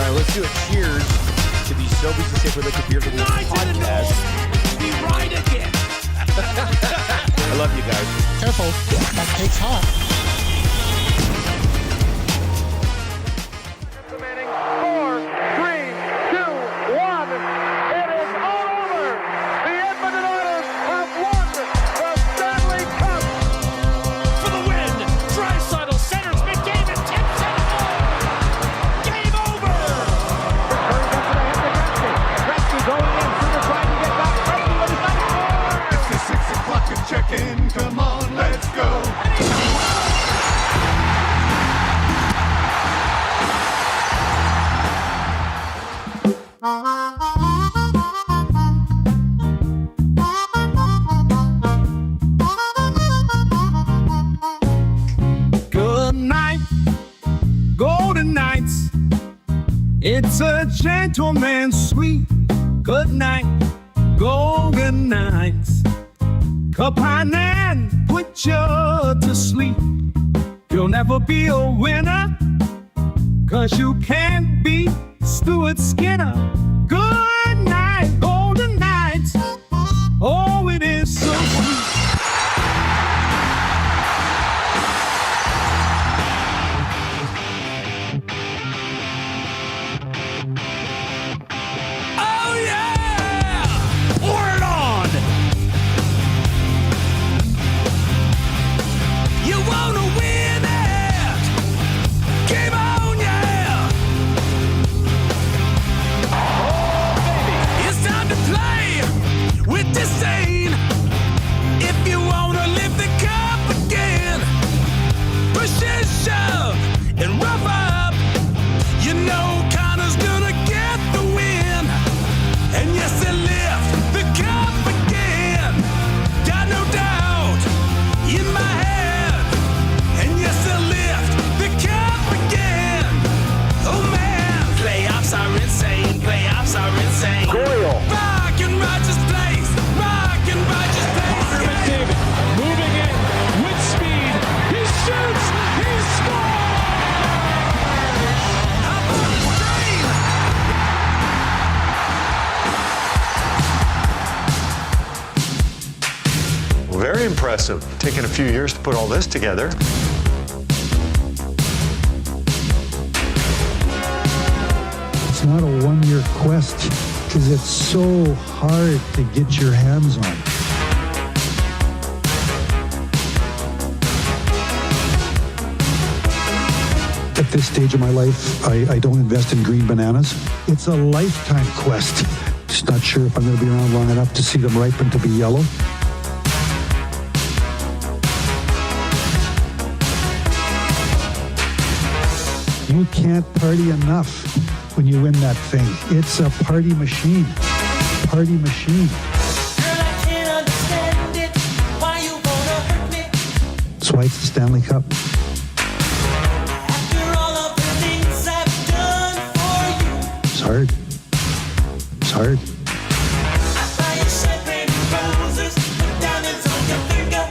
right, let's do a cheers to the Sobeys Safeway Liquor Beer for this podcast. Be right again. I love you guys. Careful, that cake's hot. 4, 3, 2, 1. It is all over. The Edmonton Oilers have won the Stanley Cup. For the win. Draisaitl centers McDavid, tips it home. Game over. Gretzky going in. Suter trying to get back. Gretzky with his nice score. It's the 6 o'clock and check-in. Come on, let's go. Good night, golden nights. It's a gentleman's sweet. Good night, golden nights. Cup and put you to sleep. You'll never be a winner, 'cause you can't beat Stuart Skinner. Good night, golden nights. Oh, it is so sweet. Oh, yeah! Word on! You wanna win it! Game on, yeah! Oh, baby! It's time to play with disdain. If you wanna lift the cup again, push and shove and rough up. You know Connor's gonna get the win. And yes, they lift the cup again. Got no doubt in my head. And yes, they lift the cup again. Oh man, playoffs are insane. Playoffs are insane. Coyle. Rock and Rogers place. Rock and Rogers place. McDavid moving in with speed. He shoots. He scores. Up on the train. Very impressive. Taken a few years to put all this together. It's not a one-year quest because it's so hard to get your hands on. At this stage of my life, I don't invest in green bananas. It's a lifetime quest. Just not sure if I'm going to be around long enough to see them ripen to be yellow. You can't party enough when you win that thing. It's a party machine. Party machine. Girl, I can't understand it. Why you wanna hurt me? That's why it's the Stanley Cup. After all of the things I've done for you. It's hard. It's hard. I buy you champagne and roses, put diamonds on your finger.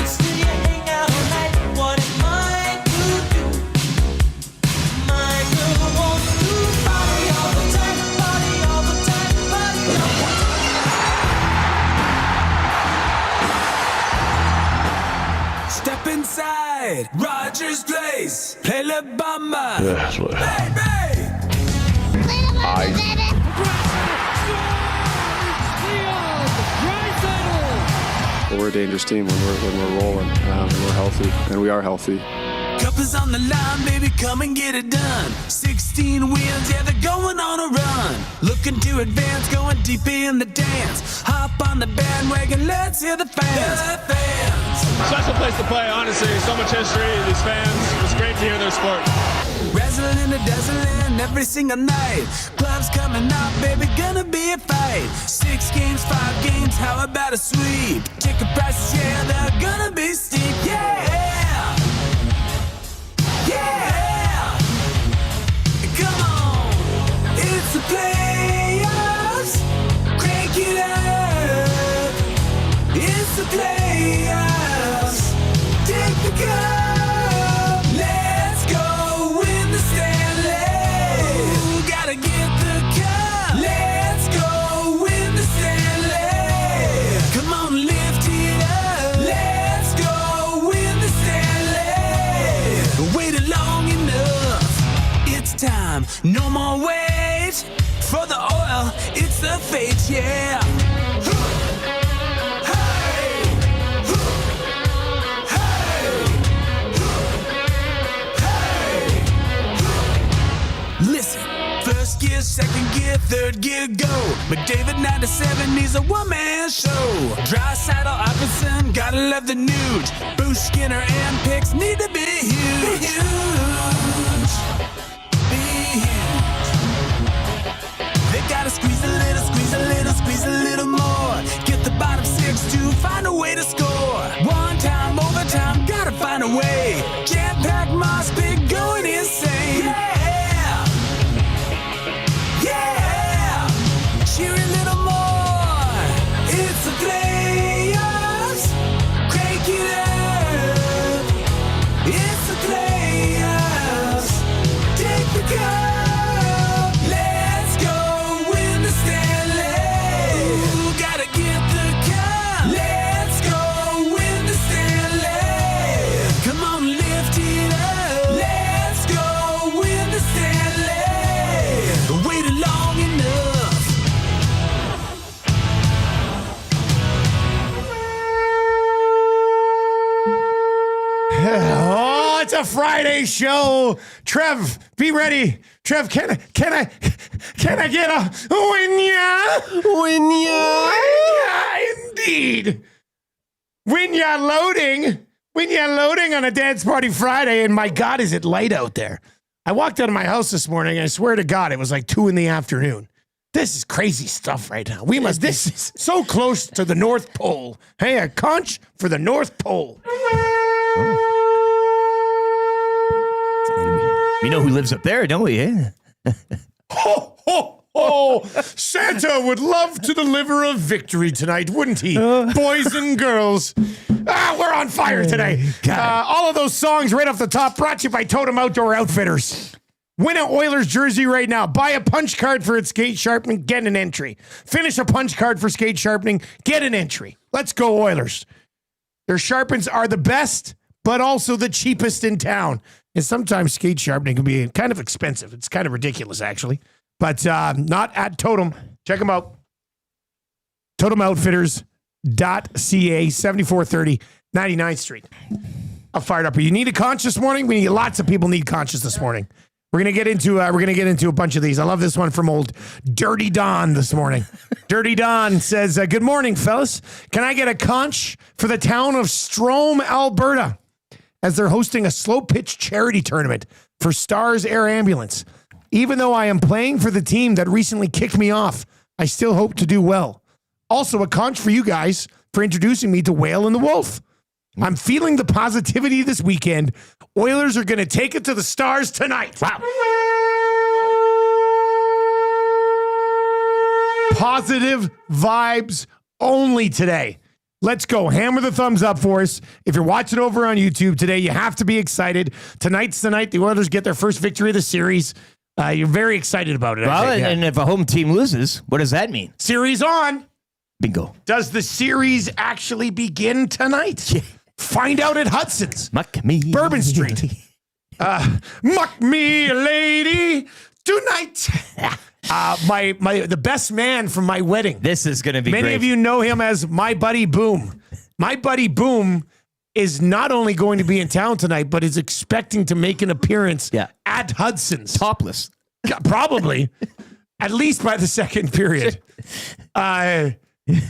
Still you hang out all night. What am I to do? My girl wants to party all the time, party all the time, party all the time. Step inside Rogers Place. Play La Bamba. Yeah, Baby! We're a dangerous team when we're rolling, and we're healthy, and we are healthy. Cup is on the line, baby, come and get it done. 16 wins, yeah, they're going on a run. Looking to advance, going deep in the dance. Hop on the bandwagon, let's hear the fans. The fans. Special place to play, honestly. So much history, these fans. It's great to hear their sport. Wrestling in the dazzling every single night. Clubs coming up, baby, gonna be a fight. 6 games, 5 games, how about a sweep? Ticket prices, yeah, they're gonna be steep, yeah! Yeah! Come on! It's the playoffs! Crank it up! It's the playoffs! Take the cup! Let's go! Don't wait for the oil, it's the fate, yeah. Listen, first gear, second gear, third gear, go. McDavid 97 needs a one-man show. Dry saddle, Iverson, gotta love the nude. Bruce Skinner and Picks need to be huge. Be huge. Be huge. They gotta squeeze a little, squeeze a little, squeeze a little more. Get the bottom six to find a way to score. One time, overtime, gotta find a way. Jam-packed must be going insane. Yeah. Cheer a little more. It's the playoffs. Crank it up. It's the playoffs. Take the cup. Let's go win the Stanley. Ooh, gotta get the cup. Let's go win the Stanley. Come on, lift it up. Let's go win the Stanley. Waited long enough. Oh, it's a Friday show. Trev, be ready. Trev, can I get a win-ya? Win-ya? Indeed. Win-ya loading. Win-ya loading on a Dance Party Friday, and my God, is it light out there. I walked out of my house this morning, and I swear to God, it was like 2 p.m. This is crazy stuff right now. This is so close to the North Pole. Hey, a conch for the North Pole. We know who lives up there, don't we? Eh? Ho, ho, ho. Santa would love to deliver a victory tonight, wouldn't he? Boys and girls. We're on fire today. All of those songs right off the top brought to you by Totem Outdoor Outfitters. Win an Oilers jersey right now. Buy a punch card for its skate sharpening, get an entry. Finish a punch card for skate sharpening, get an entry. Let's go, Oilers. Their sharpens are the best, but also the cheapest in town. And sometimes skate sharpening can be kind of expensive. It's kind of ridiculous, actually. But not at Totem. Check them out. TotemOutfitters.ca, 7430 99th Street. I'm fired up. You need a conch this morning? Lots of people need conches this morning. We're gonna get into a bunch of these. I love this one from old Dirty Don this morning. Dirty Don says, "Good morning, fellas. Can I get a conch for the town of Strome, Alberta, as they're hosting a slow pitch charity tournament for Stars Air Ambulance? Even though I am playing for the team that recently kicked me off, I still hope to do well. Also, a conch for you guys for introducing me to Whale and the Wolf. I'm feeling the positivity this weekend. Oilers are going to take it to the Stars tonight." Wow. Positive vibes only today. Let's go. Hammer the thumbs up for us. If you're watching over on YouTube today, you have to be excited. Tonight's the night the Oilers get their first victory of the series. You're very excited about it. Well, and if a home team loses, what does that mean? Series on. Bingo. Does the series actually begin tonight? Yeah. Find out at Hudson's. Muck me. Bourbon Street. Muck me, lady, tonight. The best man from my wedding. This is going to be Many great. of you know him as my buddy Boom. My buddy Boom is not only going to be in town tonight, but is expecting to make an appearance at Hudson's. Topless. Probably. At least by the second period.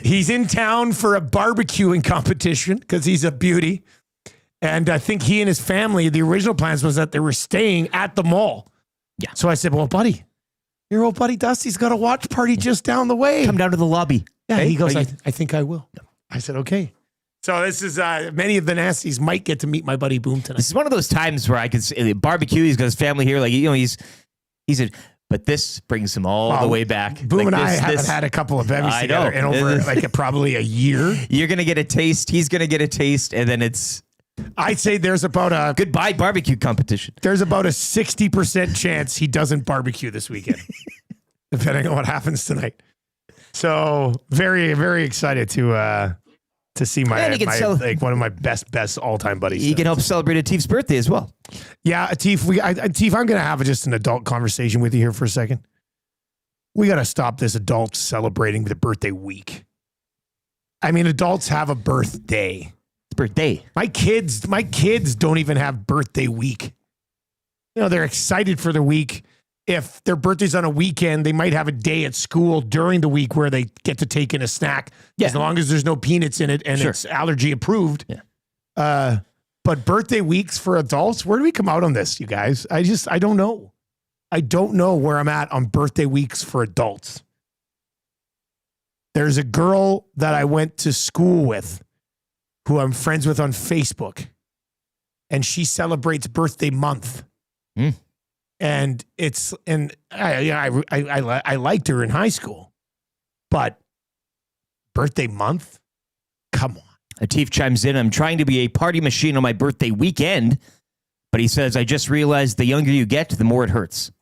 He's in town for a barbecuing competition because he's a beauty. And I think he and his family, the original plans was that they were staying at the mall. Yeah. So I said, well, buddy, your old buddy Dusty's got a watch party just down the way. Come down to the lobby. Yeah, hey, he goes, I think I will. Yeah. I said, okay. So this is, many of the nasties might get to meet my buddy Boom tonight. This is one of those times where I could say, barbecue, he's got his family here. Like, he's a, but this brings him all the way back. Boom like and I haven't had a couple of bevies together in over probably a year. You're going to get a taste. He's going to get a taste. And then it's... I'd say there's about a... Goodbye barbecue competition. There's about a 60% chance he doesn't barbecue this weekend, depending on what happens tonight. So very, very excited to to see my, And you can like one of my best all-time buddies. You can help celebrate Atif's birthday as well. Yeah, Atif, Atif, I'm going to have just an adult conversation with you here for a second. We got to stop this adult celebrating the birthday week. I mean, adults have a birthday. Birthday. My kids don't even have birthday week. You know, they're excited for the week. If their birthday's on a weekend, they might have a day at school during the week where they get to take in a snack, as long as there's no peanuts in it and it's allergy approved. Yeah. But birthday weeks for adults, where do we come out on this, you guys? I don't know. I don't know where I'm at on birthday weeks for adults. There's a girl that I went to school with who I'm friends with on Facebook, and she celebrates birthday month. And I liked her in high school, but birthday month? Come on. Atif chimes in, I'm trying to be a party machine on my birthday weekend, but he says, I just realized the younger you get, the more it hurts.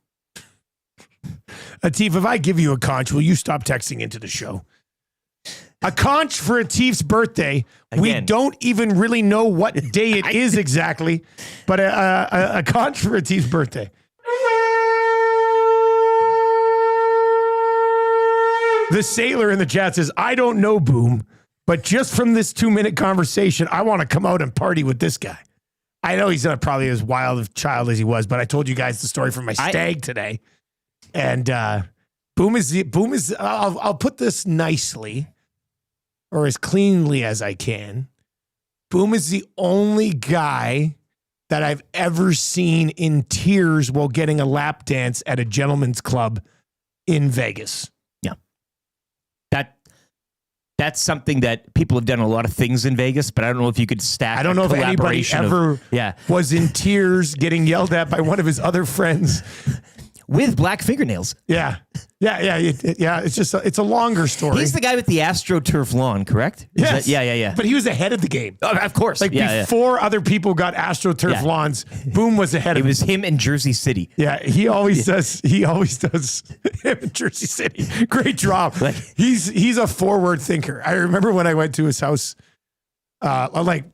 Atif, if I give you a conch, will you stop texting into the show? A conch for Atif's birthday. Again. We don't even really know what day it is exactly, but a conch for Atif's birthday. The sailor in the chat says, I don't know, Boom, but just from this 2-minute conversation, I want to come out and party with this guy. I know he's not probably as wild a child as he was, but I told you guys the story from my stag today. And Boom is, I'll put this nicely or as cleanly as I can. Boom is the only guy that I've ever seen in tears while getting a lap dance at a gentleman's club in Vegas. Yeah. That's something that people have done a lot of things in Vegas, but I don't know if you could stack. I don't know if anybody ever was in tears getting yelled at by one of his other friends. With black fingernails. Yeah. It's just, it's a longer story. He's the guy with the AstroTurf lawn, correct? Yes. Yeah. But he was ahead of the game. Oh, of course. Like before other people got AstroTurf lawns, Boom was ahead of him. It was him in Jersey City. Yeah, he always does him in Jersey City. Great job. He's a forward thinker. I remember when I went to his house like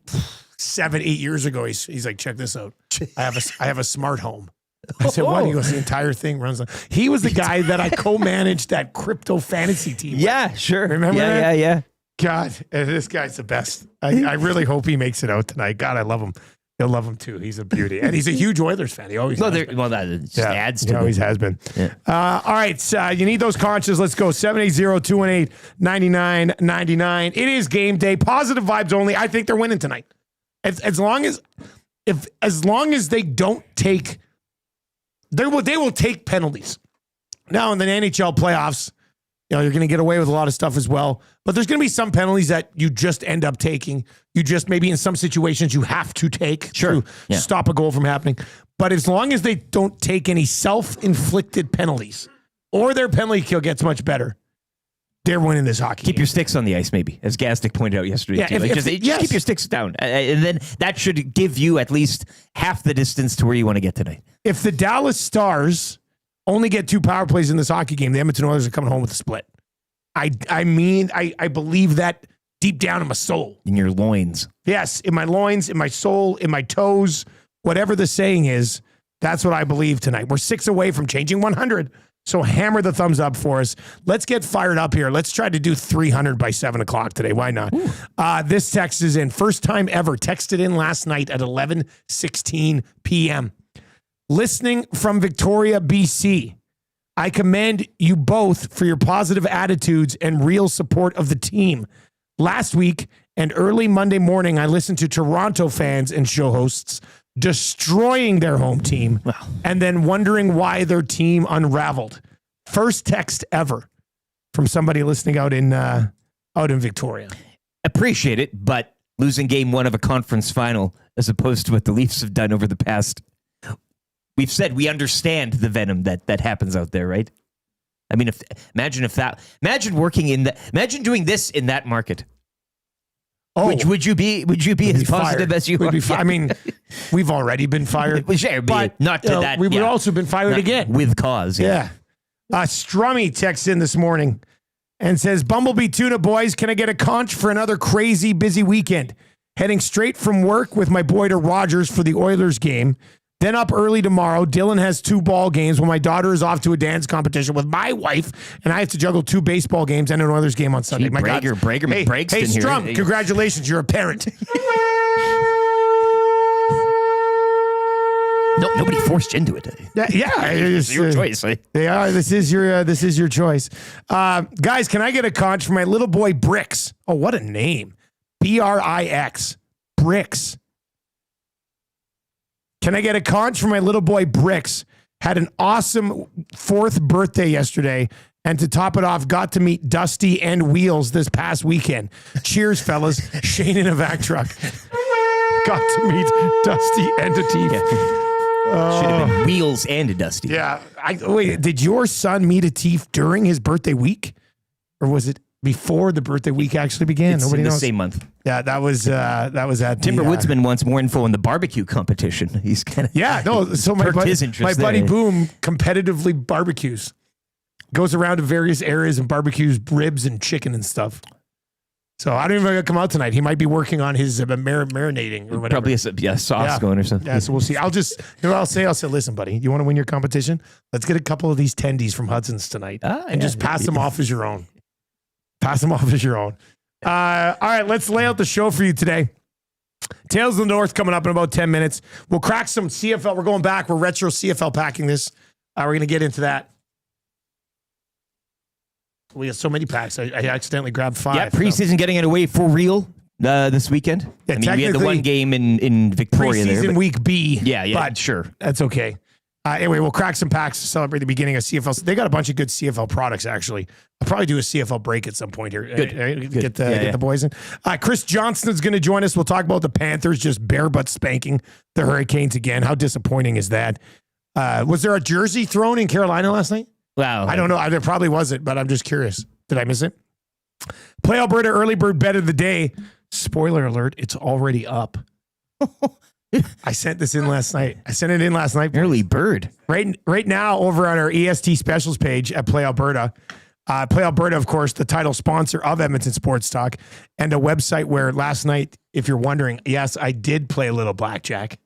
7-8 years ago, he's like, check this out. I have a smart home. I said, what? He goes, the entire thing runs on. He was the guy that I co-managed that crypto fantasy team. Yeah, sure. Remember that? Yeah. God, this guy's the best. I really hope he makes it out tonight. God, I love him. You'll love him too. He's a beauty. And he's a huge Oilers fan. He always has been. Well, that just adds to it. He always has been. Yeah. All right. You need those conches. Let's go. 780-218-9999. It is game day. Positive vibes only. I think they're winning tonight. As long as they don't take... They will take penalties. Now in the NHL playoffs, you're going to get away with a lot of stuff as well. But there's going to be some penalties that you just end up taking. You just maybe in some situations you have to take to stop a goal from happening. But as long as they don't take any self-inflicted penalties or their penalty kill gets much better, they're winning this hockey Keep game. your sticks on the ice, maybe, as Gastic pointed out yesterday. Yeah, too. Just keep your sticks down. And then that should give you at least half the distance to where you want to get tonight. If the Dallas Stars only get 2 power plays in this hockey game, the Edmonton Oilers are coming home with a split. I believe that deep down in my soul. In your loins. Yes, in my loins, in my soul, in my toes, whatever the saying is, that's what I believe tonight. We're 6 away from changing 100. So hammer the thumbs up for us. Let's get fired up here. Let's try to do 300 by 7 o'clock today. Why not? This text is in. First time ever. Texted in last night at 11:16 p.m. Listening from Victoria, BC. I commend you both for your positive attitudes and real support of the team. Last week and early Monday morning, I listened to Toronto fans and show hosts destroying their home team and then wondering why their team unraveled. First text ever from somebody listening out in Victoria. Appreciate it, but losing game 1 of a conference final as opposed to what the Leafs have done over the past. We've said we understand the venom that happens out there, right? I mean, imagine doing this in that market. Oh, would you be as positive as you are? I mean, we've already been fired, but not to that. We would also been fired again with cause. Yeah. Strummy texts in this morning and says, Bumblebee Tuna boys, can I get a conch for another crazy busy weekend? Heading straight from work with my boy to Rogers for the Oilers game. Then up early tomorrow. Dylan has 2 ball games while my daughter is off to a dance competition with my wife, and I have to juggle 2 baseball games and an Oilers game on Sunday. Gee, Brager Hey, Braxton here. Strum, congratulations. You're a parent. No, nobody forced you into it. It's your choice. They are. This is your choice. Guys, can I get a conch for my little boy Brix? Oh, what a name. Brix. Brix. Can I get a conch for my little boy Brix? Had an awesome 4th birthday yesterday. And to top it off, got to meet Dusty and Wheels this past weekend. Cheers, fellas. Shane in a vac truck. Got to meet Dusty and Atif. Should have been Wheels and a Dusty. Yeah. Wait, did your son meet Atif during his birthday week? Or was it before the birthday week actually began? It's Nobody in the knows. same month. Yeah, that was at Timber the, Woodsman wants more info on the barbecue competition. He's kind of So my perked his interest buddy there. Boom competitively barbecues, goes around to various areas and barbecues ribs and chicken and stuff. So I don't even know if he'll come out tonight. He might be working on his marinating or whatever. Probably a sauce going or something. Yeah, so we'll see. I'll say, listen, buddy, you want to win your competition? Let's get a couple of these tendies from Hudson's tonight and just pass them off as your own. Pass them off as your own. All right, let's lay out the show for you today. Tales of the North coming up in about 10 minutes. We'll crack some CFL. We're going back. We're retro CFL packing this. We're going to get into that. We got so many packs. I accidentally grabbed 5. Yeah, preseason getting it away for real this weekend. Yeah, I mean, we had the one game in Victoria there. Preseason week B. Yeah, but sure. That's okay. Anyway, we'll crack some packs to celebrate the beginning of CFL. They got a bunch of good CFL products, actually. I'll probably do a CFL break at some point here. Good. Get the boys in. Chris Johnston's going to join us. We'll talk about the Panthers just bare butt spanking the Hurricanes again. How disappointing is that? Was there a jersey thrown in Carolina last night? Wow. I don't know. There probably wasn't, but I'm just curious. Did I miss it? Play Alberta early bird bet of the day. Spoiler alert, it's already up. I sent this in last night. Early bird. Right now, over on our EST specials page at Play Alberta. Play Alberta, of course, the title sponsor of Edmonton Sports Talk, and a website where last night, if you're wondering, yes, I did play a little blackjack.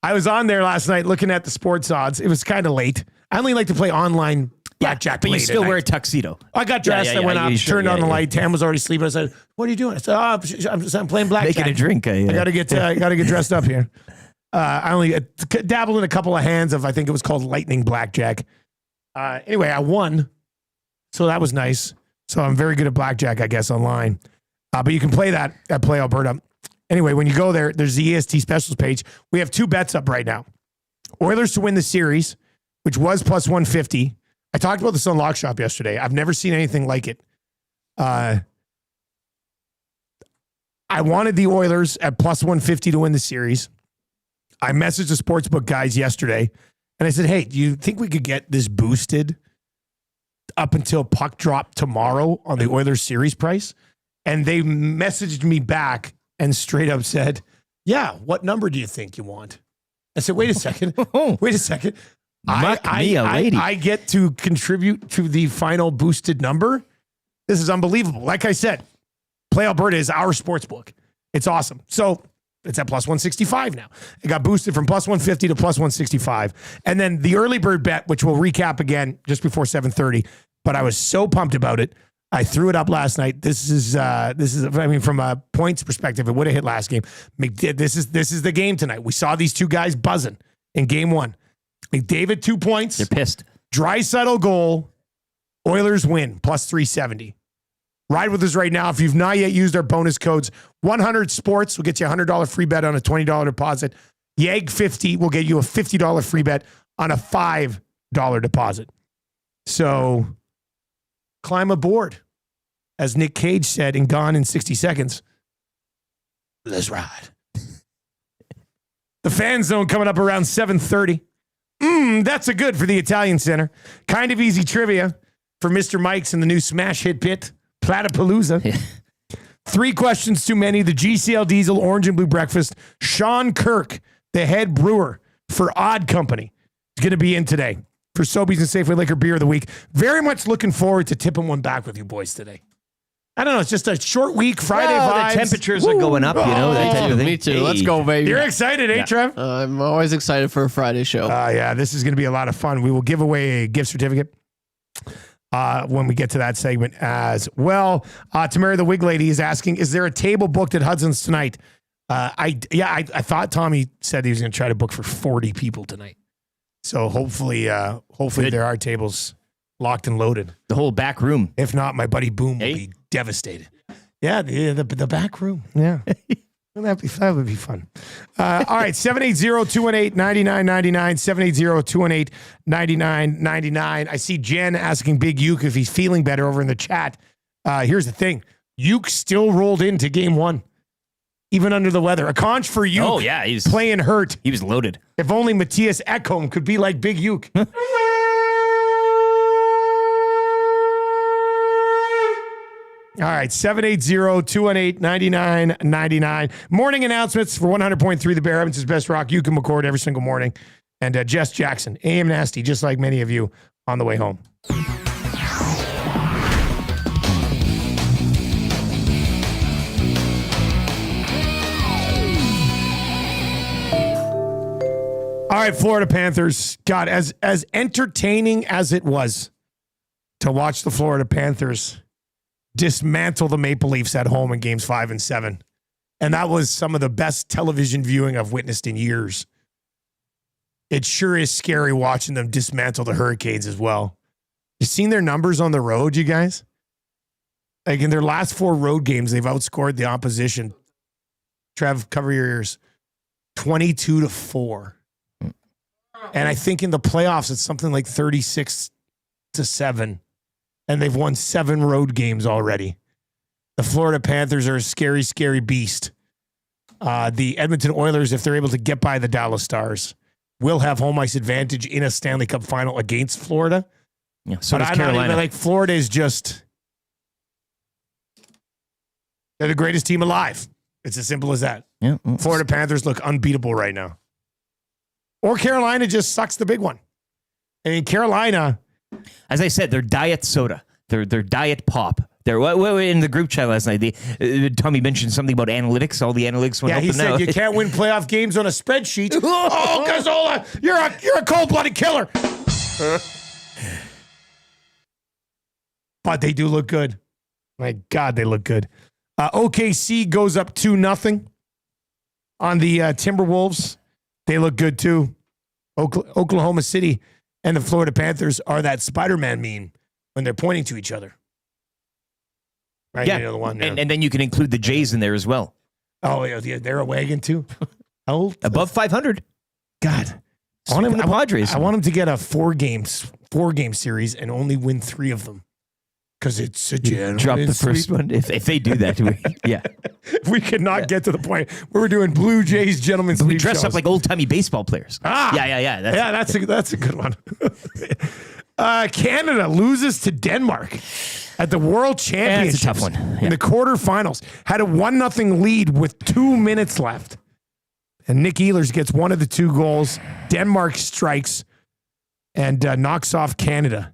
I was on there last night looking at the sports odds. It was kind of late. I only like to play online blackjack. But you late still at wear a night. tuxedo. I got dressed. I went up, turned on the light. Tam was already sleeping. I said, "What are you doing?" I said, I'm playing blackjack. Making a drink. I gotta get dressed up here. I only dabbled in a couple of hands of, I think it was called lightning blackjack. Anyway, I won, so that was nice. So I'm very good at blackjack, I guess, online. But you can play that at Play Alberta. Anyway, when you go there, there's the EST specials page. We have 2 bets up right now. Oilers to win the series, which was plus 150. I talked about this on Lock Shop yesterday. I've never seen anything like it. I wanted the Oilers at plus 150 to win the series. I messaged the sportsbook guys yesterday, and I said, hey, do you think we could get this boosted up until puck drop tomorrow on the Oilers series price? And they messaged me back and straight up said, yeah, what number do you think you want? I said, wait a second. I get to contribute to the final boosted number. This is unbelievable. Like I said, Play Alberta is our sports book. It's awesome. So it's at plus 165 now. It got boosted from plus 150 to plus 165. And then the early bird bet, which we'll recap again just before 7:30. But I was so pumped about it. I threw it up last night. This is I mean, from a points perspective, it would have hit last game. This is the game tonight. We saw these 2 guys buzzing in game 1. McDavid 2 points. They're pissed. Draisaitl goal. Oilers win plus 370. Ride with us right now. If you've not yet used our bonus codes, 100 Sports will get you a $100 free bet on a $20 deposit. YAG 50 will get you a $50 free bet on a $5 deposit. So climb aboard. As Nick Cage said in Gone in 60 Seconds, let's ride. The Fan Zone coming up around 7:30. That's a good for the Italian Center. Kind of easy trivia for Mr. Mike's in the new smash hit pit, Platypalooza. Yeah. 3 questions too many. The GCL Diesel Orange and Blue Breakfast. Sean Kirk, the head brewer for Odd Company, is going to be in today. for Sobeys and Safeway Liquor Beer of the Week. Very much looking forward to tipping one back with you boys today. I don't know. It's just a short week. Friday vibes. The temperatures are going up, you know. That type of thing. Me too. Let's go, baby. You're excited, eh, Trev? I'm always excited for a Friday show. Yeah, this is going to be a lot of fun. We will give away a gift certificate when we get to that segment as well. Tamara the Wig Lady is asking, is there a table booked at Hudson's tonight? I thought Tommy said he was going to try to book for 40 people tonight. So hopefully there are tables locked and loaded. The whole back room. If not, my buddy Boom will be devastated. Yeah, the back room. Yeah. That would be fun. All right, 780-218-9999, 780-218-9999. I see Jen asking Big Uke if he's feeling better over in the chat. Here's the thing. Uke still rolled into game one, even under the weather. A conch for Uke. Oh, yeah. He's playing hurt. He was loaded. If only Matthias Ekholm could be like Big Uke. All right, 780-218-9999. Morning announcements for 100.3 The Bear, Evans's best rock. You can record every single morning. And Jess Jackson, AM Nasty, just like many of you on the way home. All right, Florida Panthers. God, as entertaining as it was to watch the Florida Panthers dismantle the Maple Leafs at home in games 5 and 7. And that was some of the best television viewing I've witnessed in years. It sure is scary watching them dismantle the Hurricanes as well. You seen their numbers on the road, you guys? Like in their last 4 road games, they've outscored the opposition. Trev, cover your ears. 22-4. And I think in the playoffs, it's something like 36-7. And they've won 7 road games already. The Florida Panthers are a scary, scary beast. The Edmonton Oilers, if they're able to get by the Dallas Stars, will have home ice advantage in a Stanley Cup final against Florida. Yeah, so but does I'm Carolina. not even like Florida is just, they're the greatest team alive. It's as simple as that. Yeah. Florida Panthers look unbeatable right now. Or Carolina just sucks the big one. I mean, Carolina, as I said, they're diet soda. They're diet pop. They're in the group chat last night. Tommy mentioned something about analytics. All the analytics went up. He and said now. you can't win playoff games on a spreadsheet. Oh, Gazzola, you're a cold-blooded killer. But they do look good. My God, they look good. OKC goes up 2-0 on the Timberwolves. They look good too. Oklahoma City and the Florida Panthers are that Spider-Man meme when they're pointing to each other. Right? Yeah, You know the one, and then you can include the Jays in there as well. Oh, yeah, they're a wagon too. How old? Above 500. God. The Padres. I want them to get a 4-game series and only win 3 of them. Because it's a gentleman's Drop the first sweep. one. If they do that, yeah. We could not get to the point where we're doing Blue Jays gentlemen's We sweep dress shows. up like old-timey baseball players. Yeah. That's a good one. Canada loses to Denmark at the World Championships. That's a tough one. In the quarterfinals. Had a 1-0 lead with 2 minutes left. And Nick Ehlers gets one of the 2 goals. Denmark strikes and knocks off Canada.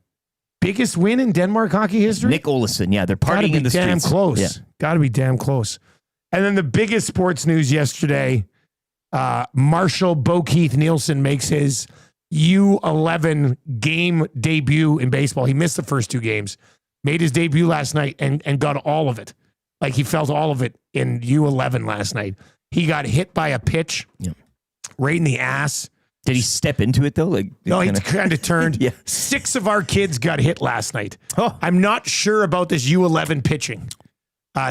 Biggest win in Denmark hockey history? Nick Olesen, they're partying in the damn streets. close. Yeah. Got to be damn close. And then the biggest sports news yesterday, Marshall Bokeith Nielsen makes his U11 game debut in baseball. He missed the first 2 games, made his debut last night and got all of it. Like he felt all of it in U11 last night. He got hit by a pitch right in the ass. Did he step into it, though? No, he kind of turned. Yeah. 6 of our kids got hit last night. Oh. I'm not sure about this U11 pitching.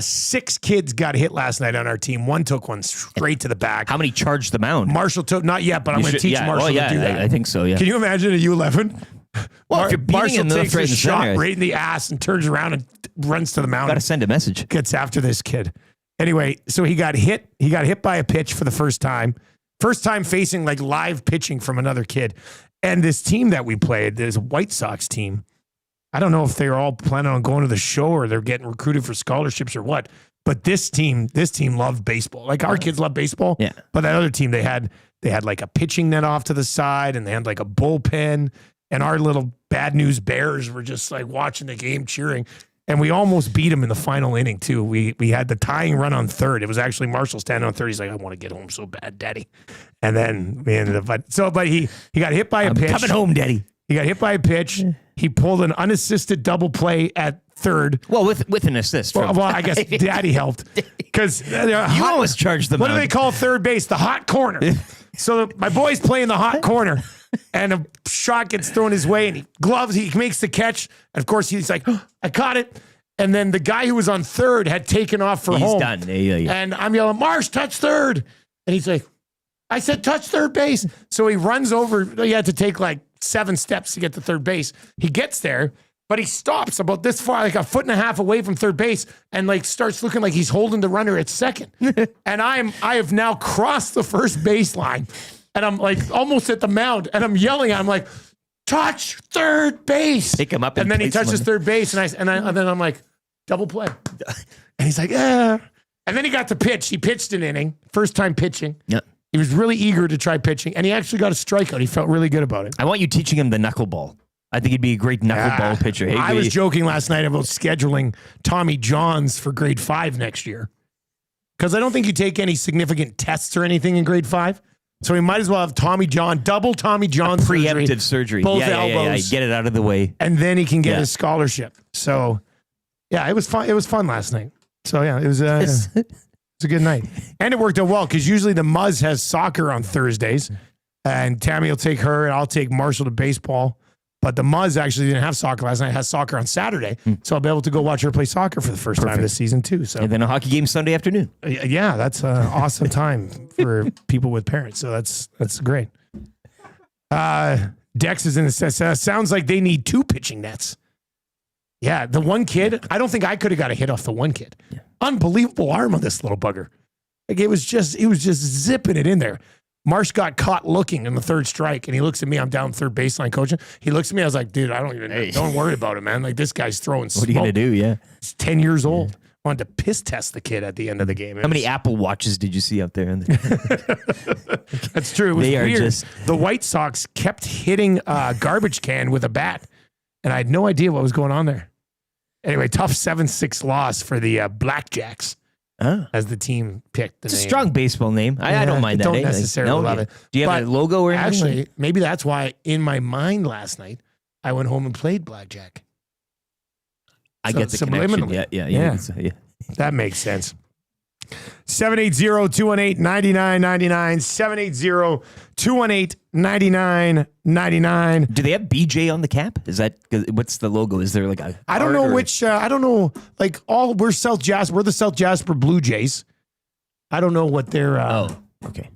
6 kids got hit last night on our team. 1 took one straight to the back. How many charged the mound? Marshall took, not yet, but I'm going to teach Marshall to do that. I think so, yeah. Can you imagine a U11? Well, if you're beating Marshall him, they'll takes threaten a the shot center. right in the ass and turns around and runs to the mound. Got to send a message. Gets after this kid. Anyway, so he got hit. He got hit by a pitch for the first time. First time facing like live pitching from another kid. And this team that we played, this White Sox team, I don't know if they're all planning on going to the show or they're getting recruited for scholarships or what. But this team loved baseball. Like our kids love baseball. Yeah. But that other team, they had like a pitching net off to the side and they had like a bullpen and our little bad news Bears were just like watching the game, cheering. And we almost beat him in the final inning too. We had the tying run on third. It was actually Marshall standing on third. He's like, I want to get home so bad, Daddy. And then we ended up, but he got hit by a pitch. Coming home, Daddy. He got hit by a pitch. He pulled an unassisted double play at third. Well, with an assist. Well, I guess Daddy helped because you always charge them. What do they call third base? The hot corner. So my boy's playing the hot corner, and a shot gets thrown his way, and he makes the catch. And of course, he's like, oh, I caught it. And then the guy who was on third had taken off for home. He's done. Yeah. And I'm yelling, Marsh, touch third. And he's like, I said, touch third base. So he runs over. He had to take like 7 steps to get to third base. He gets there, but he stops about this far, like a foot and a half away from third base, and like starts looking like he's holding the runner at second. And I have now crossed the first baseline, and I'm like almost at the mound, and I'm yelling. I'm like, touch third base. Pick him up, and then he touches third base, and then I'm like, double play. And he's like, yeah. And then he got to pitch. He pitched an inning, first time pitching. Yeah. He was really eager to try pitching, and he actually got a strikeout. He felt really good about it. I want you teaching him the knuckleball. I think he'd be a great knuckleball pitcher. Hey, I was joking last night about scheduling Tommy Johns for grade 5 next year, because I don't think you take any significant tests or anything in grade 5. So we might as well have double Tommy John preemptive surgery. Both elbows. Get it out of the way. And then he can get his scholarship. So, yeah, it was fun. It was fun last night. So, yeah, it was a good night. And it worked out well, because usually the Muzz has soccer on Thursdays, and Tammy will take her, and I'll take Marshall to baseball. But the Muzz actually didn't have soccer last night. It has soccer on Saturday. So I'll be able to go watch her play soccer for the first time this season, too. So, and then a hockey game Sunday afternoon. Yeah, that's an awesome time for people with parents. So that's great. Dex is in the says, sounds like they need 2 pitching nets. Yeah, the one kid, I don't think I could have got a hit off the one kid. Yeah. Unbelievable arm on this little bugger. Like he was just zipping it in there. Marsh got caught looking in the third strike, and he looks at me. I'm down third baseline coaching. He looks at me. I was like, dude, don't worry about it, man. Like, this guy's throwing smoke. What are you going to do? Yeah. He's 10 years old. I wanted to piss test the kid at the end of the game. How many Apple Watches did you see out there? That's true. It was weird. The White Sox kept hitting a garbage can with a bat, and I had no idea what was going on there. Anyway, tough 7-6 loss for the Blackjacks. As the team picked the name. It's a strong baseball name. I don't mind that. Don't necessarily love it. Do you have a logo or anything? Actually, maybe that's why in my mind last night, I went home and played blackjack. I get the connection. Yeah. That makes sense. 780-218-9999. 780-218-9999. Do they have BJ on the cap? Is that what's the logo? Is there like a I don't know which I don't know, like we're South Jasper, we're the South Jasper Blue Jays. I don't know what they're okay.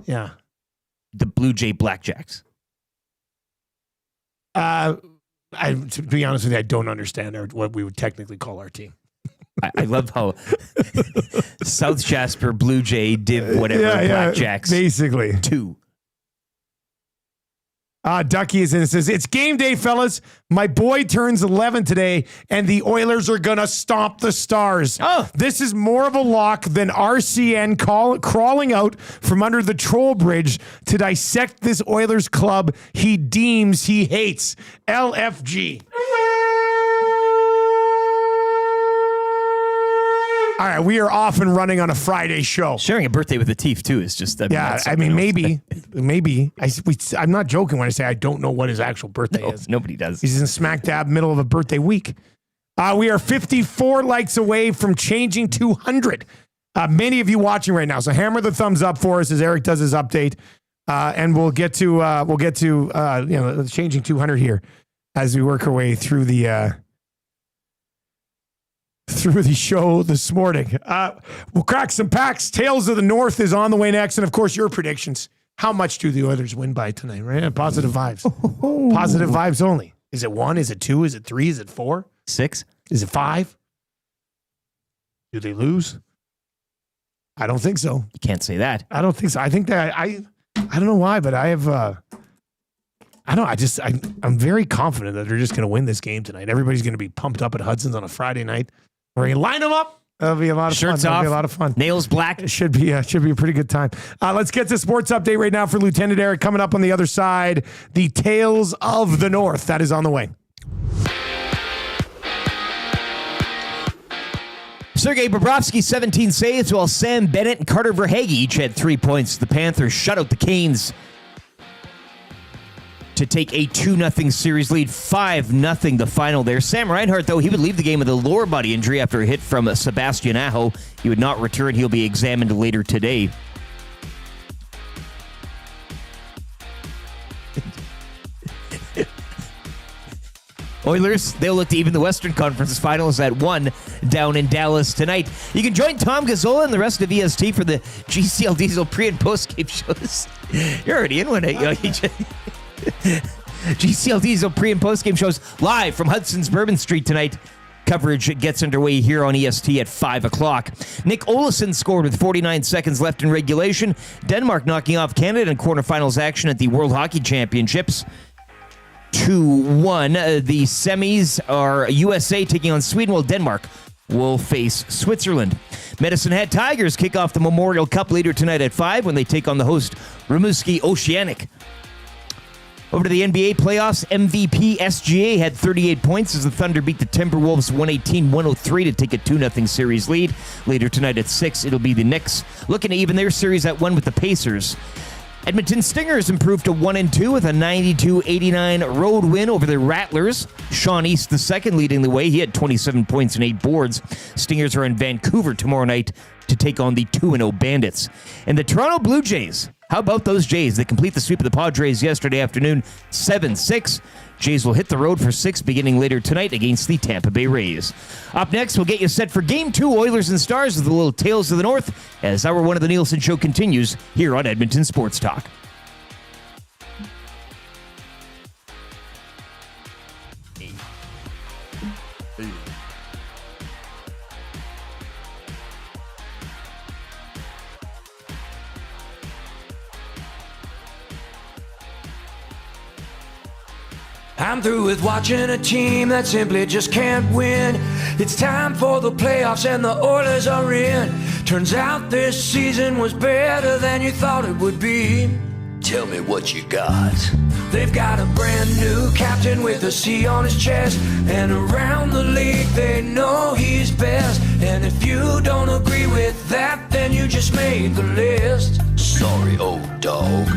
Yeah. The Blue Jay Blackjacks. To be honest with you, I don't understand what we would technically call our team. I love how South Jasper Blue Jay did whatever Blackjacks. Basically. 2. Ducky is in and says, it's game day, fellas. My boy turns 11 today, and the Oilers are going to stomp the Stars. Oh. This is more of a lock than RCN crawling out from under the troll bridge to dissect this Oilers club he deems he hates. LFG. All right, we are off and running on a Friday show. Sharing a birthday with a Teef, too, is just... maybe. I'm not joking when I say I don't know what his actual birthday is. Nobody does. He's in smack dab middle of a birthday week. We are 54 likes away from changing 200. Many of you watching right now, so hammer the thumbs up for us as Eric does his update, and we'll get to changing 200 here as we work our way through the show this morning. We'll crack some packs. Tales of the North is on the way next. And, of course, your predictions. How much do the Oilers win by tonight, right? Positive vibes. Positive vibes only. Is it 1? Is it 2? Is it 3? Is it 4? 6? Is it 5? Do they lose? I don't think so. You can't say that. I don't think so. I think that I don't know why, but I have... I'm very confident that they're just going to win this game tonight. Everybody's going to be pumped up at Hudson's on a Friday night. We're going to line them up. That'll be a lot of Shirts fun. off. That'll be a lot of fun. Nails black. It should be a pretty good time. Let's get to sports update right now for Lieutenant Eric. Coming up on the other side, the Tales of the North. That is on the way. Sergei Bobrovsky, 17 saves, while Sam Bennett and Carter Verhaeghe each had 3 points. The Panthers shut out the Canes to take a 2-0 series lead, 5-0 the final there. Sam Reinhart, though, he would leave the game with a lower body injury after a hit from Sebastian Aho. He would not return. He'll be examined later today. Oilers, they'll look to even the Western Conference Finals at 1 down in Dallas tonight. You can join Tom Gazzola and the rest of EST for the GCL Diesel pre- and post-game shows. You're already in one, GCL Diesel pre- and post-game shows live from Hudson's Bourbon Street tonight. Coverage gets underway here on EST at 5 o'clock. Nick Olesen scored with 49 seconds left in regulation. Denmark knocking off Canada in quarterfinals action at the World Hockey Championships. 2-1. The semis are USA taking on Sweden, while Denmark will face Switzerland. Medicine Hat Tigers kick off the Memorial Cup later tonight at 5 when they take on the host Rimouski Oceanic. Over to the NBA playoffs, MVP SGA had 38 points as the Thunder beat the Timberwolves 118-103 to take a 2-0 series lead. Later tonight at 6, it'll be the Knicks looking to even their series at 1 with the Pacers. Edmonton Stingers improved to 1-2 with a 92-89 road win over the Rattlers. Sean East II leading the way. He had 27 points and 8 boards. Stingers are in Vancouver tomorrow night to take on the 2-0 Bandits. And the Toronto Blue Jays, how about those Jays? They complete the sweep of the Padres yesterday afternoon, 7-6. Jays will hit the road for 6 beginning later tonight against the Tampa Bay Rays. Up next, we'll get you set for Game 2, Oilers and Stars with the little Tales of the North, as Hour 1 of the Nielson Show continues here on Edmonton Sports Talk. I'm through with watching a team that simply just can't win. It's time for the playoffs and the Oilers are in. Turns out this season was better than you thought it would be. Tell me what you got. They've got a brand new captain with a C on his chest, and around the league they know he's best. And if you don't agree with that, then you just made the list. Sorry, old dog.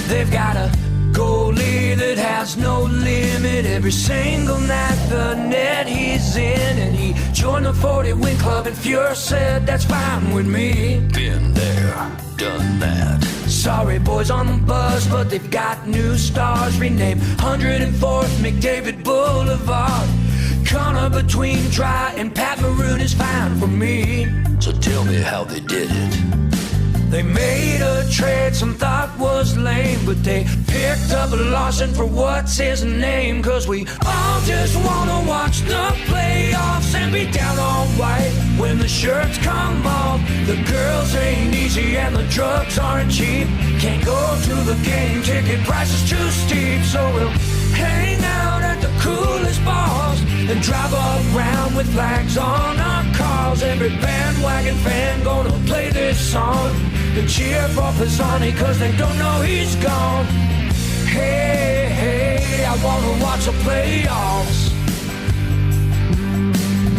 They've got a goalie that has no limit. Every single night the net he's in, and he joined the 40-win club, and Fuhrer said that's fine with me. Been there, done that. Sorry boys on the bus, but they've got new stars. Renamed 104th McDavid Boulevard. Corner between Dry and Pat Maroon is fine for me. So tell me how they did it. They made a trade some thought was lame, but they picked up Lawson for what's his name. Cause we all just wanna watch the playoffs and be down on white when the shirts come off. The girls ain't easy and the drugs aren't cheap. Can't go to the game, ticket prices too steep. So we'll hang out at the coolest bars and drive around with flags on our cars. Every bandwagon fan gonna play this song and cheer for Pisani cause they don't know he's gone. Hey, hey, I wanna watch the playoffs.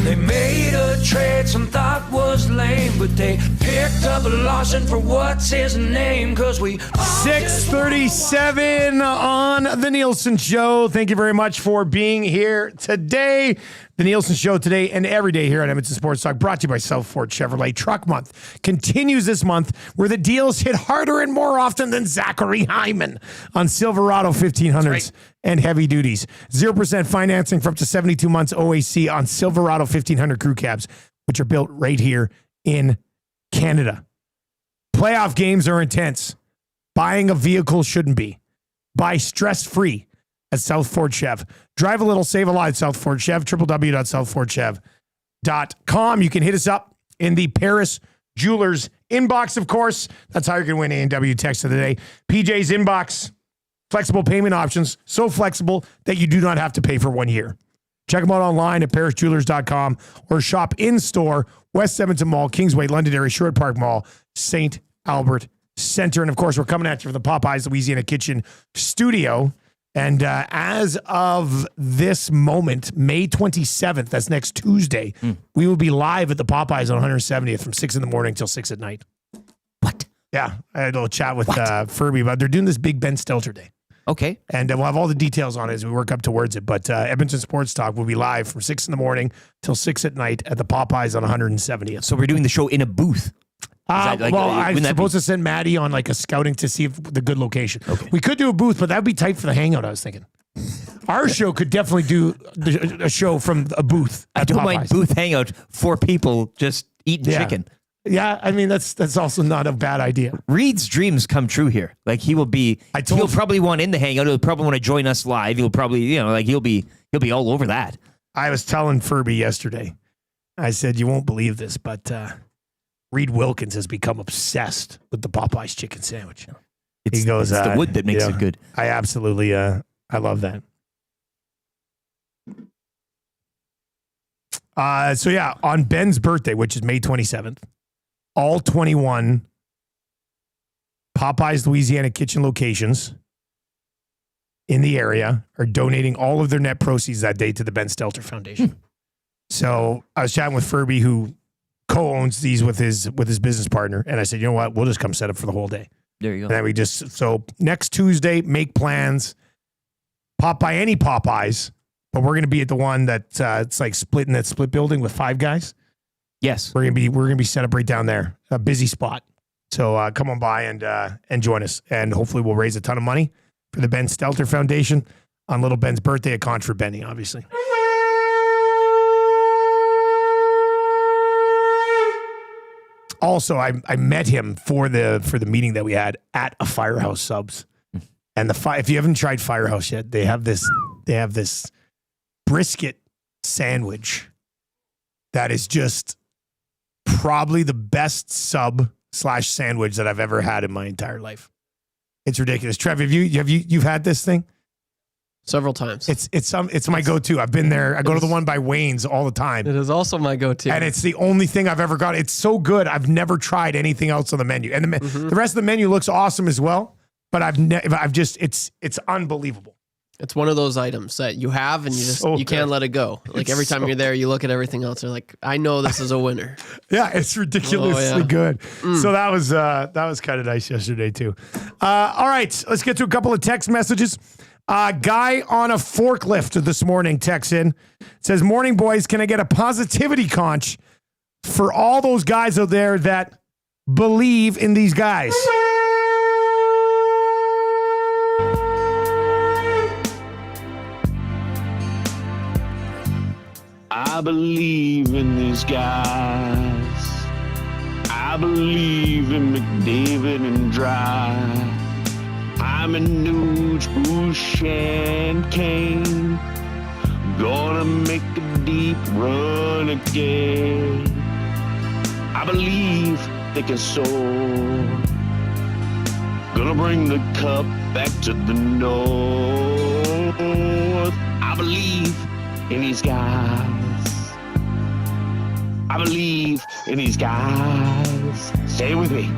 They made a trade some thought was lame, but they picked up Lawson for what's his name. Cause we 6:37 on the Nielsen Show. Thank you very much for being here today. The Nielsen Show today and every day here at Edmonton Sports Talk, brought to you by South Fort Chevrolet. Truck Month continues this month, where the deals hit harder and more often than Zachary Hyman on Silverado 1500s and heavy duties. 0% financing for up to 72 months OAC on Silverado 1500 crew cabs, which are built right here in Canada. Playoff games are intense. Buying a vehicle shouldn't be. Buy stress-free at South Fort Chev. Drive a little, save a lot at South Fort Chev, www.southfortchev.com. You can hit us up in the Paris Jewelers inbox, of course. That's how you're going to win A&W text of the day. PJ's inbox, flexible payment options, so flexible that you do not have to pay for 1 year. Check them out online at parisjewelers.com or shop in-store West Edmonton Mall, Kingsway, Londonderry, Sherwood Park Mall, St. Albert Center. And of course, we're coming at you from the Popeyes Louisiana Kitchen studio. And as of this moment, May 27th, that's next Tuesday, we will be live at the Popeyes on 170th from 6 in the morning till 6 at night. What? Yeah, I had a little chat with Firday about they're doing this big Ben Stelter Day. Okay. And we'll have all the details on it as we work up towards it. But Edmonton Sports Talk will be live from 6 in the morning till 6 at night at the Popeyes on 170th. So we're doing the show in a booth. I'm supposed to send Maddie on like a scouting to see if the good location. Okay. We could do a booth, but that would be tight for the hangout, I was thinking. Our show could definitely do a show from a booth. I don't mind booth hangout, 4 people just eating chicken. Yeah, I mean that's also not a bad idea. Reed's dreams come true here. Like he'll probably want in the hangout. He'll probably want to join us live. He'll probably, he'll be all over that. I was telling Firday yesterday. I said, you won't believe this, but Reed Wilkins has become obsessed with the Popeyes chicken sandwich. He goes, it's the wood that makes it good. I absolutely, I love that. So yeah, on Ben's birthday, which is May 27th, all 21 Popeyes Louisiana Kitchen locations in the area are donating all of their net proceeds that day to the Ben Stelter Foundation. So I was chatting with Firday, who co-owns these with his business partner, and I said, you know what, we'll just come set up for the whole day. There you go. And then so next Tuesday, make plans, pop by any Popeyes, but we're going to be at the one that it's like split in that split building with 5 guys. Yes, we're gonna be set up right down there, a busy spot. So come on by and join us, and hopefully we'll raise a ton of money for the Ben Stelter Foundation on little Ben's birthday. A conch for Benny, obviously. Also, I met him for the meeting that we had at a Firehouse Subs, and if you haven't tried Firehouse yet, they have this brisket sandwich that is just probably the best sub/sandwich that I've ever had in my entire life. It's ridiculous. Trev, you've had this thing? Several times. It's my go-to. I've been there. I go to the one by Wayne's all the time. It is also my go-to. And it's the only thing I've ever got. It's so good. I've never tried anything else on the menu. And the rest of the menu looks awesome as well, but it's unbelievable. It's one of those items that you have and you can't let it go. Like every time you're there, you look at everything else. You're like, I know this is a winner. Yeah, it's ridiculously good. So that was kind of nice yesterday too. All right, let's get to a couple of text messages. Guy on a forklift this morning texts in. It says, morning boys, can I get a positivity conch for all those guys out there that believe in these guys? I believe in these guys. I believe in McDavid and Dry. I'm in Nuge, Bush, and Kane. Gonna make a deep run again. I believe they can soar. Gonna bring the cup back to the north. I believe in these guys. I believe in these guys. Say it with me.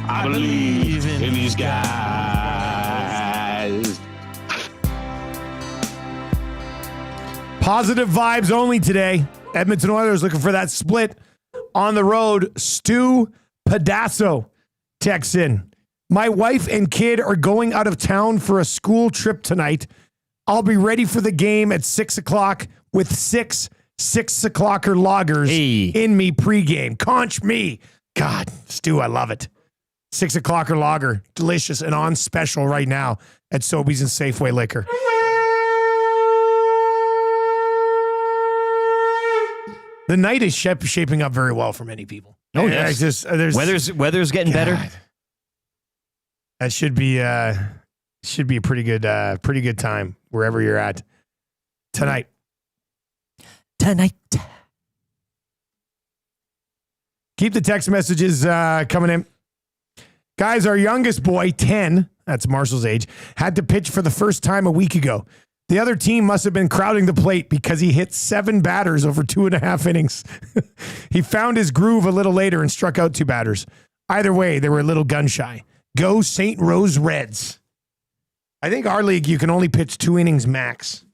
I believe in these guys. Positive vibes only today. Edmonton Oilers looking for that split on the road. Stu Pedasso texts in. My wife and kid are going out of town for a school trip tonight. I'll be ready for the game at 6 o'clock with 6 o'clocker lagers in me pregame. Conch me. God, Stu, I love it. 6 o'clocker lager. Delicious and on special right now at Sobeys and Safeway Liquor. The night is shaping up very well for many people. Oh, yes. Weather's getting better. That should be a pretty good time wherever you're at tonight. Keep the text messages coming in. Guys, our youngest boy, 10, that's Marshall's age, had to pitch for the first time a week ago. The other team must have been crowding the plate because he hit 7 batters over 2.5 innings. He found his groove a little later and struck out 2 batters. Either way, they were a little gun shy. Go St. Rose Reds. I think our league, you can only pitch 2 innings max,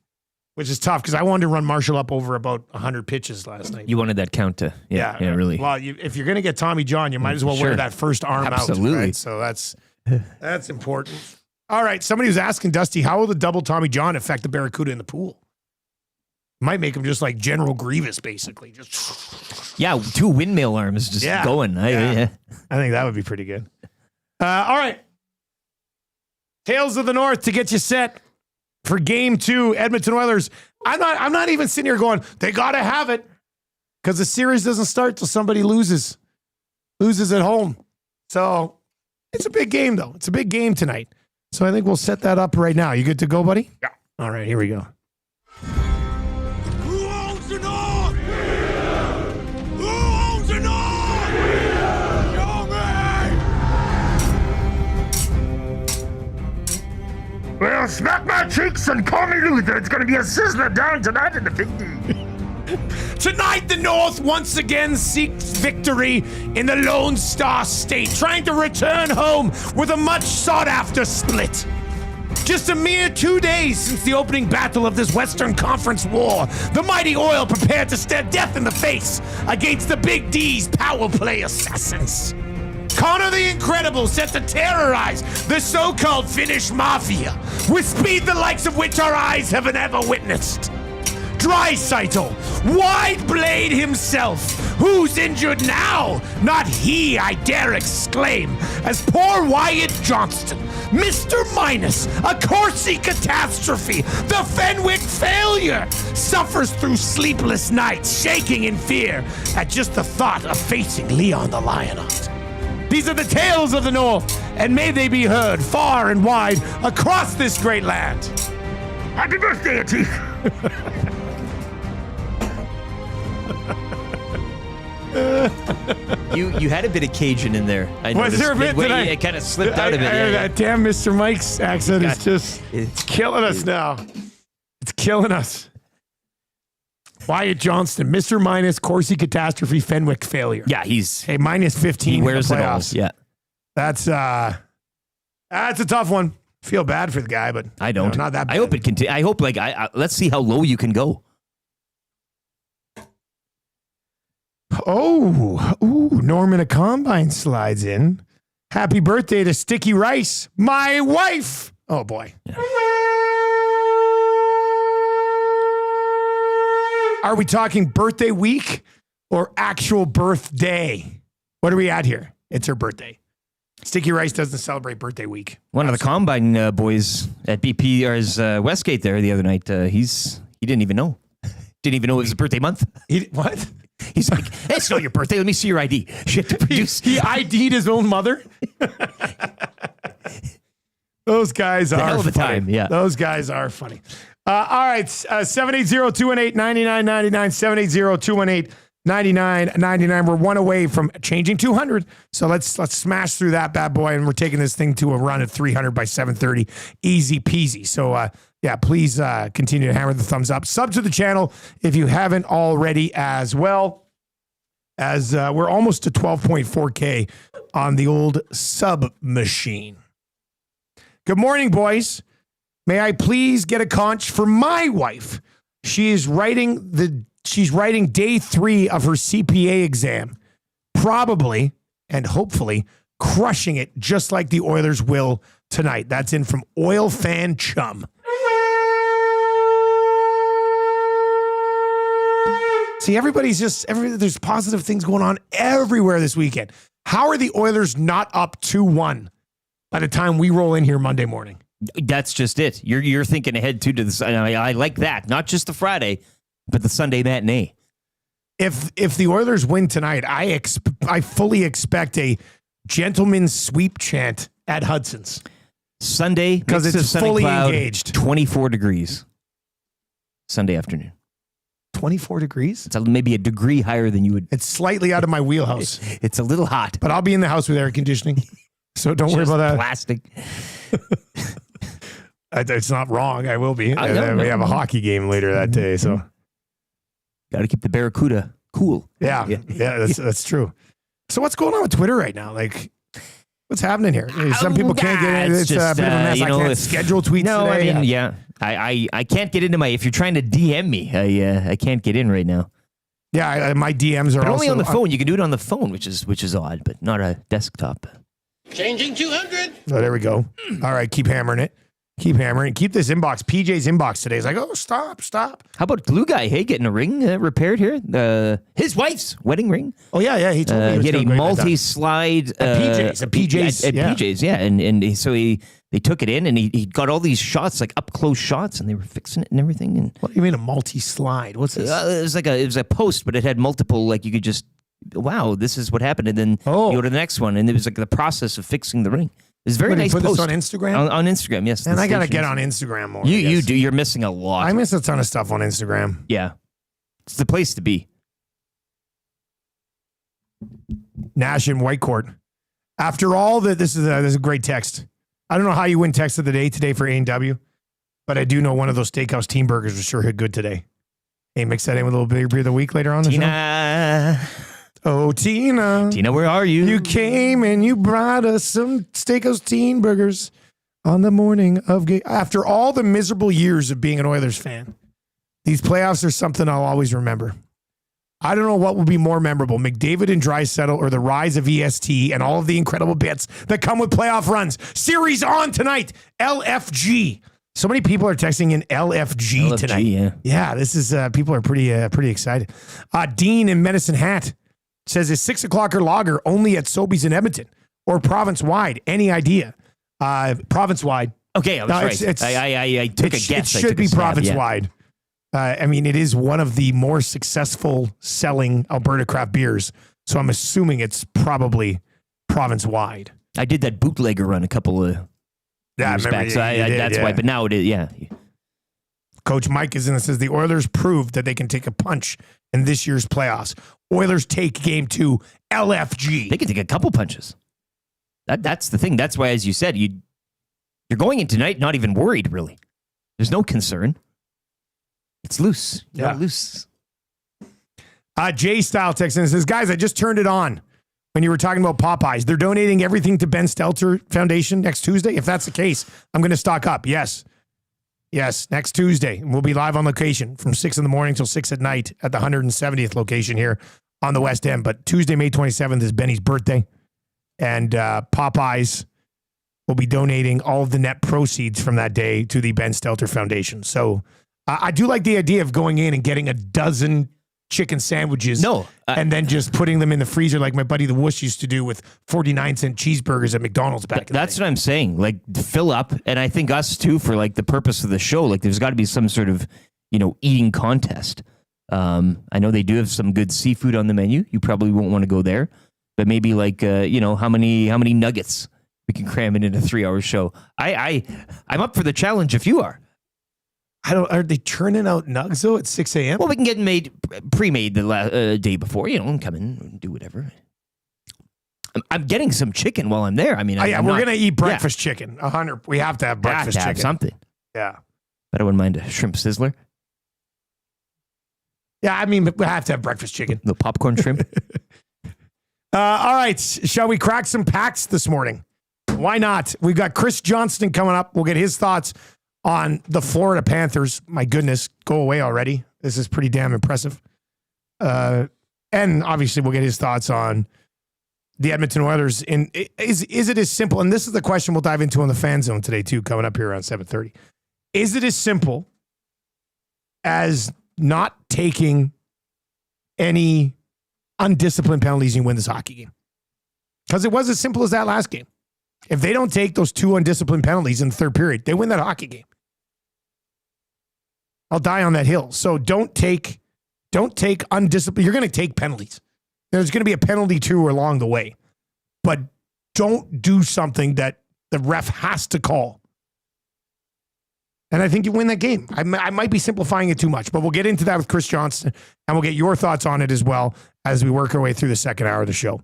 which is tough because I wanted to run Marshall up over about 100 pitches last night. You wanted that count to, yeah, really. Well, if you're going to get Tommy John, you might as well wear that first arm Absolutely. out. Right? So that's important. All right, somebody was asking Dusty, how will the double Tommy John affect the Barracuda in the pool? Might make him just like General Grievous, basically. Just 2 windmill arms just going. I think that would be pretty good. All right. Tales of the North to get you set for Game 2, Edmonton Oilers. I'm not even sitting here going, they got to have it, because the series doesn't start till somebody loses at home. So it's a big game, though. It's a big game tonight. So I think we'll set that up right now. You good to go, buddy? Yeah. All right, here we go. Who owns the North? Who owns the North? Show me! Well, smack my cheeks and call me Luther. It's going to be a sizzler down tonight in the Big D. Tonight, the North once again seeks victory in the Lone Star State, trying to return home with a much sought-after split. Just a mere 2 days since the opening battle of this Western Conference war, the mighty Oil prepared to stare death in the face against the Big D's power play assassins. Connor the Incredible set to terrorize the so-called Finnish Mafia with speed the likes of which our eyes have never witnessed. Draisaitl, Wide Blade himself, who's injured now? Not he, I dare exclaim, as poor Wyatt Johnston, Mr. Minus, a Corsi catastrophe, the Fenwick failure, suffers through sleepless nights, shaking in fear at just the thought of facing Leon the Lionheart. These are the tales of the North, and may they be heard far and wide across this great land. Happy birthday, Atif! You had a bit of Cajun in there. I Was there a bit? It kind of slipped out of it. That damn Mr. Mike's accent is just it's killing us now. It's killing us. Wyatt Johnston, Mr. Minus, Corsi catastrophe, Fenwick failure. Yeah, he's minus 15. He wears in the it all. playoffs. Yeah, that's a tough one. Feel bad for the guy, but I don't. not that bad. I hope it continue. I hope let's see how low you can go. Norman a Combine slides in. Happy birthday to Sticky Rice, my wife. Oh boy. Yeah. Are we talking birthday week or actual birthday? What are we at here? It's her birthday. Sticky Rice doesn't celebrate birthday week. One of the Combine boys at BP or Westgate there the other night. He didn't even know. Didn't even know it was his birthday month. What? He's like, hey, it's not your birthday. Let me see your ID. Shit to produce. He ID'd his own mother. Those guys are hell of a funny. time. Yeah, those guys are funny. All right, 780-218-9999, 780-218-9999. We're one away from changing 200. So let's smash through that bad boy, and we're taking this thing to a run at 300 by 7:30. Easy peasy. So, please continue to hammer the thumbs up. Sub to the channel if you haven't already as well, as we're almost to 12.4K on the old sub machine. Good morning, boys. May I please get a conch for my wife? She's writing day 3 of her CPA exam, probably and hopefully crushing it just like the Oilers will tonight. That's in from Oil Fan Chum. See, there's positive things going on everywhere this weekend. How are the Oilers not up 2-1 by the time we roll in here Monday morning? That's just it. You're thinking ahead too to the. I like that. Not just the Friday, but the Sunday matinee. If the Oilers win tonight, I fully expect a gentleman's sweep chant at Hudson's Sunday, because it's fully engaged. 24 degrees. Sunday afternoon. 24 degrees? It's maybe a degree higher than you would. It's slightly out of my wheelhouse. It's a little hot, but I'll be in the house with air conditioning, so don't worry about that. Plastic. It's not wrong. I will be. I know, We have a hockey game later that day, so got to keep the Barracuda cool. yeah, that's true. So what's going on with Twitter right now? Like, what's happening here? Some people can't get in. It's a bit of a mess. I can't schedule tweets today. I mean, yeah. I can't get into my. If you're trying to DM me, I can't get in right now. Yeah, my DMs are but also only on the phone. You can do it on the phone, which is odd, but not a desktop. Changing 200. Oh, there we go. All right, keep hammering it. Keep hammering. Keep this inbox. PJ's inbox today is like, oh, stop. How about Glue Guy? Hey, getting a ring repaired here. His wife's wedding ring. Oh yeah. He told me he had a multi-slide PJ's. PJ's, yeah. And so they took it in and he got all these shots, like up close shots, and they were fixing it and everything. And what do you mean a multi-slide? What's this? It was a post, but it had multiple. Like you could just, wow, this is what happened, and then you go to the next one, and it was like the process of fixing the ring. It's very nice. Put post this on Instagram. On Instagram, yes. And I gotta get on Instagram more. You do. You're missing a lot. I miss a ton of stuff on Instagram. Yeah, it's the place to be. Nash and Whitecourt. After all that, this is a great text. I don't know how you win text of the day today for A&W, but I do know one of those steakhouse team burgers was sure hit good today. Hey, mix that in with a little beer of the week later on the Tina. show. Oh, Tina. Tina, where are you? You came and you brought us some steakhouse teen burgers on the morning of game. After all the miserable years of being an Oilers fan, these playoffs are something I'll always remember. I don't know what will be more memorable, McDavid and Draisaitl or the rise of EST and all of the incredible bits that come with playoff runs. Series on tonight, LFG. So many people are texting in LFG tonight. Yeah, this is people are pretty excited. Dean in Medicine Hat says it's 6 o'clock or lager only at Sobeys in Edmonton or province-wide. Any idea? Province-wide. Okay, I was right. I took a guess. It should be province-wide. I mean, it is one of the more successful selling Alberta craft beers, so I'm assuming it's probably province-wide. I did that bootlegger run a couple of years back, so that's why. But now it is, yeah. Coach Mike is in and says the Oilers proved that they can take a punch in this year's playoffs. Oilers take game 2, LFG. They can take a couple punches. That's the thing. That's why, as you said, you're going in tonight not even worried, really. There's no concern. It's loose. You're loose. Jay Style texts in and says, guys, I just turned it on when you were talking about Popeyes. They're donating everything to Ben Stelter Foundation next Tuesday. If that's the case, I'm going to stock up. Yes, next Tuesday. We'll be live on location from 6 in the morning till 6 at night at the 170th location here on the West End. But Tuesday, May 27th is Benny's birthday. And Popeyes will be donating all of the net proceeds from that day to the Ben Stelter Foundation. So I do like the idea of going in and getting a dozen chicken sandwiches and then just putting them in the freezer like my buddy the Woosh used to do with 49-cent cheeseburgers at McDonald's back in the day. That's what I'm saying. Like, fill up. And I think us, too, for like the purpose of the show, like there's got to be some sort of, eating contest. I know they do have some good seafood on the menu. You probably won't want to go there. But maybe like, how many nuggets we can cram in a 3-hour show. I'm up for the challenge if you are. Are they churning out nugs though at 6 a.m.? Well, we can get pre-made the day before, and come in and do whatever. I'm getting some chicken while I'm there. I mean, we're going to eat breakfast chicken. 100. We have to have breakfast chicken. Have something. Yeah. But I wouldn't mind a shrimp sizzler. Yeah, I mean, we have to have breakfast chicken. The popcorn shrimp. All right. Shall we crack some packs this morning? Why not? We've got Chris Johnston coming up. We'll get his thoughts on the Florida Panthers. My goodness, go away already. This is pretty damn impressive. And obviously we'll get his thoughts on the Edmonton Oilers. Is it as simple, and this is the question we'll dive into on the Fan Zone today too, coming up here around 7:30. Is it as simple as not taking any undisciplined penalties and you win this hockey game? Because it was as simple as that last game. If they don't take those 2 undisciplined penalties in the third period, they win that hockey game. I'll die on that hill. So don't take undisciplined. You're going to take penalties. There's going to be a penalty too along the way, but don't do something that the ref has to call. And I think you win that game. I might be simplifying it too much, but we'll get into that with Chris Johnston, and we'll get your thoughts on it as well as we work our way through the second hour of the show.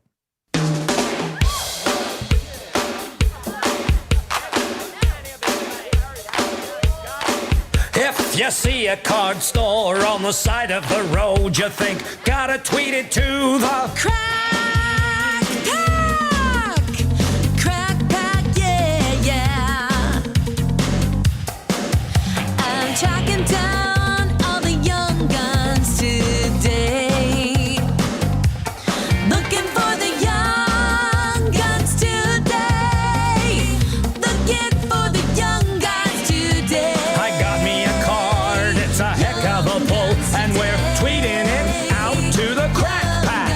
If you see a card store on the side of the road, you think, gotta tweet it to the Crack pack, yeah, yeah. I'm tracking down all the young guns today. Looking for the young guns today. Looking for the young guns today. I got me a card, it's a heck of a pull, and we're tweeting it out to the crack pack.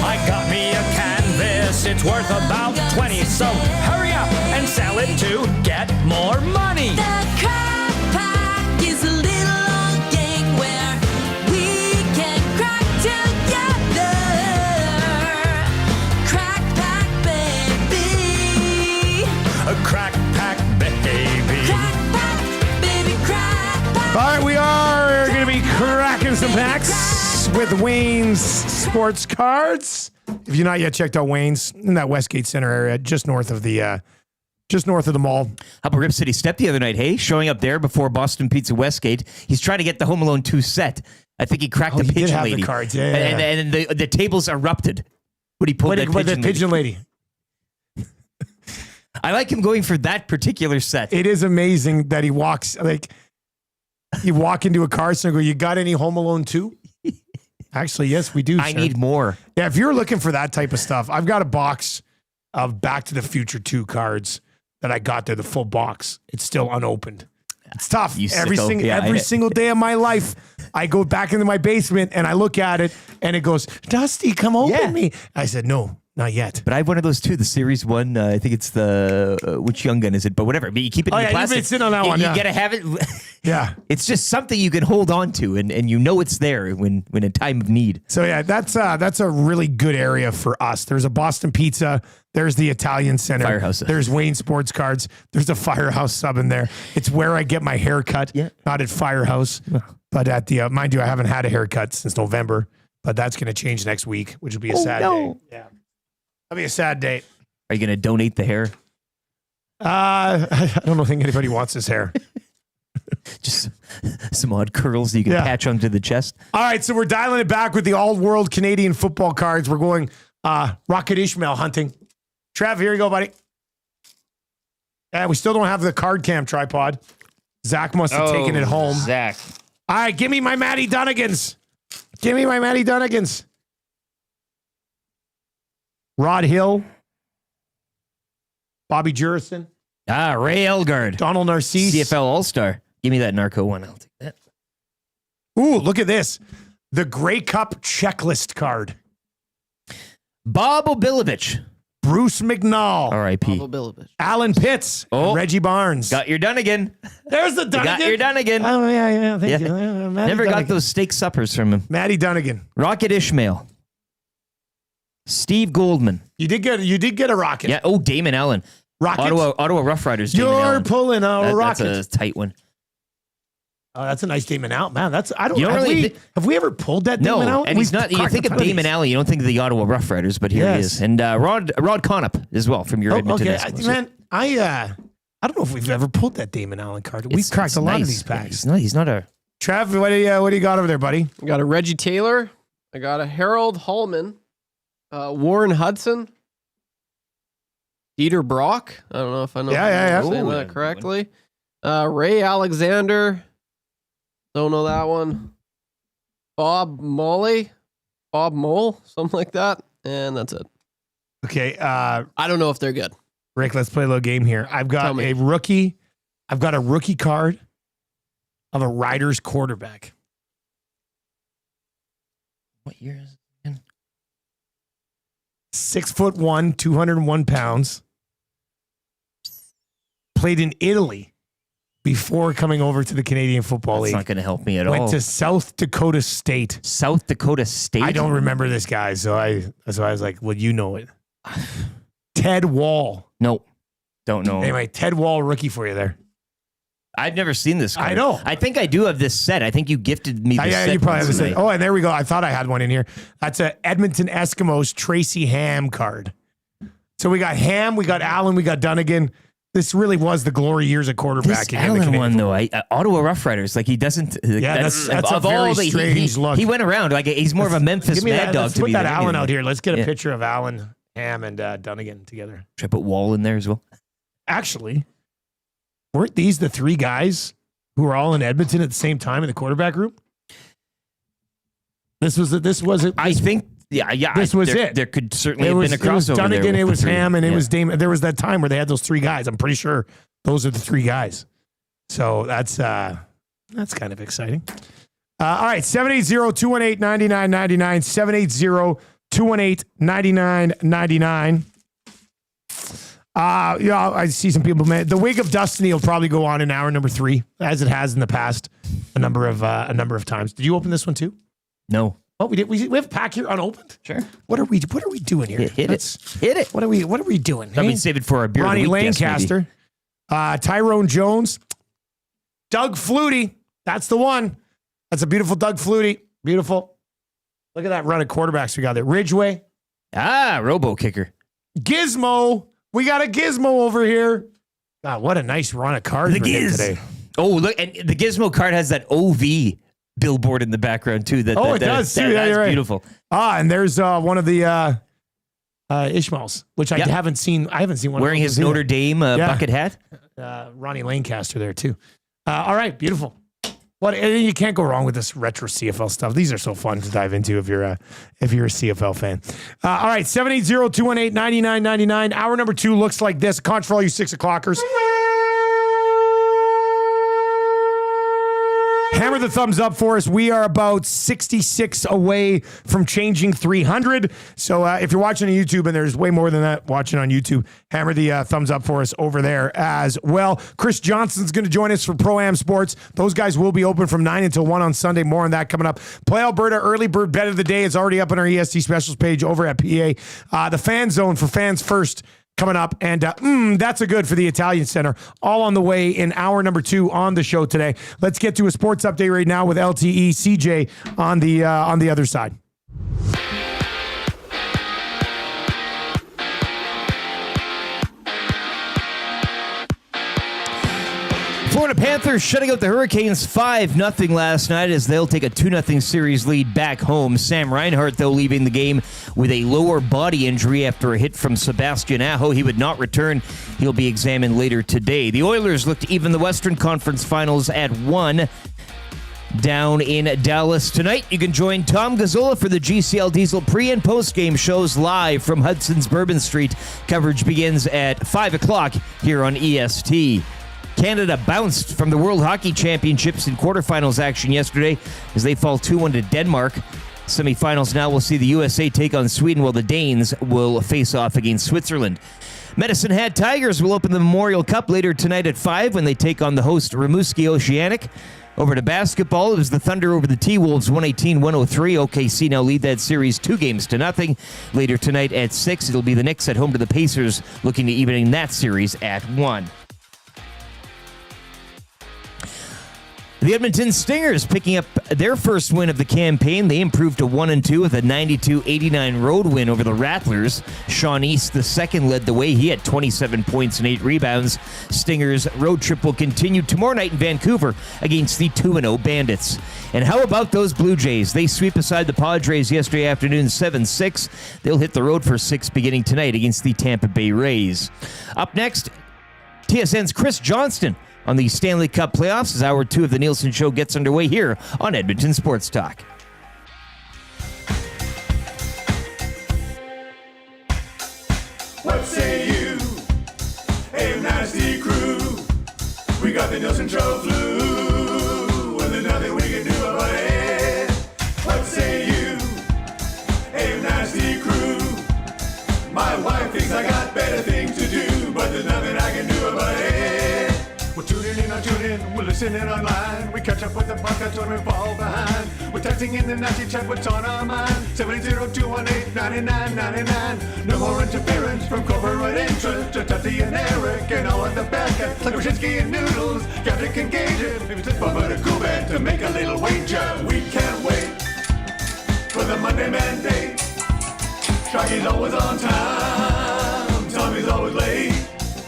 I got me a canvas, it's worth about 20, so hurry up and sell it to get more money. The crack pack is a little old gang where we can crack together. Crack pack, baby. A crack pack, baby. Crack pack, baby, crack pack. All right, we are going to be cracking some packs with Wayne's Sports Cards. If you've not yet checked out Wayne's in that Westgate Center area, just north of the mall. How about Rip City Step the other night, hey? Showing up there before Boston Pizza Westgate. He's trying to get the Home Alone 2 set. I think he cracked the he did pigeon have the lady. cards, yeah. And the tables erupted when he pulled that pigeon lady. I like him going for that particular set. It is amazing that he walks, like, you walk into a car store and go, you got any Home Alone 2? Actually, yes, we do. I sir. need more. Yeah, if you're looking for that type of stuff, I've got a box of Back to the Future 2 cards that I got there, the full box. It's still unopened. It's tough. You Every sicko. every single day of my life, I go back into my basement and I look at it and it goes, Dusty, come open me. I said, no, not yet. But I have one of those too, the Series 1. I think it's the, which young gun is it? But whatever. But you keep it in the plastic. You've been sitting on that one. You Yeah. got to have it. Yeah. It's just something you can hold on to and you know it's there when in time of need. So yeah, that's a really good area for us. There's a Boston Pizza. There's the Italian Center. Firehouse. There's Wayne Sports Cards. There's a Firehouse sub in there. It's where I get my haircut. Yeah. Not at Firehouse, but at the mind you, I haven't had a haircut since November. But that's going to change next week, which will be a sad day. Yeah, that'll be a sad day. Are you going to donate the hair? I don't think anybody wants this hair. Just some odd curls that you can patch onto the chest. All right, so we're dialing it back with the all-world Canadian football cards. We're going Rocket Ishmael hunting. Trev, here you go, buddy. And we still don't have the card cam tripod. Zach must have taken it home. Zach. All right, give me my Matty Dunnigans. Give me my Matty Dunnigans. Rod Hill. Bobby Jurison. Ray Elgard. Donald Narcisse. CFL All-Star. Give me that Narco one. I'll take that. Ooh, look at this. The Grey Cup checklist card. Bob Obilovich. Bruce McNall. R.I.P. Alan Pitts. Oh. Reggie Barnes. Got your Dunnigan. There's the Dunnigan. Got your Dunnigan. Oh, yeah. Thank you. Matty Never got Dunnigan. those steak suppers from him. Matty Dunnigan. Rocket Ishmael. Steve Goldman. You did get a rocket. Yeah. Oh, Damon Allen. Rocket. Ottawa Rough Riders. Damon You're Allen. pulling a rocket. That's a tight one. Oh, that's a nice Damon Allen. Man, that's I don't You know. don't really Have we ever pulled that Damon Allen? And he's not. You think of Damon Allen, you don't think of the Ottawa Rough Riders, but here he is. And Rod Conop as well from your Edmonton Eskimos. Man, I don't know if we've ever pulled that Damon Allen card. We've cracked a lot of these packs. Yeah, he's not a. Trav, what do you got over there, buddy? I got a Reggie Taylor. I got a Harold Hallman. Warren Hudson. Dieter Brock. I don't know if I know Yeah. saying that correctly. Ray Alexander. Don't know that one. Bob Mole, something like that. And that's it. Okay. I don't know if they're good. Rick, let's play a little game here. I've got a rookie. I've got a rookie card of a Riders quarterback. What year is it again? 6'1", 201 pounds. Played in Italy before coming over to the Canadian Football League. That's not going to help me at all. Went to South Dakota State. South Dakota State? I don't remember this guy, so I was like, well, you know it. Ted Wall. Nope. Don't know. Anyway, Ted Wall, rookie for you there. I've never seen this card. I know. I think I do have this set. I think you gifted me this set. You probably have this once set. Oh, and there we go. I thought I had one in here. That's a Edmonton Eskimos Tracy Ham card. So we got Ham, we got Allen, we got Dunnigan. This really was the glory years of quarterbacking. This Allen one, though, Ottawa Rough Riders, like he doesn't. Yeah, that's a very strange look. He went around like he's more of a Memphis Mad Dog let's to put me. That Allen out here. Let's get a picture of Allen, Ham, and Dunnigan together. Should I put Wall in there as well? Actually, weren't these the three guys who were all in Edmonton at the same time in the quarterback room? This was it. I think. Yeah. This was it. There could certainly have been a crossover. It was Dunnigan, it was Ham, and it was Damon. There was that time where they had those three guys. I'm pretty sure those are the three guys. So that's kind of exciting. All right, 780-218-9999, 780-218-9999. I see some people. The Wig of Destiny will probably go on in hour number 3, as it has in the past a number of times. Did you open this one too? No. Oh, we did. We have a pack here unopened. Sure. What are we doing here? Hit it. What are we doing? I mean, save it for our beer. Ronnie of the week guest, Lancaster, Tyrone Jones, Doug Flutie. That's the one. That's a beautiful Doug Flutie. Beautiful. Look at that run of quarterbacks we got there. Ridgeway. Robo kicker. Gizmo. We got a Gizmo over here. God, what a nice run of cards today. Oh, look, and the Gizmo card has that OV billboard in the background too. It does too. That's right. Beautiful. And there's one of the Ishmaels, which I haven't seen. I haven't seen one wearing his Notre Dame bucket hat. Ronnie Lancaster there too. All right, beautiful. You can't go wrong with this retro CFL stuff. These are so fun to dive into if you're a CFL fan. All right, 780-218-9999. Hour number 2 looks like this. Conch for all you 6 o'clockers. Hammer the thumbs up for us. We are about 66 away from changing 300. So if you're watching on YouTube, and there's way more than that watching on YouTube, hammer the thumbs up for us over there as well. Chris Johnston's going to join us for Pro-Am Sports. Those guys will be open from 9 until 1 on Sunday. More on that coming up. Play Alberta Early Bird Bet of the Day is already up on our EST Specials page over at PA. The Fan Zone for Fans First coming up, and that's a good for the Italian Center. All on the way in hour number 2 on the show today. Let's get to a sports update right now with LTE CJ on the other side. Florida Panthers shutting out the Hurricanes 5-0 last night as they'll take a 2-0 series lead back home. Sam Reinhart, though, leaving the game with a lower body injury after a hit from Sebastian Aho. He would not return. He'll be examined later today. The Oilers looked even the Western Conference Finals at 1 down in Dallas tonight. You can join Tom Gazzola for the GCL Diesel pre- and post-game shows live from Hudson's Bourbon Street. Coverage begins at 5 o'clock here on EST. Canada bounced from the World Hockey Championships in quarterfinals action yesterday as they fall 2-1 to Denmark. Semifinals now will see the USA take on Sweden while the Danes will face off against Switzerland. Medicine Hat Tigers will open the Memorial Cup later tonight at 5 when they take on the host Rimouski Oceanic. Over to basketball, it was the Thunder over the T-Wolves 118-103. OKC now lead that series 2-0. Later tonight at 6, it'll be the Knicks at home to the Pacers, looking to evening that series at 1. The Edmonton Stingers picking up their first win of the campaign. They improved to 1-2 with a 92-89 road win over the Rattlers. Sean East II led the way. He had 27 points and 8 rebounds. Stingers' road trip will continue tomorrow night in Vancouver against the 2-0 Bandits. And how about those Blue Jays? They sweep aside the Padres yesterday afternoon 7-6. They'll hit the road for 6 beginning tonight against the Tampa Bay Rays. Up next, TSN's Chris Johnston on the Stanley Cup playoffs as hour 2 of the Nielson Show gets underway here on Edmonton Sports Talk. What say you? Hey, nasty crew. We got the Nielson Show flu. Well, there's nothing we can do about it. What say you? Hey, nasty crew. My wife thinks I got better things to do, but there's nothing I can do about it. We're tuning in on TuneIn, we're listening online. We catch up with the podcast when we fall behind. We're texting in the nasty chat, what's on our mind? 780-218-9999. No more interference from corporate interest. Just Tati and Eric and all at the back end. Like Wyszynski and Noodles, Captain can gauge it. Maybe it's fun but a cool band to make a little wager. We can't wait for the Monday Mandate. Shaggy's always on time, Tommy's always late.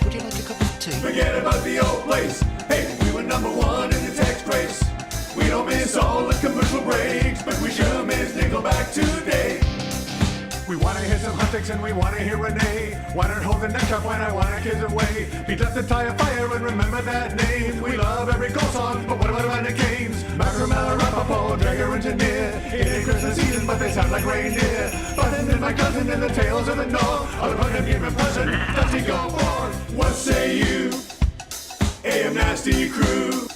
Would you like a cup of Forget about the old place. Hey, we were number one in the text race. We don't miss all the commercial breaks, but we sure miss Nickelback today. We wanna hear some Huntix and we wanna hear Renee. Wanna hold the neck up when I wanna kiss away. Beat up the tire fire and remember that name. We love every goal song, but what about the games? Macramel, Rapaport, Dragger, Engineer. It ain't Christmas season, but they sound like reindeer. Button and my cousin and the tales of the North. All about him giving present, does he go for? What say you? AM Nasty Crew.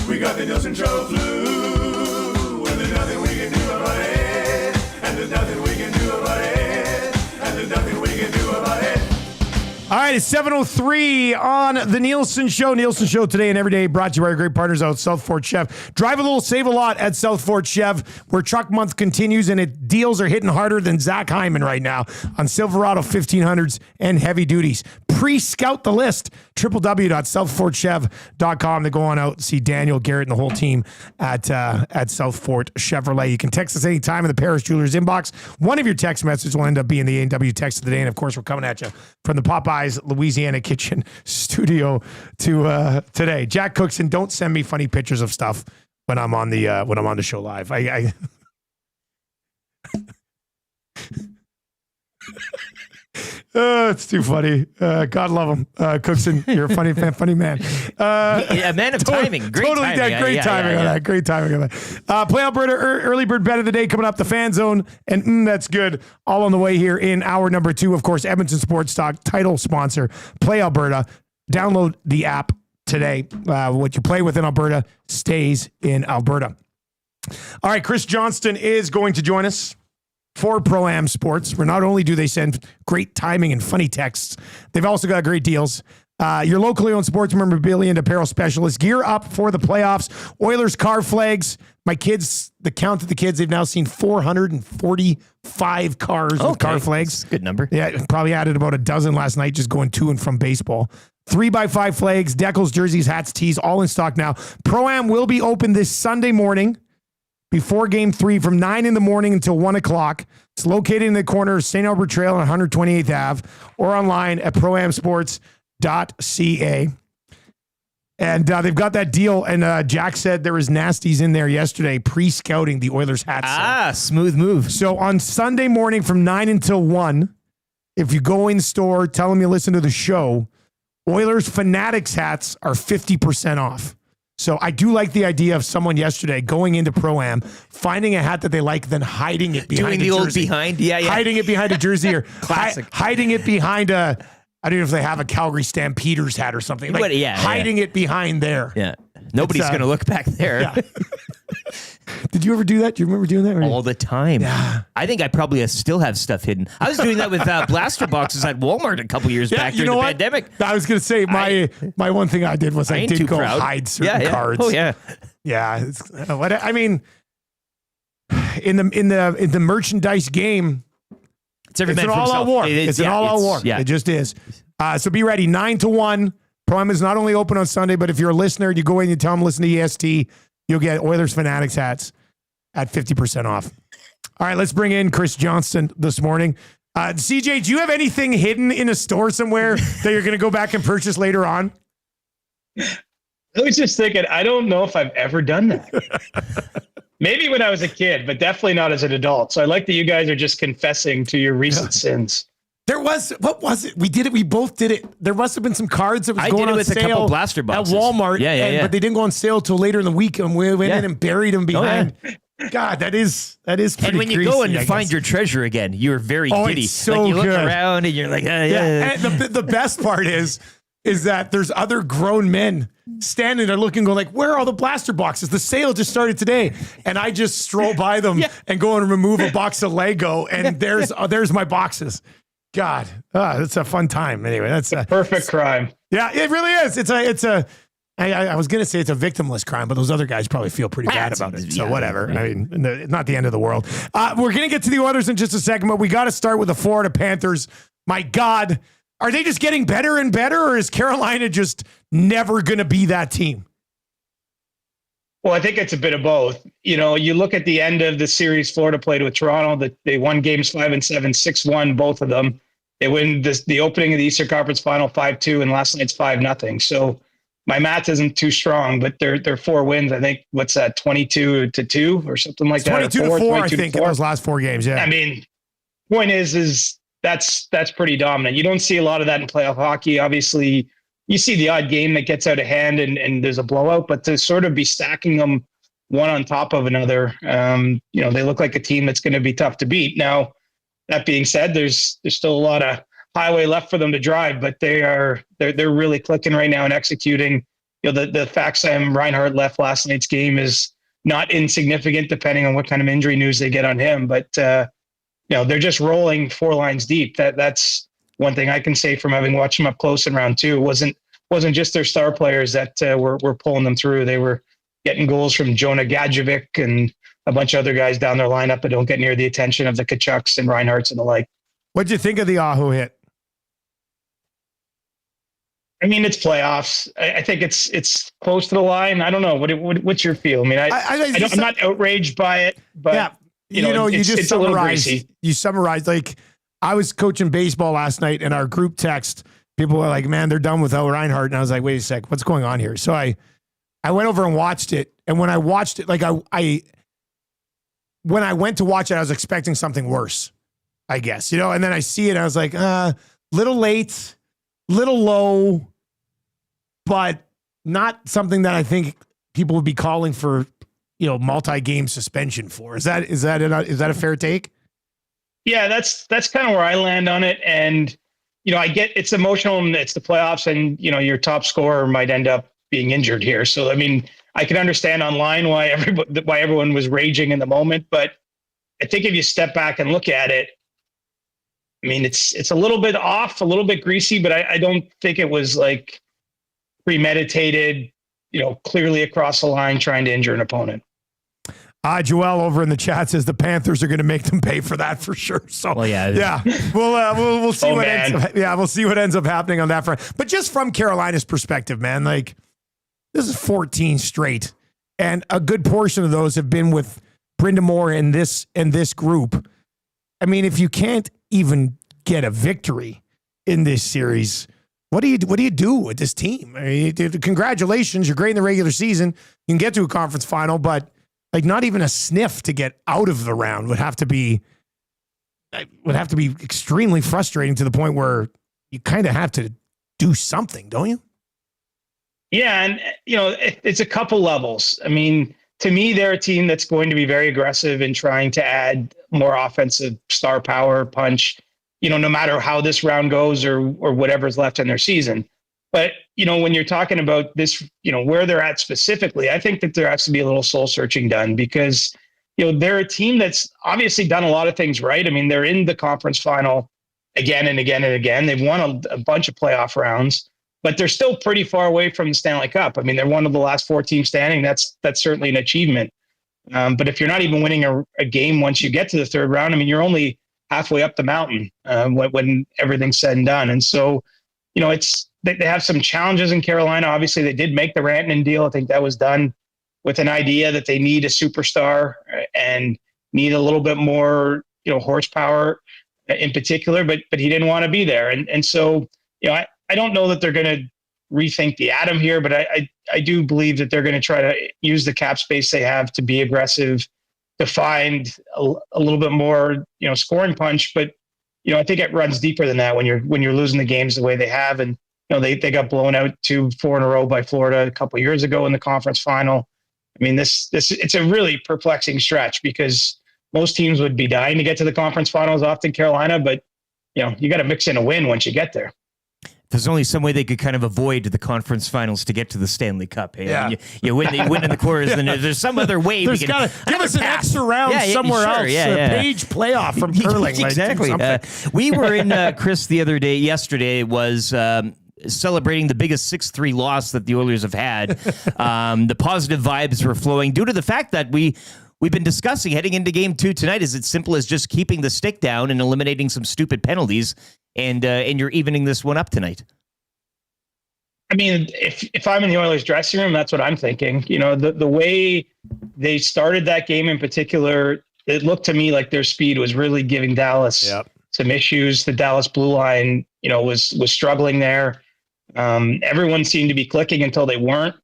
We got the Nielson Show flu. And there's nothing we can do about it. And there's nothing we can do about it. And there's nothing we can do about it. All right, it's 7:03 on the Nielson Show. Nielson Show today and every day brought to you by our great partners out at South Fort Chev. Drive a little, save a lot at South Fort Chev, where truck month continues and deals are hitting harder than Zach Hyman right now on Silverado 1500s and heavy duties. Pre-scout the list, www.southfortchev.com to go on out and see Daniel, Garrett, and the whole team at South Fort Chevrolet. You can text us anytime in the Paris Jewelers inbox. One of your text messages will end up being the A&W text of the day. And, of course, we're coming at you from the Popeyes Louisiana Kitchen studio to today. Jack Cookson, don't send me funny pictures of stuff when I'm on the show live. It's too funny. God love him. Cookson, you're a funny man. A man of timing. Great totally timing. dead. Great timing on that. Great timing on that. Play Alberta early bird bet of the day coming up. The Fan Zone and that's good. All on the way here in hour number 2. Of course, Edmonton Sports Talk title sponsor. Play Alberta. Download the app today. What you play with in Alberta stays in Alberta. All right, Chris Johnston is going to join us for Pro-Am Sports, where not only do they send great timing and funny texts, they've also got great deals. Your locally owned sports memorabilia and apparel specialist. Gear up for the playoffs. Oilers car flags. My kids, the count of the kids, they've now seen 445 cars with car flags. Good number. Yeah, probably added about a dozen last night just going to and from baseball. 3x5 flags, decals, jerseys, hats, tees, all in stock now. Pro-Am will be open this Sunday morning before Game 3 from 9 in the morning until 1 o'clock. It's located in the corner of St. Albert Trail and 128th Ave or online at proamsports.ca. And they've got that deal. And Jack said there was nasties in there yesterday pre-scouting the Oilers hats. Smooth move. So on Sunday morning from 9 until 1, if you go in store, tell them you listen to the show, Oilers Fanatics hats are 50% off. So I do like the idea of someone yesterday going into Pro-Am, finding a hat that they like, then hiding it behind Doing the a old jersey. behind, yeah. Hiding it behind a jersey or Classic. hiding it behind I don't know if they have a Calgary Stampeders hat or something. Like hiding it behind there. Yeah. Nobody's going to look back there. Yeah. Did you ever do that? Do you remember doing that? All the time. Yeah. I think I probably still have stuff hidden. I was doing that with blaster boxes at Walmart a couple years back during the pandemic. I was going to say my one thing I did was I did go hide certain cards. Oh yeah. Yeah. I mean, in the merchandise game, it's an all-out war. It's an all-out war. Yeah. It just is. So be ready. 9 to 1. Pro-Am is not only open on Sunday, but if you're a listener, you go in, you tell them listen to EST, you'll get Oilers Fanatics hats at 50% off. All right, let's bring in Chris Johnston this morning. CJ, do you have anything hidden in a store somewhere that you're going to go back and purchase later on? I was just thinking, I don't know if I've ever done that. Maybe when I was a kid, but definitely not as an adult. So I like that you guys are just confessing to your recent sins. There was, what was it? We did it. We both did it. There must have been some cards that was going on sale a couple blaster boxes at Walmart. Yeah. But they didn't go on sale till later in the week, and we went in and buried them behind. God, that is pretty And when you greasy, go and I find guess. your treasure again, you're very giddy. It's so you look good. around and you're like, And the best part is that there's other grown men standing there looking, going like, where are all the blaster boxes? The sale just started today. And I just stroll by them and go and remove a box of Lego, and there's my boxes. God, it's a fun time. Anyway, that's a perfect crime. Yeah, it really is. I was going to say it's a victimless crime, but those other guys probably feel pretty bad about it. So whatever. I mean, not the end of the world. We're going to get to the Oilers in just a second, but we got to start with the Florida Panthers. My God, are they just getting better and better, or is Carolina just never going to be that team? Well, I think it's a bit of both. You know, you look at the end of the series Florida played with Toronto, that they won games 5 and 7, 6-1, both of them. They win the opening of the Eastern Conference Final 5-2, and last night's 5-0. So my math isn't too strong, but they're 4 wins. I think what's that, 22-2 or something like that? 22-4, I think, in those last 4 games. Yeah. I mean, point is that's pretty dominant. You don't see a lot of that in playoff hockey. Obviously, you see the odd game that gets out of hand and there's a blowout, but to sort of be stacking them one on top of another, they look like a team that's going to be tough to beat. Now, that being said, there's still a lot of highway left for them to drive, but they're really clicking right now and executing. The fact Sam Reinhart left last night's game is not insignificant, depending on what kind of injury news they get on him. But they're just rolling 4 lines deep. That's one thing I can say from having watched them up close in round 2. It wasn't just their star players that were pulling them through. They were getting goals from Jonah Gadjevic and a bunch of other guys down their lineup that don't get near the attention of the Kachucks and Reinhardts and the like. What'd you think of the Aho hit? I mean, it's playoffs. I think it's close to the line. I don't know. What's your feel? I mean, I'm not outraged by it, but yeah, it's a little greasy. You summarized, like, I was coaching baseball last night, and our group text, people were like, man, they're done without Reinhart. And I was like, wait a sec, what's going on here? So I went over and watched it. And when I watched it, like when I went to watch it, I was expecting something worse, I guess, and then I see it. And I was like, little late, little low, but not something that I think people would be calling for, multi-game suspension for. Is that a fair take? Yeah, that's kind of where I land on it. And, I get it's emotional and it's the playoffs and, your top scorer might end up being injured here. So, I mean, I can understand online why everyone was raging in the moment. But I think if you step back and look at it, I mean, it's a little bit off, a little bit greasy, but I don't think it was like premeditated, clearly across the line trying to injure an opponent. Joel over in the chat says the Panthers are going to make them pay for that for sure. So we'll see we'll see what ends up happening on that front. But just from Carolina's perspective, man, like, this is 14 straight, and a good portion of those have been with Brenda Moore and this group. I mean, if you can't even get a victory in this series, what do you do with this team? I mean, congratulations, you're great in the regular season. You can get to a conference final, but like, not even a sniff to get out of the round would have to be extremely frustrating, to the point where you kind of have to do something, don't you? Yeah, and it's a couple levels. I mean, to me, they're a team that's going to be very aggressive in trying to add more offensive star power, punch, no matter how this round goes or whatever's left in their season. But, when you're talking about this, where they're at specifically, I think that there has to be a little soul searching done, because, they're a team that's obviously done a lot of things right. I mean, they're in the conference final again and again and again. They've won a bunch of playoff rounds, but they're still pretty far away from the Stanley Cup. I mean, they're one of the last 4 teams standing. That's certainly an achievement. But if you're not even winning a game once you get to the third round, I mean, you're only halfway up the mountain when everything's said and done. And so, they have some challenges in Carolina. Obviously, they did make the Rantanen deal. I think that was done with an idea that they need a superstar and need a little bit more, horsepower in particular. But he didn't want to be there, and so I don't know that they're going to rethink the atom here, but I do believe that they're going to try to use the cap space they have to be aggressive, to find a little bit more, scoring punch. But I think it runs deeper than that when you're losing the games the way they have. And they got blown out 2-4 in a row by Florida a couple of years ago in the conference final. I mean, this it's a really perplexing stretch, because most teams would be dying to get to the conference finals, often Carolina, but you got to mix in a win once you get there. There's only some way they could kind of avoid the conference finals to get to the Stanley Cup. Hey? Yeah. You win in the quarters, and there's some other way. There's got to give us an extra round somewhere else. Page playoff from curling. Exactly. We were in, Chris, yesterday was celebrating the biggest 6-3 loss that the Oilers have had. The positive vibes were flowing due to the fact that we've been discussing heading into Game 2 tonight. Is it simple as just keeping the stick down and eliminating some stupid penalties, and you're evening this one up tonight? I mean, if I'm in the Oilers dressing room, that's what I'm thinking. The way they started that game in particular, it looked to me like their speed was really giving Dallas some issues. The Dallas blue line, was struggling there. Everyone seemed to be clicking until they weren't.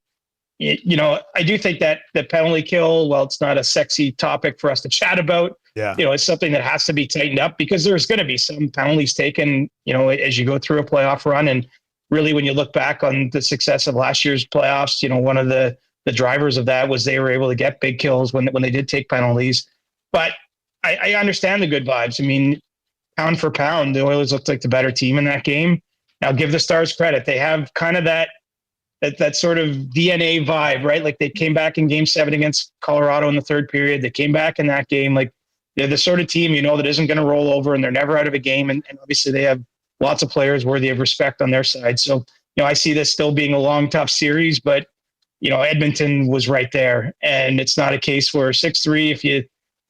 I do think that the penalty kill, while it's not a sexy topic for us to chat about, it's something that has to be tightened up because there's going to be some penalties taken, as you go through a playoff run. And really, when you look back on the success of last year's playoffs, one of the drivers of that was they were able to get big kills when they did take penalties. But I understand the good vibes. I mean, pound for pound, the Oilers looked like the better team in that game. Now, give the Stars credit. They have kind of that sort of DNA vibe, right? Like they came back in Game 7 against Colorado in the third period. They came back in that game. Like they're the sort of team, that isn't going to roll over and they're never out of a game. And obviously they have lots of players worthy of respect on their side. So, I see this still being a long, tough series, but, Edmonton was right there. And it's not a case where 6-3, if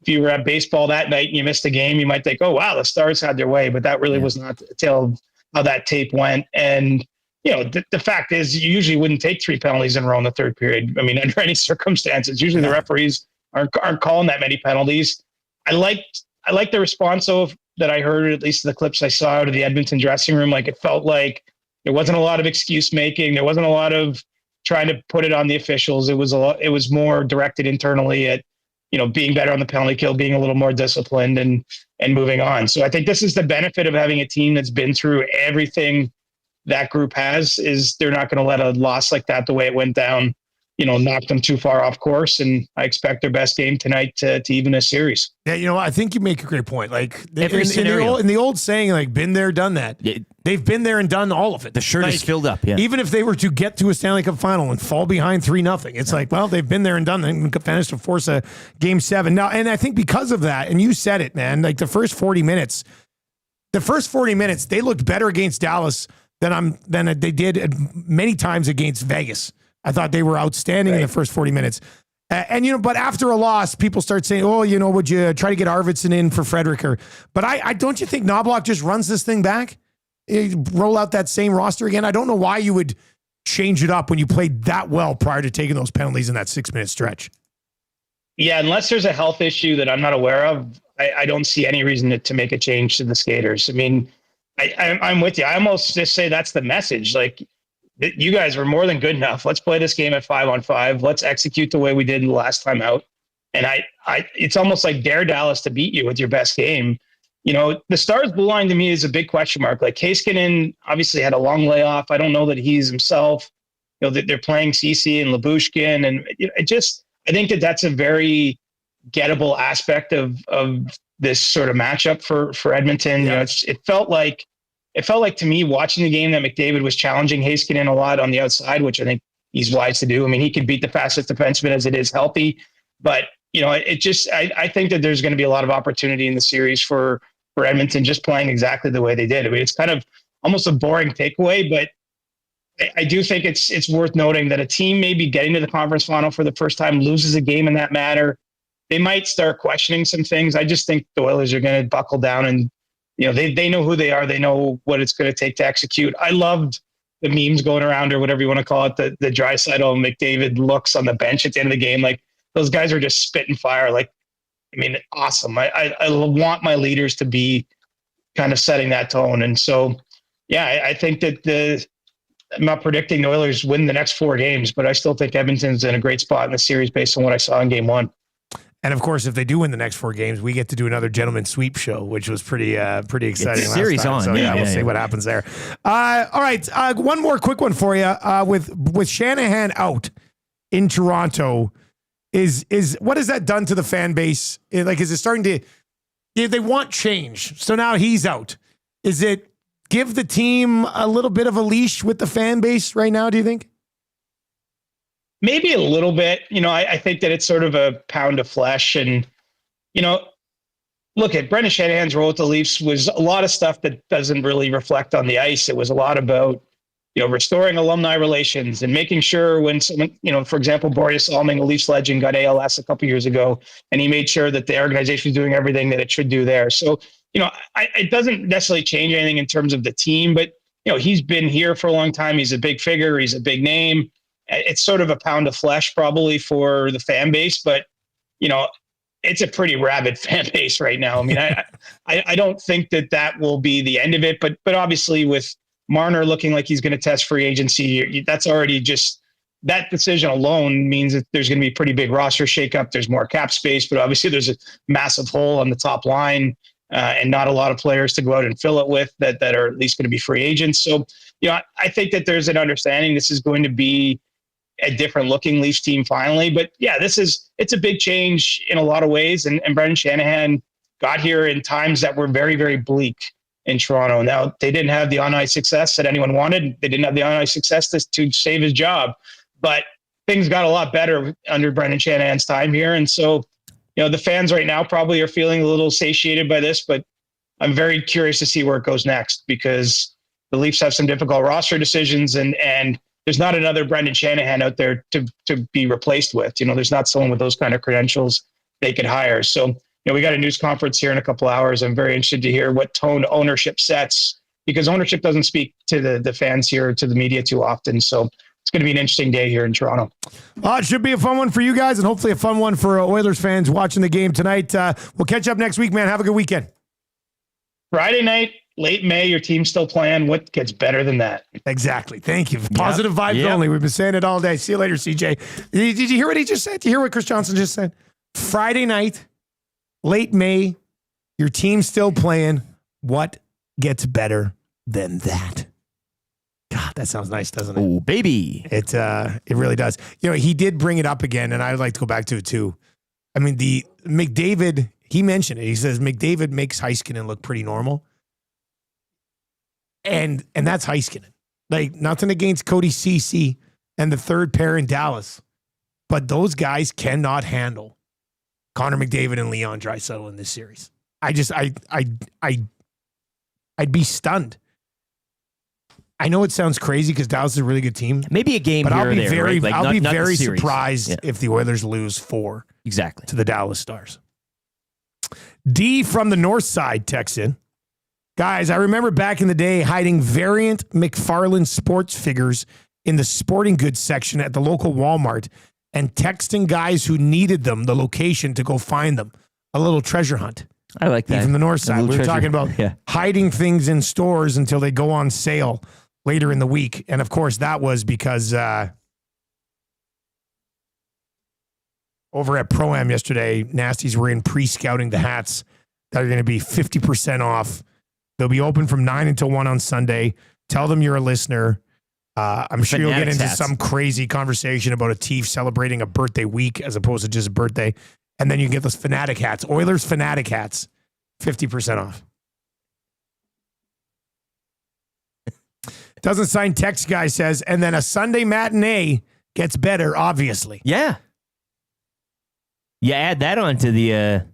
you were at baseball that night and you missed a game, you might think, oh, wow, the Stars had their way. But that really was not the tale of how that tape went. And, the fact is you usually wouldn't take 3 penalties in a row in the third period. I mean, under any circumstances, usually the referees aren't calling that many penalties. I liked the response that I heard, at least the clips I saw out of the Edmonton dressing room. Like it felt like there wasn't a lot of excuse making. There wasn't a lot of trying to put it on the officials. It was more directed internally at, being better on the penalty kill, being a little more disciplined and moving on. So I think this is the benefit of having a team that's been through everything that group has, is they're not going to let a loss like that, the way it went down, knock them too far off course. And I expect their best game tonight to even a series. Yeah, I think you make a great point. Like in the old saying, like been there, done that. They've been there and done all of it. The shirt is filled up. Yeah. Even if they were to get to a Stanley Cup final and fall behind 3-0, it's like, well, they've been there and done that and managed to force a Game 7. Now, and I think because of that, and you said it, man, like the first 40 minutes, they looked better against Dallas than they did many times against Vegas. I thought they were outstanding in the first 40 minutes. But after a loss, people start saying, oh, would you try to get Arvidsson in for Frederick? But I don't you think Knobloch just runs this thing back? Roll out that same roster again? I don't know why you would change it up when you played that well prior to taking those penalties in that 6-minute stretch. Yeah, unless there's a health issue that I'm not aware of, I don't see any reason to make a change to the skaters. I mean, I'm with you. I almost just say that's the message. Like, you guys were more than good enough. Let's play this game at 5-on-5. Let's execute the way we did the last time out. And it's almost like dare Dallas to beat you with your best game. The Stars blue line to me is a big question mark. Like Heiskanen obviously had a long layoff. I don't know that he's himself. They're playing Ceci and Lyubushkin, and I think that's a very gettable aspect of this sort of matchup for Edmonton. Yeah. It felt like to me watching the game that McDavid was challenging Heiskanen a lot on the outside, which I think he's wise to do. I mean, he could beat the fastest defenseman as it is healthy, but I think that there's going to be a lot of opportunity in the series for Edmonton just playing exactly the way they did. I mean, it's kind of almost a boring takeaway, but I do think it's worth noting that a team maybe getting to the conference final for the first time loses a game in that matter. They might start questioning some things. I just think the Oilers are going to buckle down and, they know who they are. They know what it's going to take to execute. I loved the memes going around, or whatever you want to call it, the Draisaitl and McDavid looks on the bench at the end of the game. Like, those guys are just spitting fire. Like, I mean, awesome. I want my leaders to be kind of setting that tone. And so, yeah, I think that I'm not predicting the Oilers win the next 4 games, but I still think Edmonton's in a great spot in the series based on what I saw in Game 1. And of course, if they do win the next 4 games, we get to do another gentleman sweep show, which was pretty exciting. It's series on. So we'll see what happens there. All right, one more quick one for you. With Shanahan out in Toronto, is what has that done to the fan base? Like, is it starting to? They want change, so now he's out. Is it give the team a little bit of a leash with the fan base right now? Do you think? Maybe a little bit. I think that it's sort of a pound of flesh. And, look at Brendan Shanahan's role with the Leafs was a lot of stuff that doesn't really reflect on the ice. It was a lot about, restoring alumni relations and making sure when someone, for example, Boreas Alming, a Leafs legend, got ALS a couple years ago, and he made sure that the organization was doing everything that it should do there. So, it doesn't necessarily change anything in terms of the team, but, he's been here for a long time. He's a big figure. He's a big name. It's sort of a pound of flesh probably for the fan base, but it's a pretty rabid fan base right now. I mean, I don't think that will be the end of it. But obviously with Marner looking like he's going to test free agency, that's already just that decision alone means that there's going to be pretty big roster shakeup. There's more cap space, but obviously there's a massive hole on the top line and not a lot of players to go out and fill it with that are at least going to be free agents. So, I think that there's an understanding this is going to be a different looking Leafs team finally. But yeah, it's a big change in a lot of ways. And Brendan Shanahan got here in times that were very, very bleak in Toronto. Now, they didn't have the on-ice success that anyone wanted. They didn't have the on-ice success to save his job. But things got a lot better under Brendan Shanahan's time here. And so, the fans right now probably are feeling a little satiated by this, but I'm very curious to see where it goes next because the Leafs have some difficult roster decisions and there's not another Brendan Shanahan out there to be replaced with. There's not someone with those kind of credentials they could hire. So, we got a news conference here in a couple hours. I'm very interested to hear what tone ownership sets because ownership doesn't speak to the fans here, to the media too often. So it's going to be an interesting day here in Toronto. It should be a fun one for you guys and hopefully a fun one for Oilers fans watching the game tonight. We'll catch up next week, man. Have a good weekend. Friday night, late May, your team's still playing. What gets better than that? Exactly. Thank you. Positive vibes only. We've been saying it all day. See you later, CJ. Did you hear what he just said? Did you hear what Chris Johnston just said? Friday night, late May, your team's still playing. What gets better than that? God, that sounds nice, doesn't it? Oh, baby. It really does. He did bring it up again, and I would like to go back to it too. I mean, the McDavid, he mentioned it. He says McDavid makes Heiskanen look pretty normal. And that's Heiskanen. Like, nothing against Cody Ceci and the third pair in Dallas. But those guys cannot handle Connor McDavid and Leon Draisaitl in this series. I'd be stunned. I know it sounds crazy because Dallas is a really good team. Maybe a game but here I'll be or there, very, right? I'll be not very the series. surprised if the Oilers lose 4 exactly to the Dallas Stars. D from the north side texts in. Guys, I remember back in the day hiding variant McFarlane sports figures in the sporting goods section at the local Walmart and texting guys who needed them the location to go find them. A little treasure hunt. I like that. D from the north side. We were talking about Yeah. hiding things in stores until they go on sale later in the week. And of course, that was because over at Pro-Am yesterday, Nasties were in pre-scouting the hats that are going to be 50% off. They'll be open from 9 until 1 on Sunday. Tell them you're a listener. I'm sure you'll get into some crazy conversation about a Teef celebrating a birthday week as opposed to just a birthday. And then you can get those Fanatic hats. Oilers Fanatic hats, 50% off. Doesn't sign text guy says, and then a Sunday matinee gets better, obviously. Yeah. You add that on to the...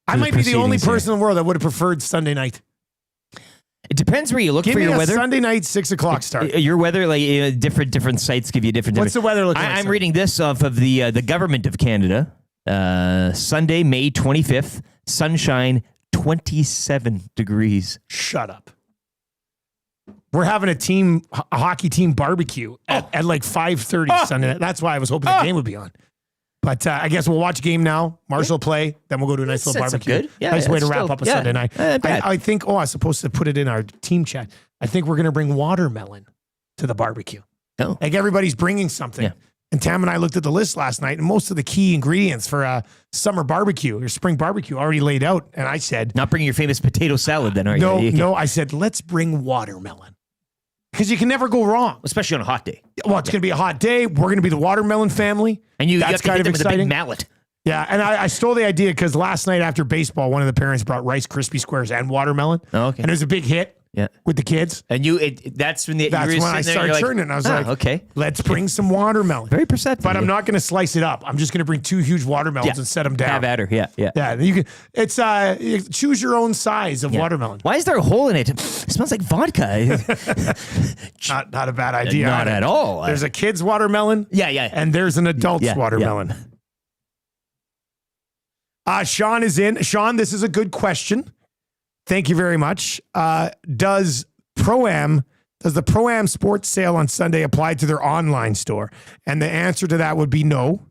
I might be the only person in the world that would have preferred Sunday night. It depends where you look Give for me your a weather. Sunday night, 6:00 start. Your weather, like different sites give you different. What's the weather looking like? I'm reading this off of the government of Canada. Sunday, May 25th, sunshine, 27 degrees. Shut up. We're having a hockey team barbecue at like 5:30 Sunday night. That's why I was hoping the game would be on. But I guess we'll watch a game now. Marshall will play. Then we'll go to a nice little barbecue. Good. Yeah, nice way to still, wrap up a Sunday night. I think, I was supposed to put it in our team chat. I think we're going to bring watermelon to the barbecue. Oh. Like everybody's bringing something. Yeah. And Tam and I looked at the list last night, and most of the key ingredients for a summer barbecue or spring barbecue already laid out. And I said, not bringing your famous potato salad then, are you? No, I said, let's bring watermelon. Because you can never go wrong. Especially on a hot day. Well, it's going to be a hot day. We're going to be the watermelon family. And that's have to kind hit of them with a exciting. big mallet. Yeah, and I stole the idea because last night after baseball, one of the parents brought Rice Krispie Squares and watermelon. Oh, okay. And it was a big hit with the kids. And that's when I started churning. I was like, okay, let's bring some watermelon. Very perceptive. But I'm not going to slice it up. I'm just going to bring 2 huge watermelons and set them down. Have at her. Yeah. Yeah, you can. It's you choose your own size of watermelon. Why is there a hole in it? It smells like vodka. not a bad idea. Not at all. There's a kid's watermelon. Yeah. And there's an adult's watermelon. Sean is in. Sean, this is a good question. Thank you very much. Does the Pro-Am sports sale on Sunday apply to their online store? And the answer to that would be no.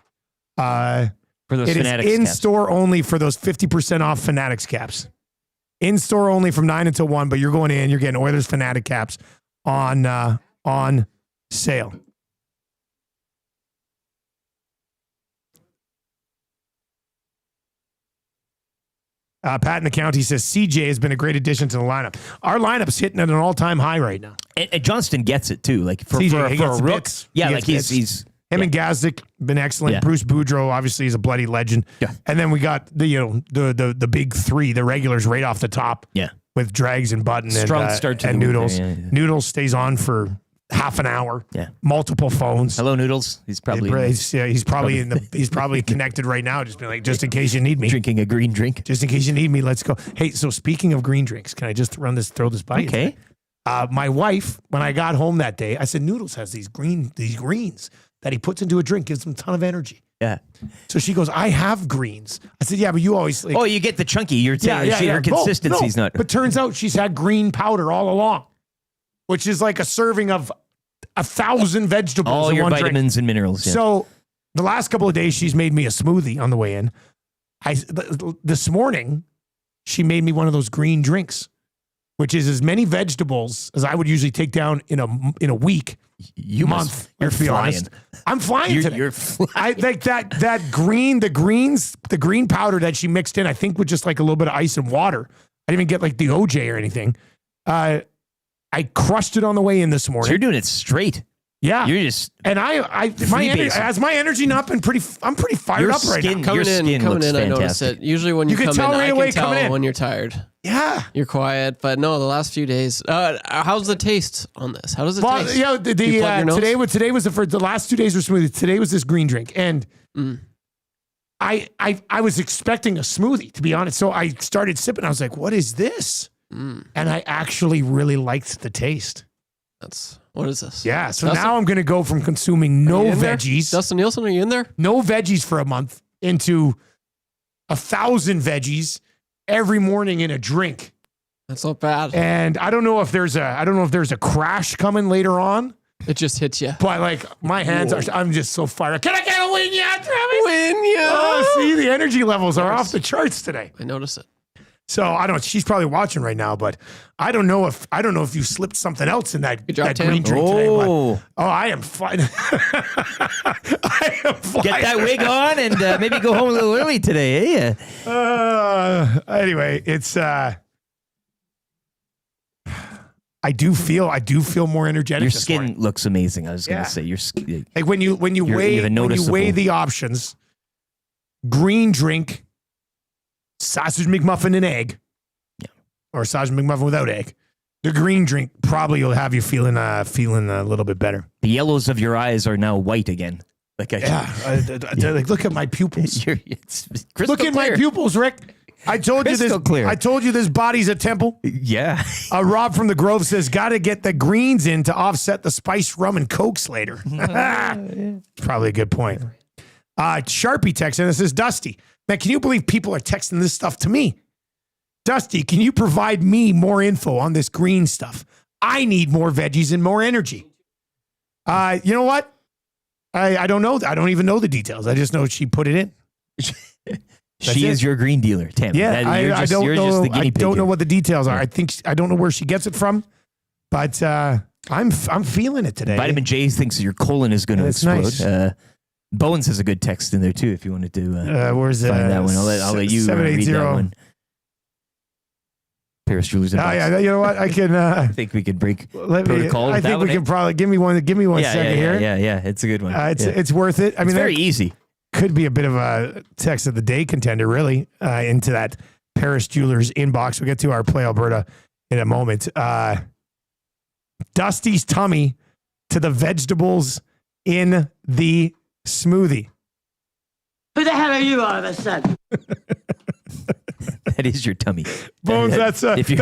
For those it Fanatics is in caps. store only for those 50% off Fanatics caps. In store only from 9 until 1, but you're going in. You're getting Oilers Fanatic caps on sale. Pat in the county says CJ has been a great addition to the lineup. Our lineup's hitting at an all-time high right now. And Johnston gets it too. Like for CJ, a rook, yeah, like he's him and Gazdic been excellent. Yeah. Bruce Boudreau obviously is a bloody legend. Yeah. And then we got the big three, the regulars right off the top. Yeah. With Drags and Button Strong and start to and the week Noodles. there, yeah. Noodles stays on for half an hour. Yeah. Multiple phones. Hello, Noodles. He's probably he's probably connected right now. Just be like, just in case you need me. drinking a green drink. Just in case you need me, let's go. Hey, so speaking of green drinks, can I just throw this by you? Okay. My wife, when I got home that day, I said, Noodles has these greens that he puts into a drink, gives him a ton of energy. Yeah. So she goes, I have greens. I said, yeah, but you always like, You get the chunky. You're saying her No, consistency's no. not. But turns out she's had green powder all along, which is like a serving of 1,000 vegetables. All in your one vitamins drink. and minerals. Yeah. So the last couple of days, she's made me a smoothie on the way in. This morning, she made me one of those green drinks, which is as many vegetables as I would usually take down in a week. You're to be honest. I'm flying today. You're flying. I like the green powder that she mixed in, I think with just like a little bit of ice and water. I didn't even get like the OJ or anything. I crushed it on the way in this morning. So you're doing it straight. Yeah. You're just has my energy not been I'm pretty fired Your up right skin- now. Coming Your in, skin looks I notice fantastic. it. Usually when you can come tell in, right I away can coming tell in. when you're tired. Yeah. You're quiet, but no, the last few days. How's the taste on this? How does it taste? Yeah, Do you plug your nose? today was the last 2 days were smoothie. Today was this green drink, and I was expecting a smoothie, to be honest. So I started sipping. I was like, "What is this?" And I actually really liked the taste. What is this? Yeah. So Dustin? now I'm going to go from consuming no Are you in there? veggies, Dustin Nielsen, are you in there? no veggies for a month, into 1,000 veggies every morning in a drink. That's not bad. And I don't know if there's a crash coming later on. It just hits you. But like my hands I'm just so fired up. Can I get a win ya, Travis? Win ya. Oh, see, the energy levels are off the charts today. I notice it. So I don't. She's probably watching right now, but I don't know if you slipped something else in that job, green Tam. drink today. But, I am fine. Get that wig on and maybe go home a little early today. Anyway, it's. I do feel more energetic. Your this skin morning. looks amazing. I was going to say your skin. Like when you weigh the options, green drink, sausage McMuffin and egg, or sausage McMuffin without egg. The green drink probably will have you feeling a little bit better. The yellows of your eyes are now white again. Like like look at my pupils. It's crystal Look at my clear. pupils, Rick. I told you this. Crystal clear. I told you this body's a temple. Yeah. Rob from the Grove says, got to get the greens in to offset the spiced rum and cokes later. Probably a good point. Sharpie texts and it says, Dusty, man, can you believe people are texting this stuff to me? Dusty, can you provide me more info on this green stuff? I need more veggies and more energy. You know what? I don't know. I don't even know the details. I just know she put it in. She is your green dealer, Tam. Yeah, I don't know. I don't know here. what the details are. I don't know where she gets it from, but I'm feeling it today. Vitamin J thinks your colon is going to explode. Nice. Bones has a good text in there too. If you wanted to where's find that one, I'll let you read that one. Paris Jewelers. Yeah, you know what? I can. I think we could break protocol. I think we can probably give me one second here. Yeah. It's a good one. It's worth it. I mean, it's very easy. Could be a bit of a text of the day contender, really, into that Paris Jewelers inbox. We'll get to our Play Alberta in a moment. Dusty's tummy to the vegetables in the smoothie. Who the hell are you all of a sudden? That is your tummy. Bones, if your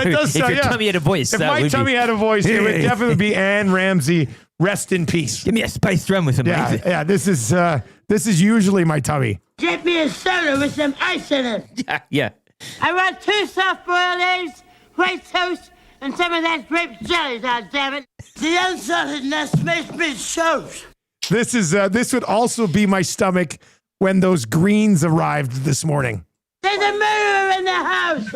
tummy had a voice. If my tummy had a voice, it would definitely be Anne Ramsey. Rest in peace. Give me a spiced rum with some ice. Yeah. This is usually my tummy. Get me a soda with some ice in it. Yeah. I want 2 soft-boiled eggs, white toast, and some of that grape jelly, goddammit. The unsaltedness makes me choke. This would also be my stomach when those greens arrived this morning. There's a murderer in the house.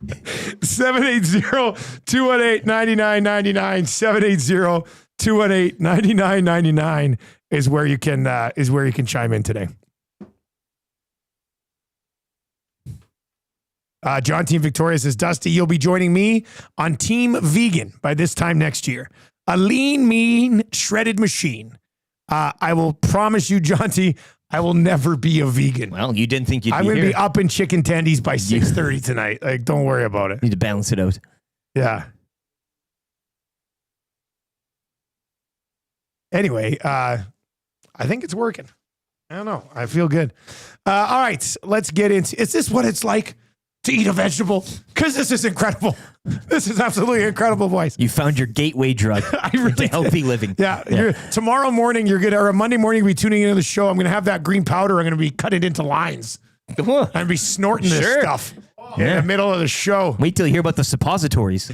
780-218-9999. 780-218-9999 is where you can chime in today. John Team Victoria says, Dusty, you'll be joining me on Team Vegan by this time next year. A lean, mean, shredded machine. I will promise you, John T, I will never be a vegan. Well, you didn't think you'd I'm be going to here. be up in chicken tendies by 6:30 tonight. Like, don't worry about it. Need to balance it out. Yeah. Anyway, I think it's working. I don't know. I feel good. All right, let's get into. Is this what it's like to eat a vegetable? Because this is incredible. This is absolutely incredible, boys. You found your gateway drug into healthy living. Yeah. Tomorrow morning, or Monday morning, you'll be tuning into the show. I'm going to have that green powder. I'm going to be cut it into lines. I'm going to be snorting this stuff in the middle of the show. Wait till you hear about the suppositories.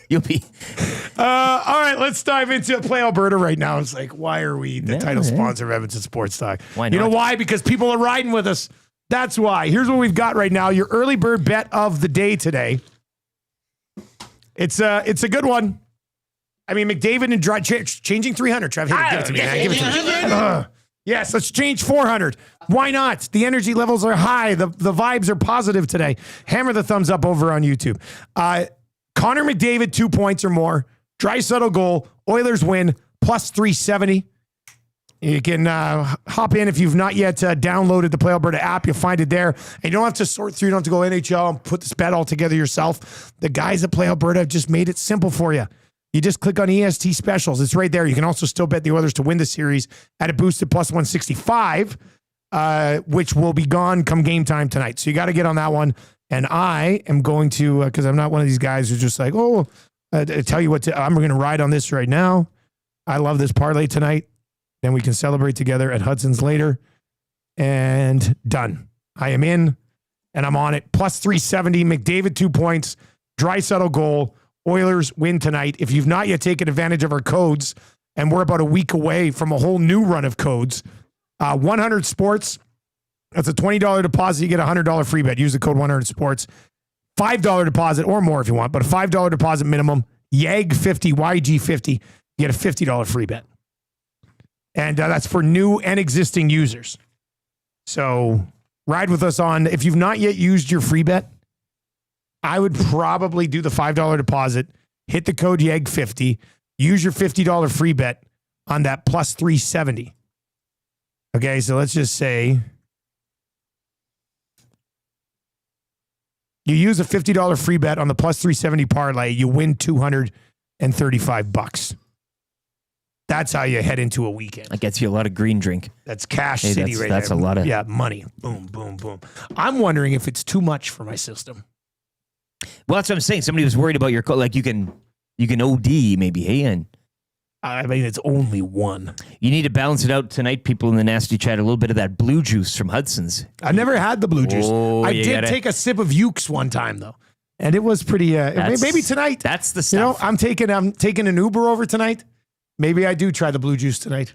You'll be. All right, let's dive into Play Alberta right now. It's like, why are we the title sponsor of Edmonton Sports Talk? Why not? You know why? Because people are riding with us. That's why. Here's what we've got right now. Your early bird bet of the day today. It's a good one. I mean, McDavid and changing 300. Trav, give it to me. Man. Give it to me. Yes, let's change 400. Why not? The energy levels are high. The vibes are positive today. Hammer the thumbs up over on YouTube. Connor McDavid, 2 points or more. Draisaitl goal. Oilers win, plus 370. You can hop in if you've not yet downloaded the Play Alberta app. You'll find it there. And you don't have to sort through. You don't have to go NHL and put this bet all together yourself. The guys at Play Alberta have just made it simple for you. You just click on EST specials. It's right there. You can also still bet the Oilers to win the series at a boosted plus 165, which will be gone come game time tonight. So you got to get on that one. And I am going to, because I'm not one of these guys who's just like, I tell you what, I'm going to ride on this right now. I love this parlay tonight. Then we can celebrate together at Hudson's later. And done. I am in, and I'm on it. Plus 370, McDavid 2 points, Draisaitl goal, Oilers win tonight. If you've not yet taken advantage of our codes, and we're about a week away from a whole new run of codes, 100 Sports, that's a $20 deposit. You get a $100 free bet. Use the code 100 Sports. $5 deposit or more if you want, but a $5 deposit minimum. YAG50, YG50. You get a $50 free bet. And that's for new and existing users. So ride with us on, if you've not yet used your free bet, I would probably do the $5 deposit, hit the code YAG50, use your $50 free bet on that plus 370. Okay, so let's just say you use a $50 free bet on the plus 370 parlay, you win $235. That's how you head into a weekend. That gets you a lot of green drink. That's cash city right there. That's a lot of money. Boom, boom, boom. I'm wondering if it's too much for my system. Well, that's what I'm saying. Somebody was worried about your like you can OD maybe. Hey, and I mean it's only one. You need to balance it out tonight. People in the nasty chat, a little bit of that blue juice from Hudson's. I never had the blue juice. I did take a sip of Ukes one time though, and it was pretty. Maybe tonight. That's the stuff. I'm taking an Uber over tonight. Maybe I do try the blue juice tonight.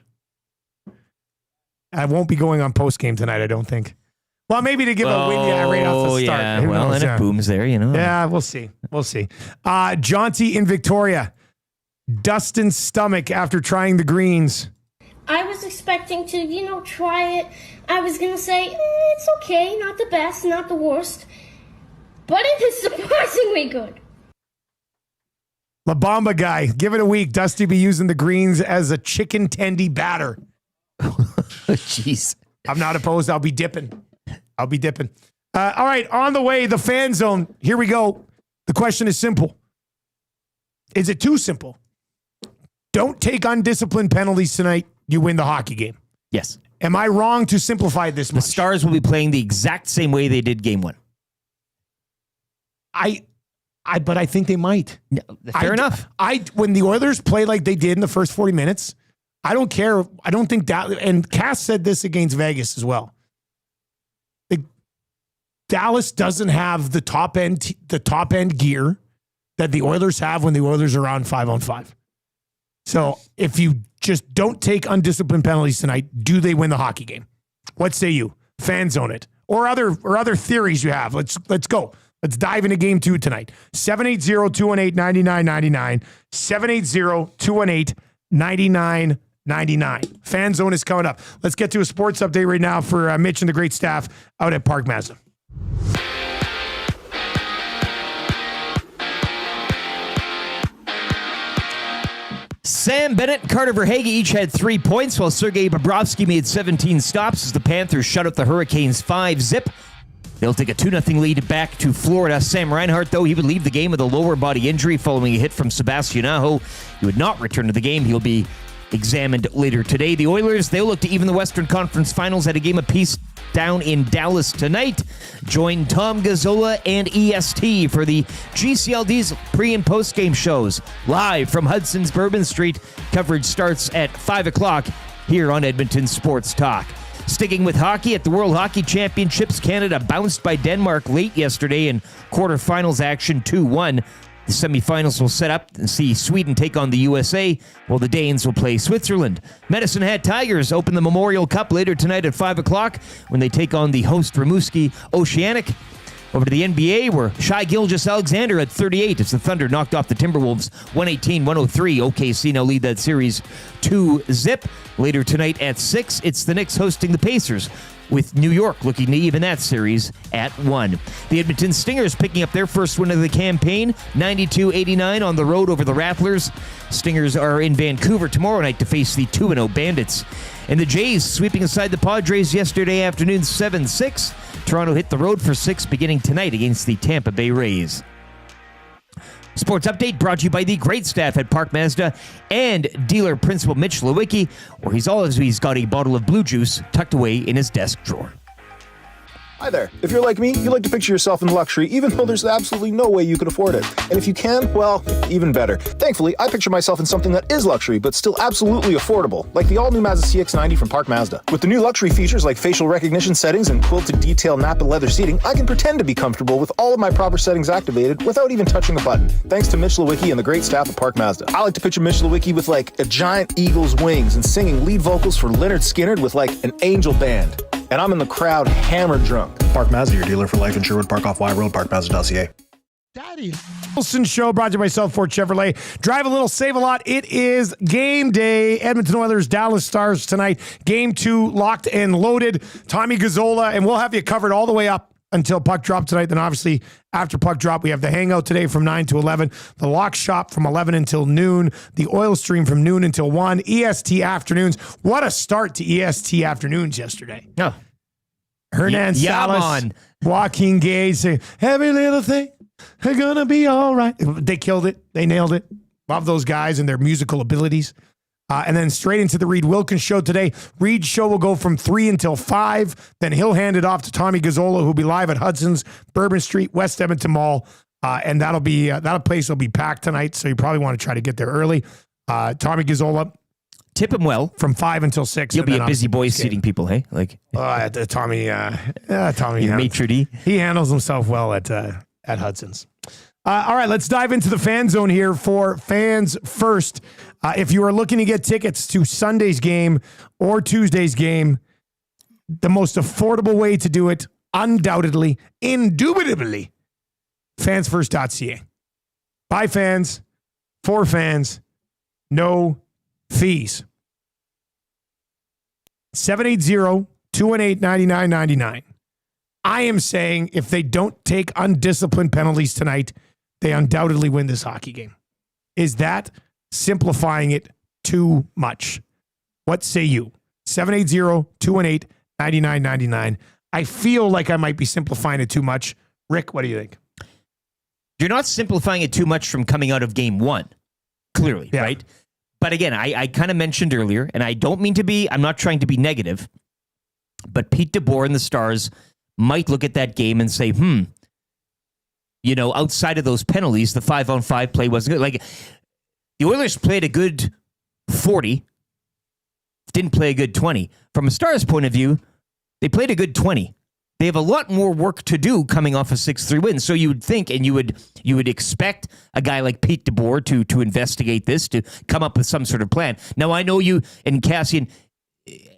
I won't be going on post game tonight, I don't think. Well, maybe to give a win right off the start. Yeah. Well, and it booms there, you know. Yeah, we'll see. We'll see. Jaunty in Victoria. Dustin's stomach after trying the greens. I was expecting to, try it. I was going to say, it's okay, not the best, not the worst. But it is surprisingly good. La Bamba guy, give it a week. Dusty be using the greens as a chicken tendy batter. Jeez. I'm not opposed. I'll be dipping. All right, on the way, the fan zone. Here we go. The question is simple. Is it too simple? Don't take undisciplined penalties tonight. You win the hockey game. Yes. Am I wrong to simplify this much? The Stars will be playing the exact same way they did game one. But I think they might. No, fair enough. When the Oilers play like they did in the first 40 minutes, I don't care. I don't think that. And Cass said this against Vegas as well. Dallas doesn't have the top end gear that the Oilers have when the Oilers are on 5-on-5. So if you just don't take undisciplined penalties tonight, do they win the hockey game? What say you? Fan zone it or other theories you have. Let's go. Let's dive into game 2 tonight. 780-218-9999. 780-218-9999. Fan Zone is coming up. Let's get to a sports update right now for Mitch and the great staff out at Park Mazda. Sam Bennett and Carter Verhaeghe each had 3 points, while Sergei Bobrovsky made 17 stops as the Panthers shut out the Hurricanes 5-0. They'll take a 2-0 lead back to Florida. Sam Reinhart, though, he would leave the game with a lower body injury following a hit from Sebastian Aho. He would not return to the game. He'll be examined later today. The Oilers, they'll look to even the Western Conference Finals at a game apiece down in Dallas tonight. Join Tom Gazzola and EST for the GCLD's pre- and post-game shows. Live from Hudson's Bourbon Street. Coverage starts at 5 o'clock here on Edmonton Sports Talk. Sticking with hockey, at the World Hockey Championships, Canada bounced by Denmark late yesterday in quarterfinals action 2-1. The semifinals will set up and see Sweden take on the USA, while the Danes will play Switzerland. Medicine Hat Tigers open the Memorial Cup later tonight at 5 o'clock when they take on the host Rimouski Oceanic. Over to the NBA, where Shai Gilgeous-Alexander at 38 as the Thunder knocked off the Timberwolves 118-103. OKC now lead that series 2-0. Later tonight at 6, it's the Knicks hosting the Pacers, with New York looking to even that series at 1. The Edmonton Stingers picking up their first win of the campaign, 92-89 on the road over the Rattlers. Stingers are in Vancouver tomorrow night to face the 2-0 Bandits. And the Jays sweeping aside the Padres yesterday afternoon 7-6. Toronto hit the road for 6 beginning tonight against the Tampa Bay Rays. Sports Update brought to you by the great staff at Park Mazda and dealer principal Mitch Lewicki, where he's got a bottle of blue juice tucked away in his desk drawer. Hi there. If you're like me, you like to picture yourself in luxury, even though there's absolutely no way you could afford it. And if you can, well, even better. Thankfully, I picture myself in something that is luxury, but still absolutely affordable, like the all-new Mazda CX-90 from Park Mazda. With the new luxury features like facial recognition settings and quilted detail Napa leather seating, I can pretend to be comfortable with all of my proper settings activated without even touching a button. Thanks to Mitch Lewicki and the great staff at Park Mazda. I like to picture Mitch Lewicki with like a giant eagle's wings and singing lead vocals for Lynyrd Skynyrd with like an angel band. And I'm in the crowd hammered drunk. Park Mazda, your dealer for life in Sherwood Park off Y Road, parkmazda.ca. Daddy. Nielson Show brought to you by Southport Chevrolet. Drive a little, save a lot. It is game day. Edmonton Oilers, Dallas Stars tonight. Game 2 locked and loaded. Tommy Gazzola, and we'll have you covered all the way up until puck drop tonight. Then obviously after puck drop, we have the hangout today from 9 to 11, the lock shop from 11 until noon, the oil stream from noon until 1, EST afternoons. What a start to EST afternoons yesterday. Oh. Hernan Salas, Joaquin Gage saying, every little thing is going to be all right. They killed it. They nailed it. Love those guys and their musical abilities. And then straight into the Reed Wilkins show today. Reed's show will go from 3 until 5. Then he'll hand it off to Tommy Gazzola, who'll be live at Hudson's, Bourbon Street, West Edmonton Mall. And that'll be that place will be packed tonight, so you probably want to try to get there early. Tommy Gazzola. Tip him well. From 5 until 6. You'll be a busy boy seating people, hey? Like Tommy, maitre d'. He handles himself well at Hudson's. All right, let's dive into the fan zone here for Fans First. If you are looking to get tickets to Sunday's game or Tuesday's game, the most affordable way to do it, undoubtedly, indubitably, fansfirst.ca. By fans, for fans, no fees. 780-218-9999. I am saying if they don't take undisciplined penalties tonight, they undoubtedly win this hockey game. Is that simplifying it too much? What say you? 780-218-9999. I feel like I might be simplifying it too much. Rick, what do you think? You're not simplifying it too much from coming out of game 1, clearly, right? But again, I kind of mentioned earlier, and I don't mean to be, I'm not trying to be negative, but Pete DeBoer and the Stars might look at that game and say, outside of those penalties, the 5-on-5 play wasn't good. Like, the Oilers played a good 40, didn't play a good 20. From a Stars point of view, they played a good 20. They have a lot more work to do coming off a 6-3 win. So you would think, and you would expect a guy like Pete DeBoer to investigate this, to come up with some sort of plan. Now, I know you and Cassian,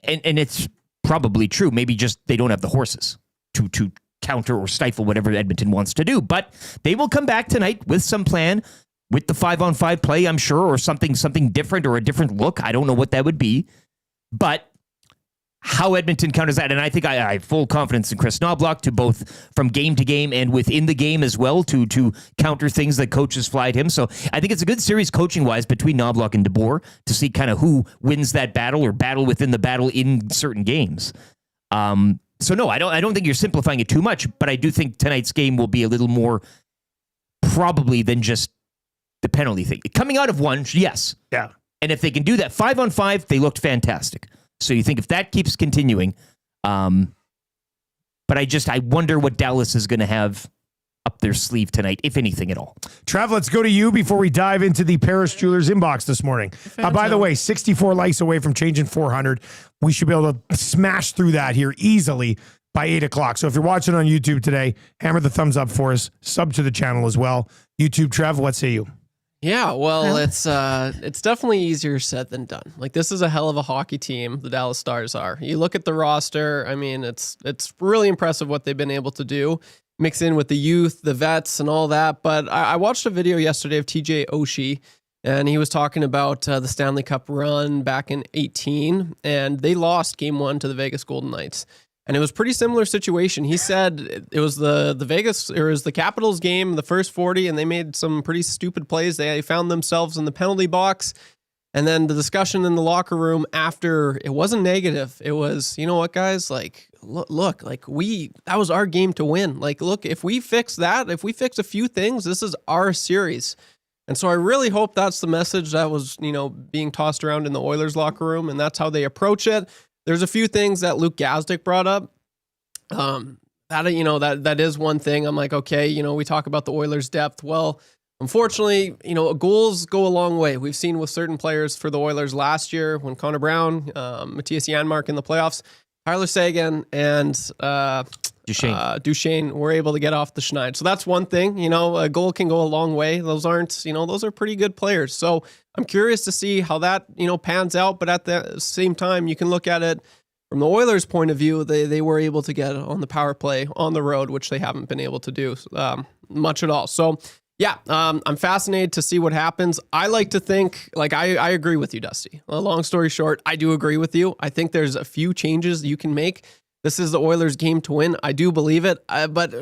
and it's probably true, maybe just they don't have the horses to counter or stifle whatever Edmonton wants to do. But they will come back tonight with some plan, with the 5-on-5 play, I'm sure, or something different or a different look. I don't know what that would be. But how Edmonton counters that, and I think I have full confidence in Chris Knobloch to both from game to game and within the game as well to counter things that coaches fly at him. So I think it's a good series coaching-wise between Knobloch and DeBoer to see kind of who wins that battle or battle within the battle in certain games. So no, I don't think you're simplifying it too much, but I do think tonight's game will be a little more probably than just the penalty thing. Coming out of one, yes. Yeah. And if they can do that 5-on-5, they looked fantastic. So you think if that keeps continuing, but I wonder what Dallas is going to have up their sleeve tonight, if anything at all. Trev, let's go to you before we dive into the Paris Jewelers inbox this morning. By the way, 64 likes away from changing 400. We should be able to smash through that here easily by 8 o'clock. So if you're watching on YouTube today, hammer the thumbs up for us. Sub to the channel as well. YouTube, Trev, what say you? Yeah, well, it's definitely easier said than done. Like, this is a hell of a hockey team, the Dallas Stars are. You look at the roster, I mean, it's really impressive what they've been able to do, mix in with the youth, the vets, and all that. But I watched a video yesterday of TJ Oshie, and he was talking about the Stanley Cup run back in 2018, and they lost Game 1 to the Vegas Golden Knights. And it was a pretty similar situation. He said it was the Capitals game, the first 40, and they made some pretty stupid plays. They found themselves in the penalty box. And then the discussion in the locker room after, it wasn't negative. It was, you know what, guys? Like, look, like that was our game to win. Like, look, if we fix that, if we fix a few things, this is our series. And so I really hope that's the message that was, being tossed around in the Oilers locker room, and that's how they approach it. There's a few things that Luke Gazdic brought up. That is one thing. I'm like, okay, we talk about the Oilers' depth. Well, unfortunately, goals go a long way. We've seen with certain players for the Oilers last year when Connor Brown, Matthias Janmark in the playoffs, Tyler Seguin, and Duchesne were able to get off the schneid. So that's one thing. A goal can go a long way. Those are pretty good players. So I'm curious to see how that, pans out. But at the same time, you can look at it from the Oilers' point of view. They were able to get on the power play on the road, which they haven't been able to do much at all. So yeah, I'm fascinated to see what happens. I like to think, I agree with you, Dusty. Long story short, I do agree with you. I think there's a few changes you can make. This is the Oilers' game to win. I do believe it, but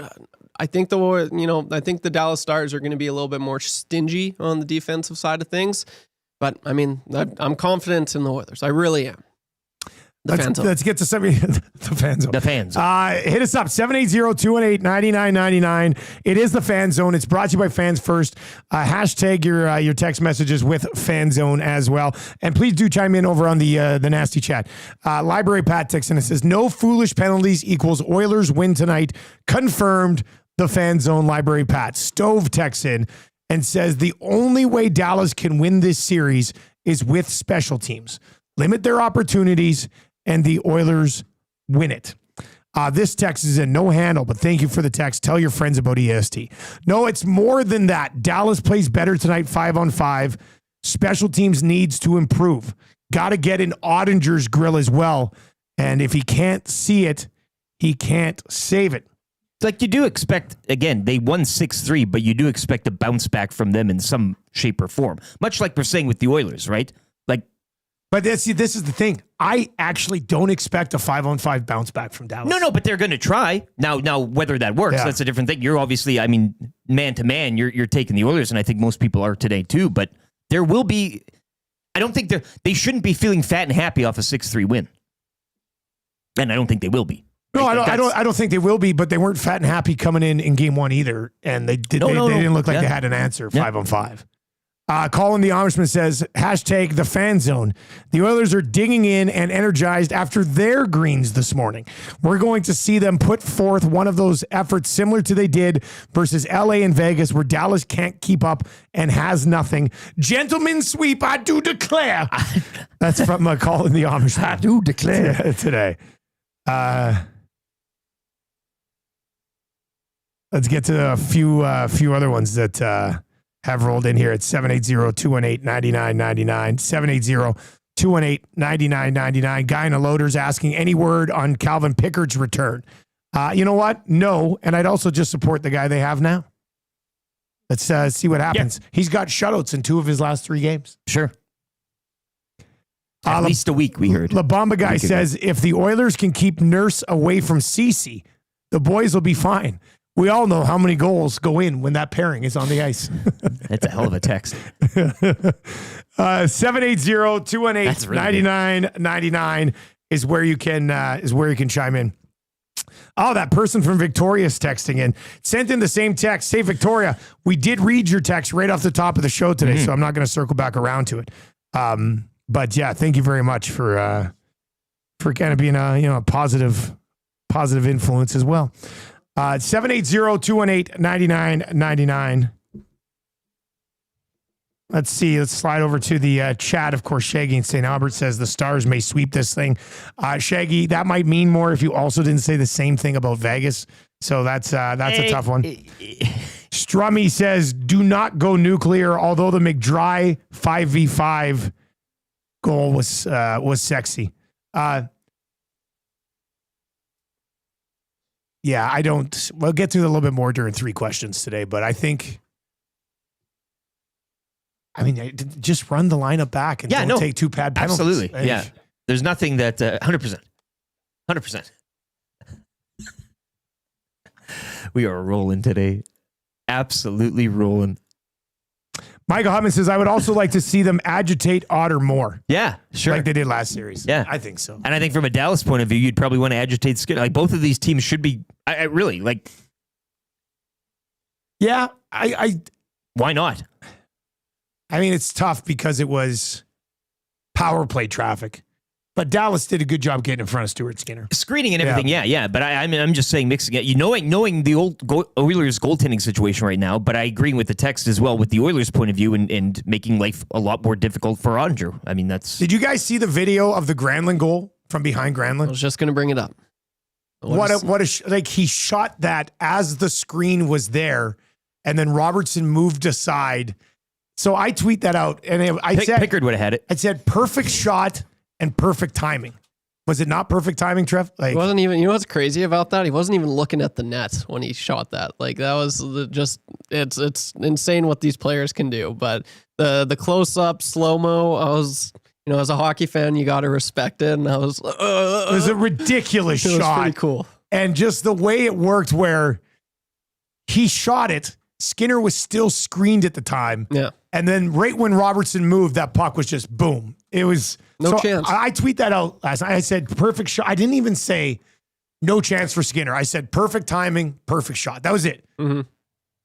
I think the Dallas Stars are going to be a little bit more stingy on the defensive side of things. But I mean, I'm confident in the Oilers. I really am. Let's get to something. The fan zone. The fan zone. Hit us up, 780-218-9999. It is the fan zone. It's brought to you by Fans First. Hashtag your text messages with fan zone as well. And please do chime in over on the nasty chat. Library Pat texts in and says, no foolish penalties equals Oilers win tonight. Confirmed. The fan zone. Library Pat. Stove texts in and says, the only way Dallas can win this series is with special teams. Limit their opportunities, and the Oilers win it. This text is in no handle, but thank you for the text. Tell your friends about EST. No, it's more than that. Dallas plays better tonight, 5-on-5. Special teams needs to improve. Got to get in Ottinger's grill as well. And if he can't see it, he can't save it. Like you do expect, again, they won 6-3, but you do expect a bounce back from them in some shape or form. Much like we're saying with the Oilers, right? But this is the thing. I actually don't expect a 5-on-5 bounce back from Dallas. No, but they're going to try. Now, whether that works, that's a different thing. You're obviously, man to man, you're taking the Oilers, and I think most people are today too. But there will be, I don't think they shouldn't be feeling fat and happy off a 6-3 win, and I don't think they will be. No, I don't think they will be, but they weren't fat and happy coming in Game 1 either, and they didn't look like they had an answer 5-on-5. Colin the Amishman says, hashtag the fan zone. The Oilers are digging in and energized after their greens this morning. We're going to see them put forth one of those efforts similar to they did versus LA and Vegas, where Dallas can't keep up and has nothing. Gentlemen sweep, I do declare. That's from Colin the Amishman. I do declare today. Let's get to a few other ones that have rolled in here at 780-218-9999. 780-218-9999. Guy in a loader's asking any word on Calvin Pickard's return. You know what? No, and I'd also just support the guy they have now. Let's see what happens. Yeah. He's got shutouts in 2 of his last 3 games. Sure. At least a week, we heard. La Bamba guy says, if the Oilers can keep Nurse away from Ceci, the boys will be fine. We all know how many goals go in when that pairing is on the ice. That's a hell of a text. 780-218-9999 is where you can chime in. Oh, that person from Victoria's texting in. Sent in the same text. Say, Victoria, we did read your text right off the top of the show today, so I'm not going to circle back around to it. But yeah, thank you very much for kind of being a positive influence as well. 780-218-9999. Let's see. Let's slide over to the chat. Of course, Shaggy in St. Albert says the Stars may sweep this thing. Shaggy, that might mean more if you also didn't say the same thing about Vegas. So that's a tough one. Strummy says, do not go nuclear, although the McDry 5v5 goal was sexy. Yeah, we'll get to it a little bit more during 3 questions today, but I think, just run the lineup back and don't take 2 bad penalties. Absolutely. Yeah. There's nothing that 100%. 100%. We are rolling today. Absolutely rolling. Michael Hutman says, I would also like to see them agitate Otter more. Yeah, sure. Like they did last series. Yeah. I think so. And I think from a Dallas point of view, you'd probably want to agitate Skinner. Like both of these teams should be, I really, like. Yeah, why not? I mean, it's tough because it was power play traffic. But Dallas did a good job getting in front of Stuart Skinner. Screening and everything, yeah. But I'm just saying mixing it. Knowing the old Oilers goaltending situation right now, but I agree with the text as well with the Oilers' point of view and making life a lot more difficult for Andrew. I mean, that's... Did you guys see the video of the Granlund goal from behind Granlund? I was just going to bring it up. He shot that as the screen was there, and then Robertson moved aside. So I tweet that out, and I said... Pickard would have had it. I said, perfect shot and perfect timing. Was it not perfect timing, Trev? Like, it wasn't even, you know what's crazy about that? He wasn't even looking at the net when he shot that. Like that was it's insane what these players can do. But the close up, slow-mo, I was, as a hockey fan, you got to respect it. And I was, it was a ridiculous shot. It was pretty cool. And just the way it worked where he shot it, Skinner was still screened at the time. Yeah. And then right when Robertson moved, that puck was just boom. It was no chance. I tweet that out last night. I said perfect shot. I didn't even say no chance for Skinner. I said perfect timing, perfect shot. That was it. Mm-hmm.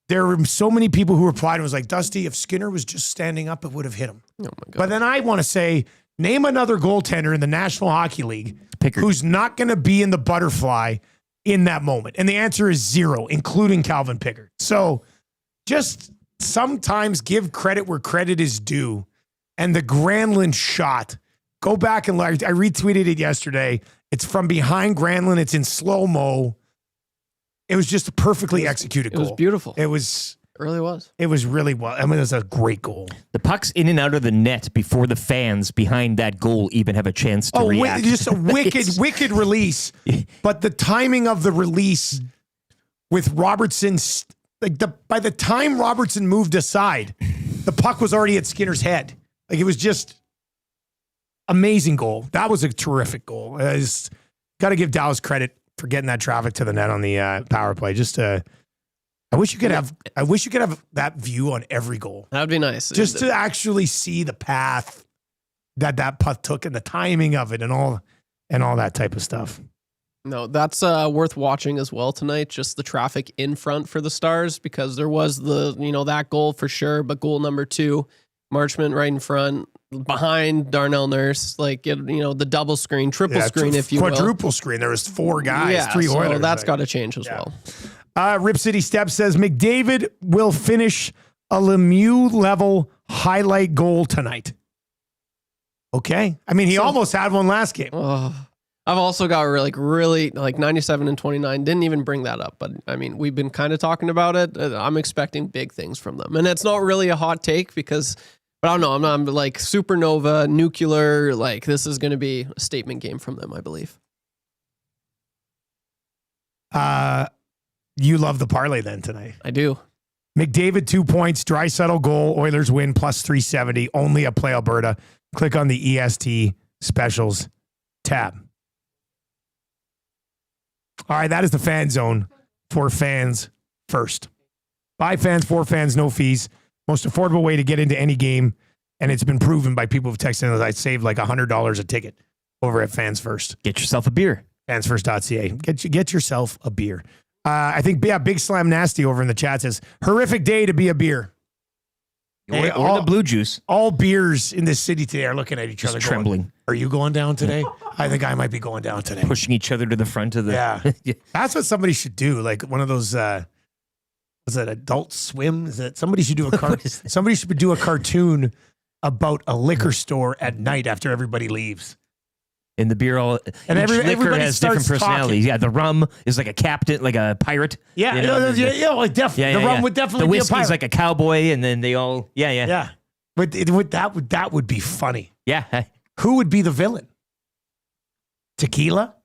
There were so many people who replied and was like, Dusty, if Skinner was just standing up, it would have hit him. Oh my God. But then I want to say, name another goaltender in the National Hockey League Pickard, who's not going to be in the butterfly in that moment. And the answer is 0, including Calvin Pickard. So just sometimes give credit where credit is due. And the Granlund shot, go back and I retweeted it yesterday. It's from behind Granlund. It's in slow-mo. It was just a perfectly executed goal. It was beautiful. It really was. It was really well. I mean, it was a great goal. The puck's in and out of the net before the fans behind that goal even have a chance to react. Just a wicked release. But the timing of the release with Robertson's, by the time Robertson moved aside, the puck was already at Skinner's head. Like it was just amazing goal. That was a terrific goal. Got to give Dallas credit for getting that traffic to the net on the power play. I wish you could have that view on every goal. That would be nice. Just to actually see the path that puck took and the timing of it and all that type of stuff. No, that's worth watching as well tonight. Just the traffic in front for the Stars, because there was that goal for sure, but goal number 2, Marchment right in front, behind Darnell Nurse, the double screen, triple screen, if you will. Quadruple screen. There was 4 guys, 3 so Oilers. That's got to change as well. Rip City Step says McDavid will finish a Lemieux level highlight goal tonight. Okay. I mean, he almost had one last game. I've also got really 97 and 29. Didn't even bring that up, but I mean, we've been kind of talking about it. I'm expecting big things from them, and it's not really a hot take but I don't know. I'm like supernova, nuclear. Like this is going to be a statement game from them, I believe. You love the parlay then tonight. I do. McDavid 2 points, Draisaitl goal, Oilers win plus 370. Only at Play Alberta. Click on the EST specials tab. All right, that is the fan zone for fans first. By fans, for fans, no fees. Most affordable way to get into any game. And it's been proven by people who've texted in that I saved like $100 a ticket over at Fans First. Get yourself a beer. Fansfirst.ca. Get yourself a beer. I think, Big Slam Nasty over in the chat says, horrific day to be a beer. Or the blue juice. All beers in this city today are looking at each other trembling. Going, are you going down today? I think I might be going down today. Pushing each other to the front of the... Yeah. That's what somebody should do. Like one of those... was that Adult Swim? Is that somebody should do somebody should do a cartoon about a liquor store at night after everybody leaves. And the beer all and each liquor everybody has different starts personalities. talking. Yeah, the rum is like a captain, like a pirate. Yeah, you know, the rum would definitely the be a whiskey's pirate. like a cowboy, and then they all yeah. But that would be funny. Yeah. Who would be the villain? Tequila?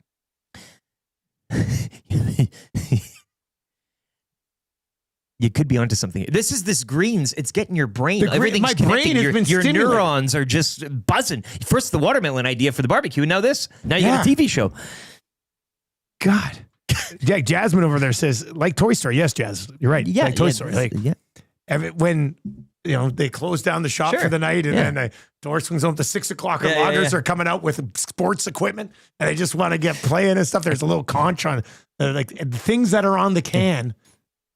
You could be onto something. This greens. It's getting your brain. Everything's my connecting. brain has been your stimulated. neurons are just buzzing. First the watermelon idea for the barbecue, and now this. Now you got a TV show. God. Jack Jasmine over there says, like Toy Story. Yes, Jazz. You're right. Yeah, like Toy Story. Like, when they close down the shop for the night and then the door swings open to 6 o'clock and loggers are coming out with sports equipment and they just want to get playing and stuff. There's a little conch on like the things that are on the can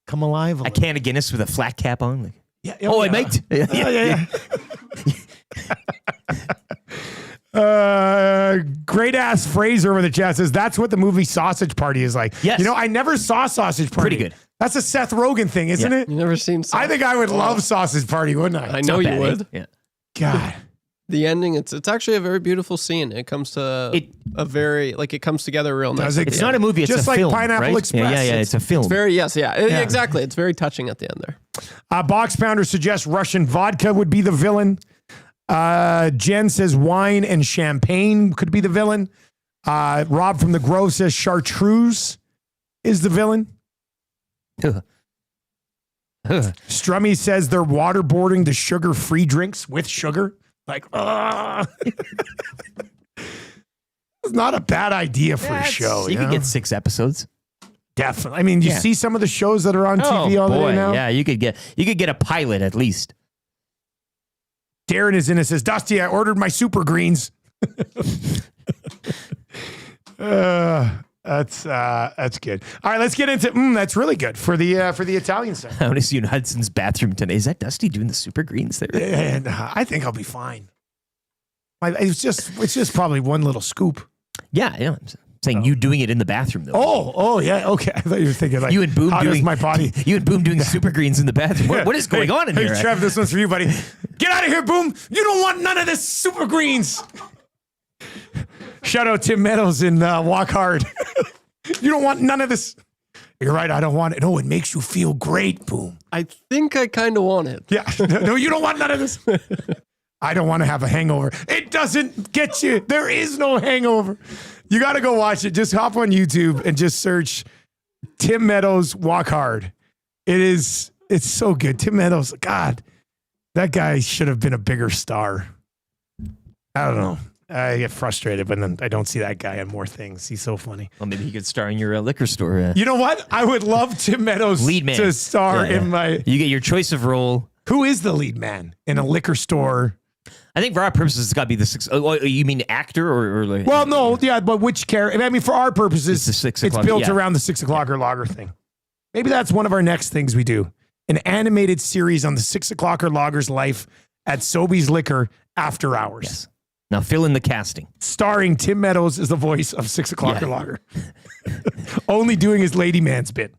come alive. A can of Guinness with a flat cap on. Like, I might. Great ass Fraser over the chat says that's what the movie Sausage Party is like. Yes. I never saw Sausage Party. Pretty good. That's a Seth Rogen thing, isn't it? You never seen I think I would love Sausage Party, wouldn't I? I know you would. Yeah. God. The ending, it's actually a very beautiful scene. It comes to it comes together real nice. It's not a movie, it's just a like film. Pineapple right? Express. Yeah, it's a film. It's very, exactly. It's very touching at the end there. Box Pounder suggests Russian vodka would be the villain. Jen says wine and champagne could be the villain. Rob from the Grove says chartreuse is the villain. Strummy says they're waterboarding the sugar-free drinks with sugar. Like, it's not a bad idea for a show. You could get 6 episodes. Definitely. I mean, you see some of the shows that are on TV all day now. Yeah, you could get a pilot at least. Darren is in and says, Dusty, I ordered my super greens. That's good. All right, let's get into that's really good for the Italian side. I want to see you in Hudson's bathroom today. Is that Dusty doing the super greens there? And I think I'll be fine. It's just probably one little scoop. Yeah, I'm saying you doing it in the bathroom though. Oh yeah, okay. I thought you were thinking like you and Boom how doing does my body. You and Boom doing super greens in the bathroom. What is going on in here? Hey, Trev, this one's for you, buddy. Get out of here, Boom. You don't want none of this super greens. Shout out Tim Meadows in Walk Hard. You don't want none of this. You're right. I don't want it. No, it makes you feel great, Boom. I think I kind of want it. Yeah. No, you don't want none of this. I don't want to have a hangover. It doesn't get you. There is no hangover. You got to go watch it. Just hop on YouTube and just search Tim Meadows Walk Hard. It's so good. Tim Meadows, God, that guy should have been a bigger star. I don't know. I get frustrated when I don't see that guy on more things. He's so funny. Well, maybe he could star in your liquor store. You know what? I would love Tim Meadows lead man to star in my... You get your choice of role. Who is the lead man in a liquor store? I think for our purposes, it's got to be the 6. Oh, you mean actor or like? Well, no, yeah, but which character? I mean, for our purposes, it's, the 6 it's o'clock, built around the 6 o'clock or lager thing. Maybe that's one of our next things we do. An animated series on the 6 o'clock or lager's life at Sobeys Liquor after hours. Yes. Now fill in the casting. Starring Tim Meadows as the voice of 6 o'clock or lager. Only doing his lady man's bit.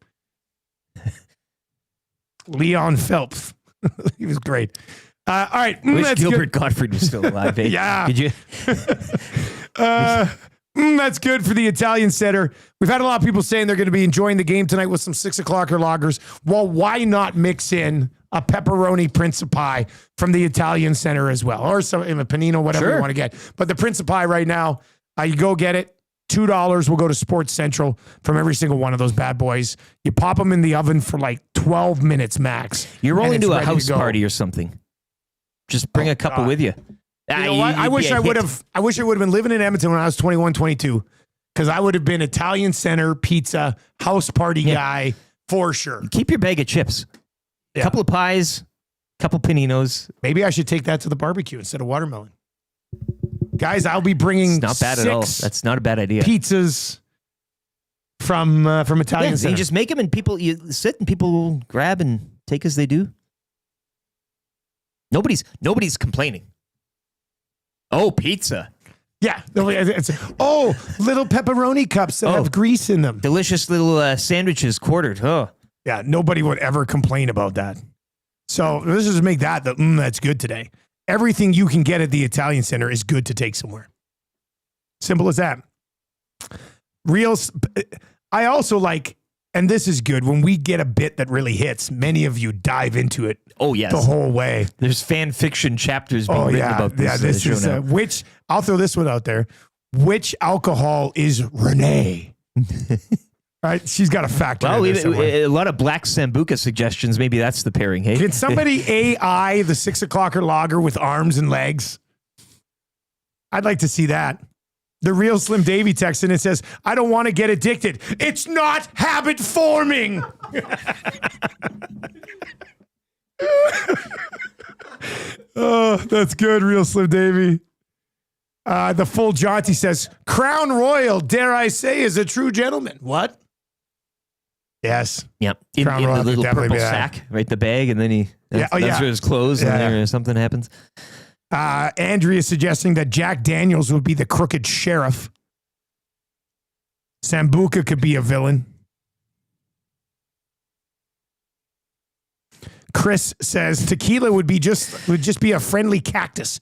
Leon Phelps. He was great. All right. Wish Gilbert Gottfried was still alive. Eh? Yeah. Could you? That's good for the Italian Center. We've had a lot of people saying they're going to be enjoying the game tonight with some 6 o'clock or lagers. Well, why not mix in a pepperoni Principi from the Italian Center as well, or some a panino, whatever you want to get. But the Principi right now, you go get it. $2 will go to Sports Central from every single one of those bad boys. You pop them in the oven for like 12 minutes max. You're and rolling it's to a ready house go. party or something. Just bring a couple with you. You know what? I wish I would have been living in Edmonton when I was 21, 22, because I would have been Italian center, pizza, house party guy for sure. Keep your bag of chips. A couple of pies, couple paninos. Maybe I should take that to the barbecue instead of watermelon. Guys, I'll be bringing It's not bad at all. 6 That's not a bad idea. pizzas from Italian You center. just make them and you sit and people will grab and take as they do. Nobody's complaining. Oh, pizza. Yeah. Little pepperoni cups that have grease in them. Delicious little sandwiches quartered. Oh. Yeah, nobody would ever complain about that. So let's just make that that's good today. Everything you can get at the Italian Center is good to take somewhere. Simple as that. I also like, and this is good, when we get a bit that really hits, many of you dive into it. Oh, yes. The whole way. There's fan fiction chapters being written about this. Yeah, this show is now. I'll throw this one out there. Which alcohol is Renee? Right? She's got a factor. Well, in there a lot of black Sambuca suggestions. Maybe that's the pairing, hey? Can somebody AI the 6 o'clocker lager with arms and legs? I'd like to see that. The real Slim Davy texts in and says, I don't want to get addicted. It's not habit forming. Oh, that's good, real Slim Davy. The full Jaunty says, Crown Royal, dare I say, is a true gentleman. What? Yes. Yep. In Crown the Royal little could definitely purple be that. sack, right? The bag, and then that's where his clothes, and there something happens. Andrea is suggesting that Jack Daniels would be the crooked sheriff. Sambuca could be a villain. Chris says tequila would just be a friendly cactus.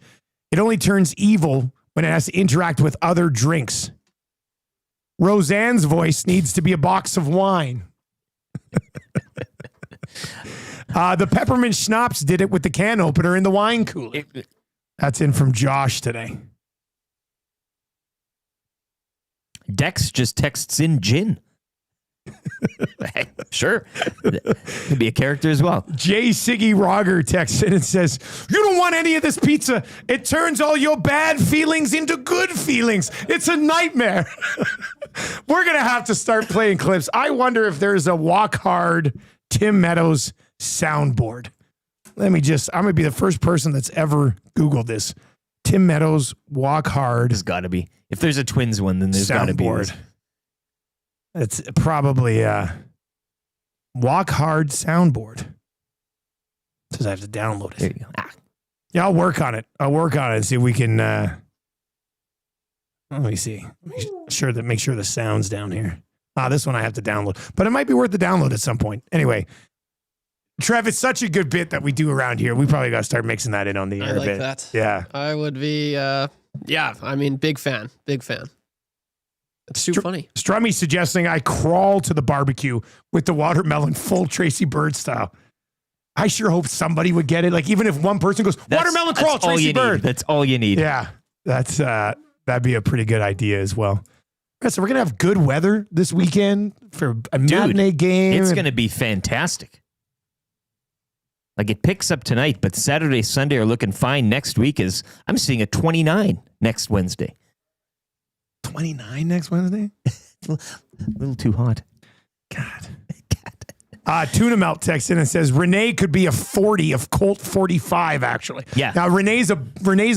It only turns evil when it has to interact with other drinks. Roseanne's voice needs to be a box of wine. The peppermint schnapps did it with the can opener in the wine cooler. That's in from Josh today. Dex just texts in gin. Sure. Could be a character as well. J. Siggy Roger texts in and says, you don't want any of this pizza. It turns all your bad feelings into good feelings. It's a nightmare. We're going to have to start playing clips. I wonder if there's a Walk Hard Tim Meadows soundboard. I'm going to be the first person that's ever Googled this. Tim Meadows, Walk Hard. There's got to be. If there's a Twins one, then there's got to be. It's probably Walk Hard soundboard. Says I have to download it. There you go. Yeah, I'll work on it. And see if we can. Let me see. Make sure the sound's down here. This one I have to download, but it might be worth the download at some point. Anyway, Trev, it's such a good bit that we do around here. We probably got to start mixing that in on the air. I like a bit. that. Yeah, I would be. I mean, big fan. It's too funny. Strummy suggesting I crawl to the barbecue with the watermelon full Tracy Bird style. I sure hope somebody would get it. Like, even if one person goes, watermelon crawl, Tracy Bird. That's all you need. Yeah, that'd be a pretty good idea as well. All right, so we're going to have good weather this weekend for a matinee game. It's going to be fantastic. Like, it picks up tonight, but Saturday, Sunday are looking fine. Next week I'm seeing a 29 next Wednesday. 29 next Wednesday? A little too hot. God. Tuna Melt texts in and says Renee could be a 40 of Colt 45, actually. Yeah. Now Renee's a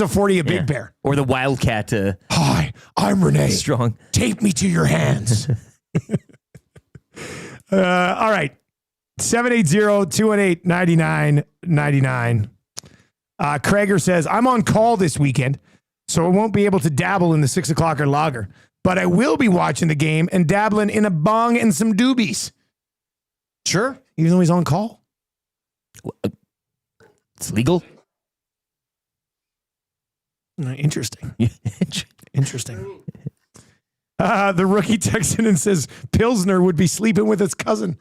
40 of Big Bear. Or the Wildcat. Hi, I'm Renee. Strong. Take me to your hands. All right. 780-218-9999. Krager says, I'm on call this weekend, so I won't be able to dabble in the 6 o'clocker lager, but I will be watching the game and dabbling in a bong and some doobies. Sure. Even though he's on call. It's legal. Interesting. Interesting. The rookie texts in and says Pilsner would be sleeping with his cousin.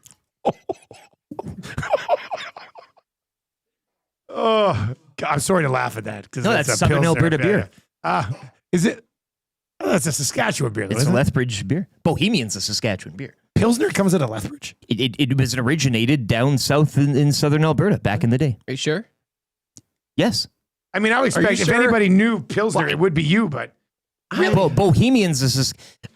Oh, God, I'm sorry to laugh at that. No, that's Southern Alberta beer. Is it? That's a Saskatchewan beer, though, It's a isn't it? Lethbridge beer. Bohemian's a Saskatchewan beer. Pilsner comes out of Lethbridge. It was originated down south in southern Alberta back in the day. Are you sure? Yes. I mean, I would expect if sure? anybody knew Pilsner, it would be you, but Well, Bohemians is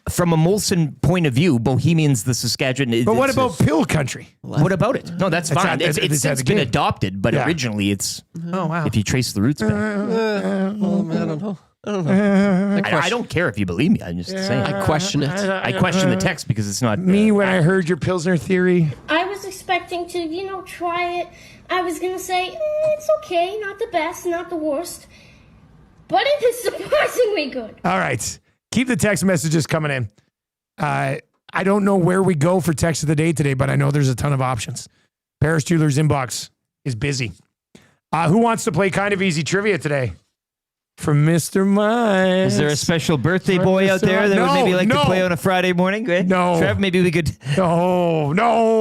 from a Molson point of view. Bohemians, the Saskatchewan. But what about Pill Country? What about it? No, that's fine. It's It's at the been game. adopted, but Yeah. originally it's. Oh, wow. If you trace the roots back, Well, man, I don't know. I don't know. I don't care if you believe me. I'm just saying. I question it. I question the text because it's not Me, when I heard your Pilsner theory, I was expecting to, try it. I was gonna say, it's okay, not the best, not the worst. But it is surprisingly good. all right. Keep the text messages coming in. I don't know where we go for text of the day today, but I know there's a ton of options. Paris Jewelers inbox is busy. Who wants to play kind of easy trivia today? From Mr. Mike. Is there a special birthday boy out there that would maybe like to play on a Friday morning? No. Trev, maybe we could. No.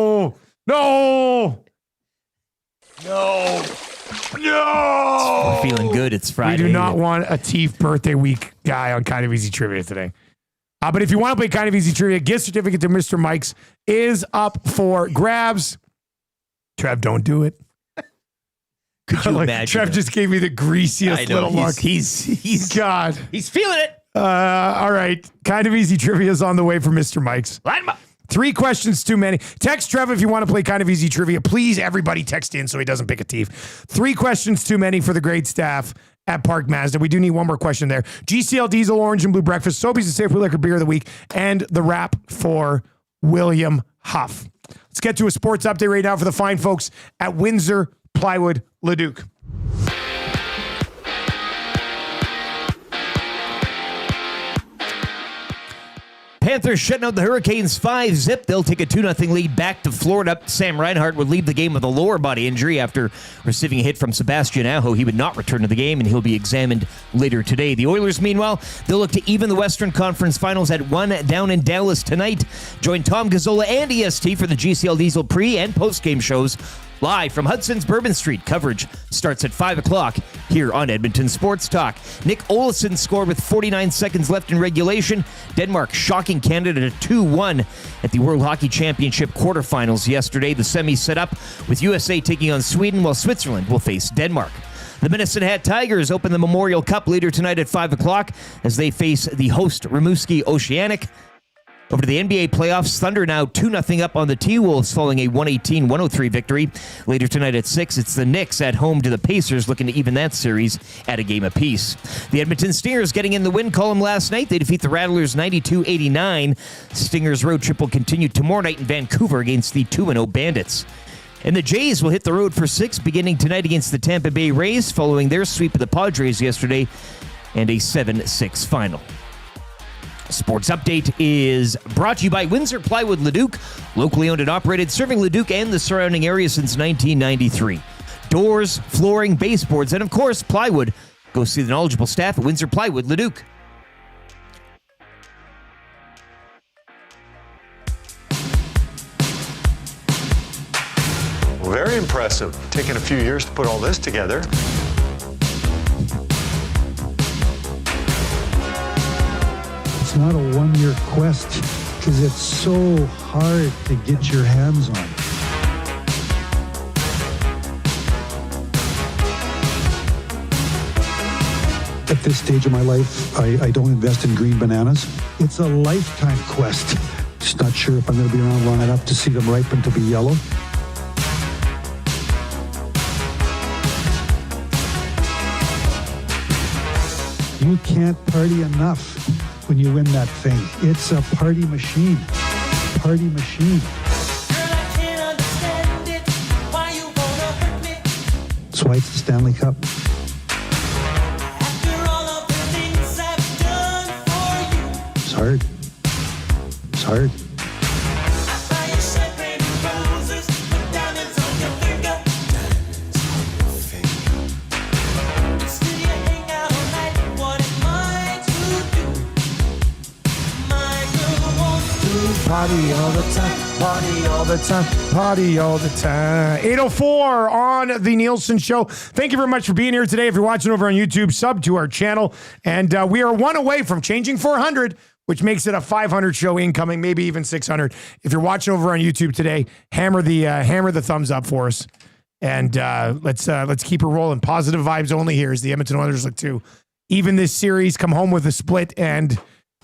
We're feeling good. It's Friday. We do not want a Teef birthday week guy on Kind of Easy Trivia today. But if you want to play Kind of Easy Trivia, gift certificate to Mr. Mike's is up for grabs. Trev, don't do it. Could you imagine? Trev just gave me the greasiest I know, little look. He's God. He's feeling it. All right. Kind of Easy Trivia is on the way for Mr. Mike's. Line him up. 3 questions too many. Text Trev if you want to play Kind of Easy Trivia. Please, everybody text in so he doesn't pick a Teef. 3 questions too many for the great staff at Park Mazda. We do need one more question there. GCL Diesel Orange and Blue Breakfast, Sobeys Safeway Liquor Beer of the Week, and the wrap for William Huff. Let's get to a sports update right now for the fine folks at Windsor Plywood Leduc. Panthers shutting out the Hurricanes 5-0. They'll take a 2-0 lead back to Florida. Sam Reinhart would leave the game with a lower body injury after receiving a hit from Sebastian Aho. He would not return to the game, and he'll be examined later today. The Oilers, meanwhile, they'll look to even the Western Conference Finals at 1 down in Dallas tonight. Join Tom Gazzola and EST for the GCL Diesel pre- and post-game shows live from Hudson's Bourbon Street. Coverage starts at 5 o'clock here on Edmonton Sports Talk. Nick Olsson scored with 49 seconds left in regulation. Denmark shocking Canada to 2-1 at the World Hockey Championship quarterfinals yesterday. The semis set up with USA taking on Sweden, while Switzerland will face Denmark. The Medicine Hat Tigers open the Memorial Cup later tonight at 5 o'clock as they face the host Rimouski Oceanic. Over to the NBA playoffs, Thunder now 2-0 up on the T-Wolves following a 118-103 victory. Later tonight at 6, it's the Knicks at home to the Pacers looking to even that series at a game apiece. The Edmonton Stingers getting in the win column last night. They defeat the Rattlers 92-89. Stingers road trip will continue tomorrow night in Vancouver against the 2-0 Bandits. And the Jays will hit the road for 6 beginning tonight against the Tampa Bay Rays following their sweep of the Padres yesterday and a 7-6 final. Sports Update is brought to you by Windsor Plywood Leduc, locally owned and operated, serving Leduc and the surrounding area since 1993. Doors, flooring, baseboards, and of course, plywood. Go see the knowledgeable staff at Windsor Plywood Leduc. Very impressive. Taking a few years to put all this together. It's not a one-year quest because it's so hard to get your hands on. At this stage of my life, I don't invest in green bananas. It's a lifetime quest. Just not sure if I'm going to be around long enough to see them ripen to be yellow. You can't party enough when you win that thing. It's a party machine. Party machine. That's why it's the Stanley Cup. It's hard. It's hard. Party all the time. Party all the time. Party all the time. 8:04 on the Nielson Show. Thank you very much for being here today. If you're watching over on YouTube, sub to our channel. And we are one away from changing 400, which makes it a 500 show incoming, maybe even 600. If you're watching over on YouTube today, hammer the thumbs up for us. And let's keep it rolling. Positive vibes only here as the Edmonton Oilers look to even this series, come home with a split and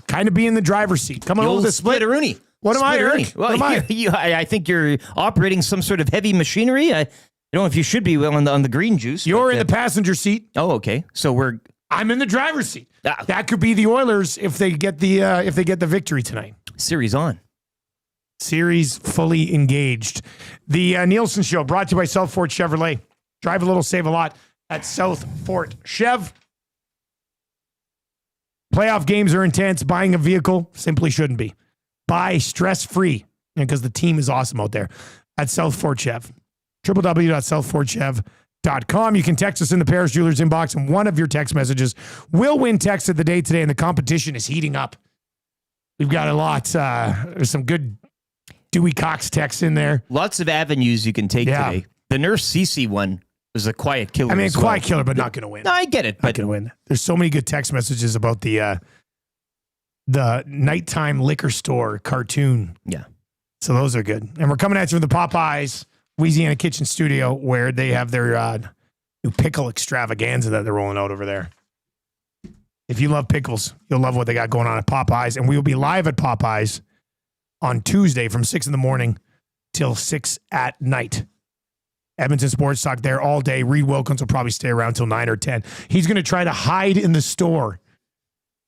kind of be in the driver's seat. Come home with a split. Splitteroonie. What am I, Eric? Well, what am I? I think you're operating some sort of heavy machinery. I don't know if you should be on the green juice. You're in the passenger seat. Oh, okay. So I'm in the driver's seat. That could be the Oilers if they get the victory tonight. Series on. Series fully engaged. The Nielsen Show brought to you by South Fort Chevrolet. Drive a little, save a lot at South Fort Chev. Playoff games are intense. Buying a vehicle simply shouldn't be. Buy stress-free because the team is awesome out there at South Fort Chev. www.southfortchev.com. You can text us in the Paris Jewelers inbox, and one of your text messages will win text of the day today, and the competition is heating up. We've got a lot. There's some good Dewey Cox texts in there. Lots of avenues you can take today. The Nurse Cece one was a quiet killer. I mean, as quiet well. killer, but not going to win. No, I get it. Not going to win. There's so many good text messages about the nighttime liquor store cartoon. Yeah. So those are good. And we're coming at you from the Popeyes Louisiana Kitchen Studio, where they have their new pickle extravaganza that they're rolling out over there. If you love pickles, you'll love what they got going on at Popeyes. And we will be live at Popeyes on Tuesday from 6 in the morning till 6 at night. Edmonton Sports Talk there all day. Reed Wilkins will probably stay around till 9 or 10. He's going to try to hide in the store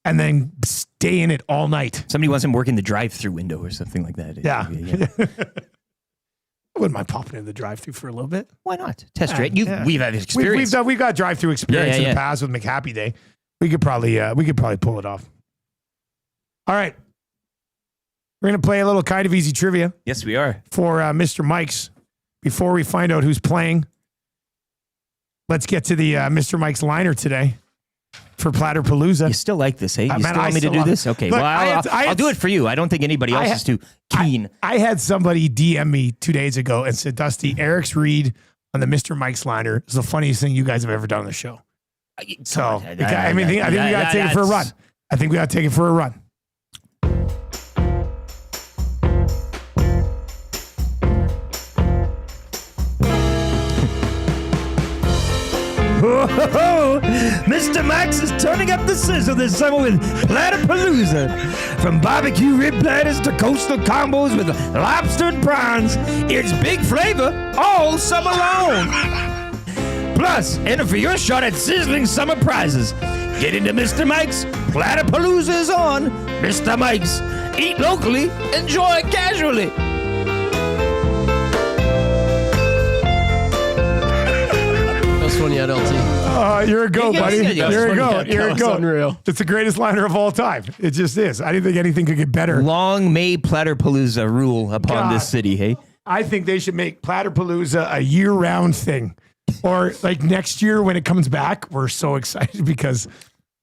and then stay in it all night. Somebody wants him working the drive-through window or something like that. Yeah. I wouldn't mind popping in the drive-through for a little bit. Why not? Test rate. We've had experience. We've got drive-through experience in the past with McHappy Day. We could probably pull it off. All right. We're going to play a little kind of easy trivia. Yes, we are. For Mr. Mike's. Before we find out who's playing, let's get to the Mr. Mike's liner today for Platterpalooza. You still like this, hey? You still want me to do this? Okay, Look, well, I'll do it for you. I don't think anybody else is too keen. I had somebody DM me 2 days ago and said, Dusty, Eric's read on the Mr. Mike's liner is the funniest thing you guys have ever done on the show. So, I think we got to take it for a run. I think we got to take it for a run. Mr. Max is turning up the sizzle this summer with Platterpalooza. From barbecue rib platters to coastal combos with lobster and prawns, it's big flavor all summer long. Plus, enter for your shot at sizzling summer prizes. Get into Mr. Mike's. Platterpalooza is on. Mr. Mike's. Eat locally, enjoy casually. One yet, LT. You're a goat, buddy. You're a goat. You're a goat. Unreal. It's the greatest liner of all time. It just is. I didn't think anything could get better. Long may Platterpalooza rule upon this city, hey? I think they should make Platterpalooza a year-round thing. Or like next year when it comes back, we're so excited because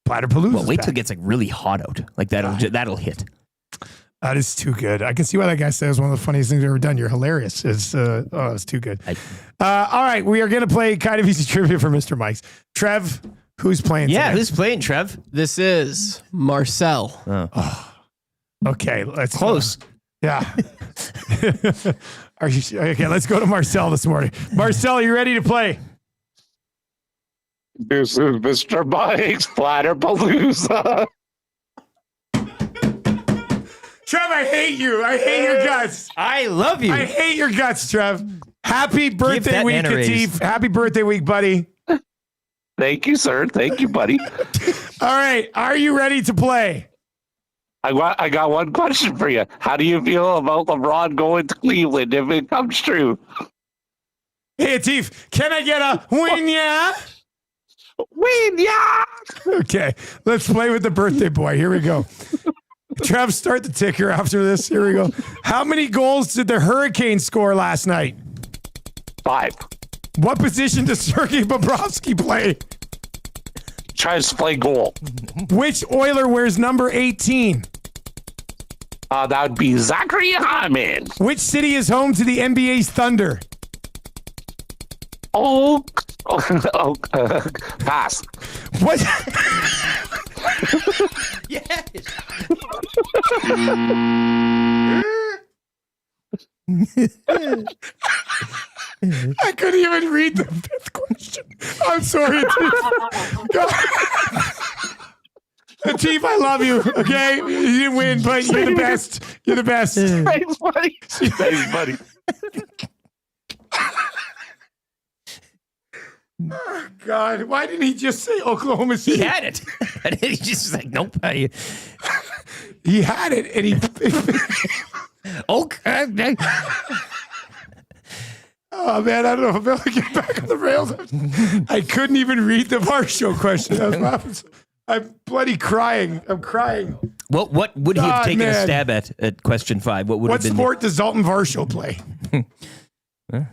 Platterpalooza. Well, wait till it gets like really hot out. Like that'll hit. That is too good. I can see why that guy said it was one of the funniest things I've ever done. You're hilarious. It's too good. All right, we are going to play kind of easy trivia for Mr. Mike's. Trev, who's playing today? Yeah, who's playing, Trev? This is Marcel. Oh. Okay, let's close. Yeah. Are you okay? Let's go to Marcel this morning. Marcel, are you ready to play? This is Mr. Mike's Platterpalooza. Trev, I hate you. I hate your guts. I love you. I hate your guts, Trev. Happy birthday week, Katif. Happy birthday week, buddy. Thank you, sir. Thank you, buddy. All right. Are you ready to play? I got one question for you. How do you feel about LeBron going to Cleveland if it comes true? Hey, Katif, can I get a win, yeah? Win, yeah. Okay. Let's play with the birthday boy. Here we go. Trev, start the ticker after this. Here we go. How many goals did the Hurricanes score last night? 5. What position does Sergei Bobrovsky play? Tries to play goal. Which Oiler wears number 18? That would be Zachary Hyman. Which city is home to the NBA's Thunder? Pass. What? Yes. I couldn't even read the fifth question. I'm sorry, Atif, I love you. Okay, you didn't win, but you're the best. You're the best. Thanks, buddy. Thanks, buddy. Oh, God, why didn't he just say Oklahoma City? He had it. And he just like, nope. He had it, and he. Okay. Oh man, I don't know if I'm able to get back on the rails. I couldn't even read the Marshall question. I was laughing. I'm bloody crying. I'm crying. What would he have taken a man. stab at question 5? What would What have been sport does Zoltan Varsho play?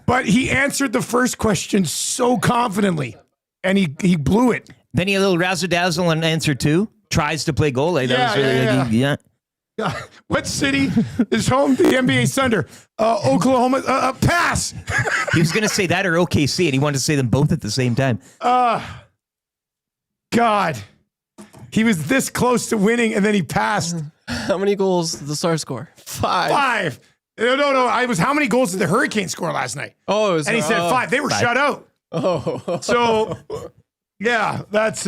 But he answered the first question so confidently, and he blew it. Then he a little razzle dazzle on answer 2. Tries to play goalie. That was really yeah. What city is home to the NBA Thunder? Oklahoma. Pass. He was going to say that or OKC, and he wanted to say them both at the same time. God. He was this close to winning, and then he passed. How many goals did the Stars score? 5. 5. No. I was how many goals did the Hurricanes score last night? Oh, it was, and he said 5. They were shut out. Oh. So, yeah, that's.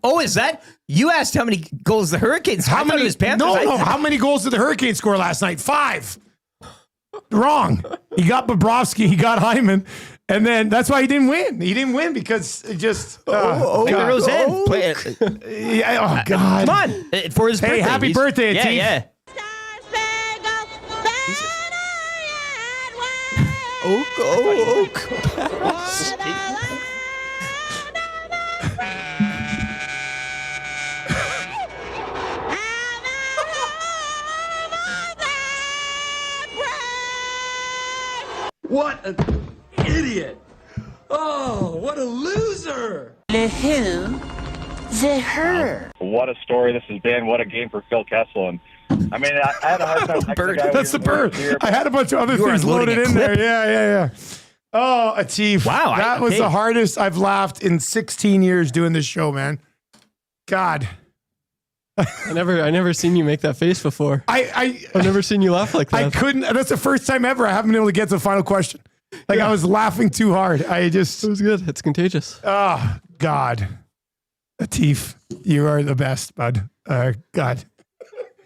Oh, is that? You asked how many goals the Hurricanes. How many? Was Panthers. No. How many goals did the Hurricanes score last night? 5. Wrong. He got Bobrovsky. He got Hyman. And then that's why he didn't win. He didn't win because it just. God. Play it. Yeah, God. Come on. For his birthday. Hey, happy birthday, Atif. Yeah. What an idiot! Oh, what a loser! The who? The her. What a story this has been. What a game for Phil Kessel. And I mean, I had a hard time. Bird. That's the bird. I had a bunch of other things loaded in there. Yeah. Oh, Atif. Wow. That was the hardest I've laughed in 16 years doing this show, man. God. I never seen you make that face before. I've never seen you laugh like that. I couldn't. That's the first time ever I haven't been able to get to the final question. I was laughing too hard. It was good. It's contagious. Oh, God. Atif, you are the best, bud. God.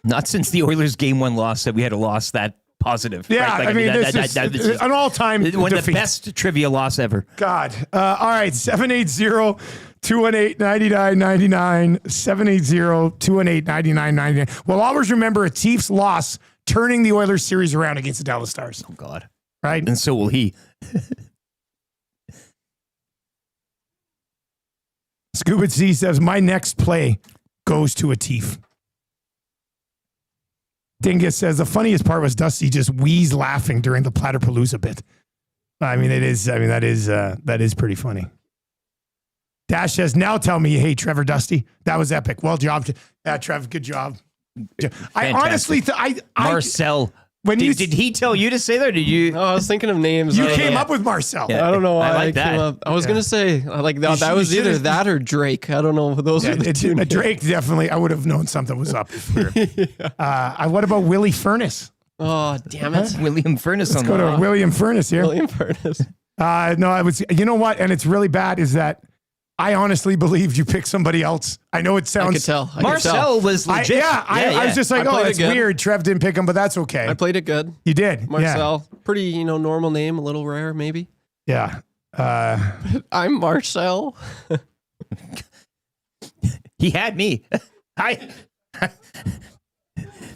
Not since the Oilers game 1 loss that we had a loss that positive. Yeah, right? Like, this is an all-time one of defeat. the best trivia loss ever. God. All right, 780-218-9999. 780-218-9999. Well, always remember Atif's loss turning the Oilers series around against the Dallas Stars. Oh, God. Right? And so will he. Scuba Z says, my next play goes to Atif. Dingus says, the funniest part was Dusty just wheeze laughing during the Platypalooza bit. That is pretty funny. Dash says, now tell me you hate Trevor Dusty. That was epic. Well job. Trev, good job. I honestly, Marcel. Did he tell you to say that? Or did you? No, I was thinking of names. You came up with Marcel. Yeah, I don't know why I like came that. up. I was gonna say that was either that or Drake. I don't know. Those are the two. Drake definitely. I would have known something was up. What about Willie Furness? Oh, damn it, William Furness. Let's go to William Furness here. William Furness. No, I was. You know what? And it's really bad. Is that I honestly believed you picked somebody else. I know it sounds. I could tell. Marcel was legit. I was just like, it's weird. Trev didn't pick him, but that's okay. I played it good. You did. Marcel. Pretty, normal name, a little rare, maybe. Yeah. I'm Marcel. He had me.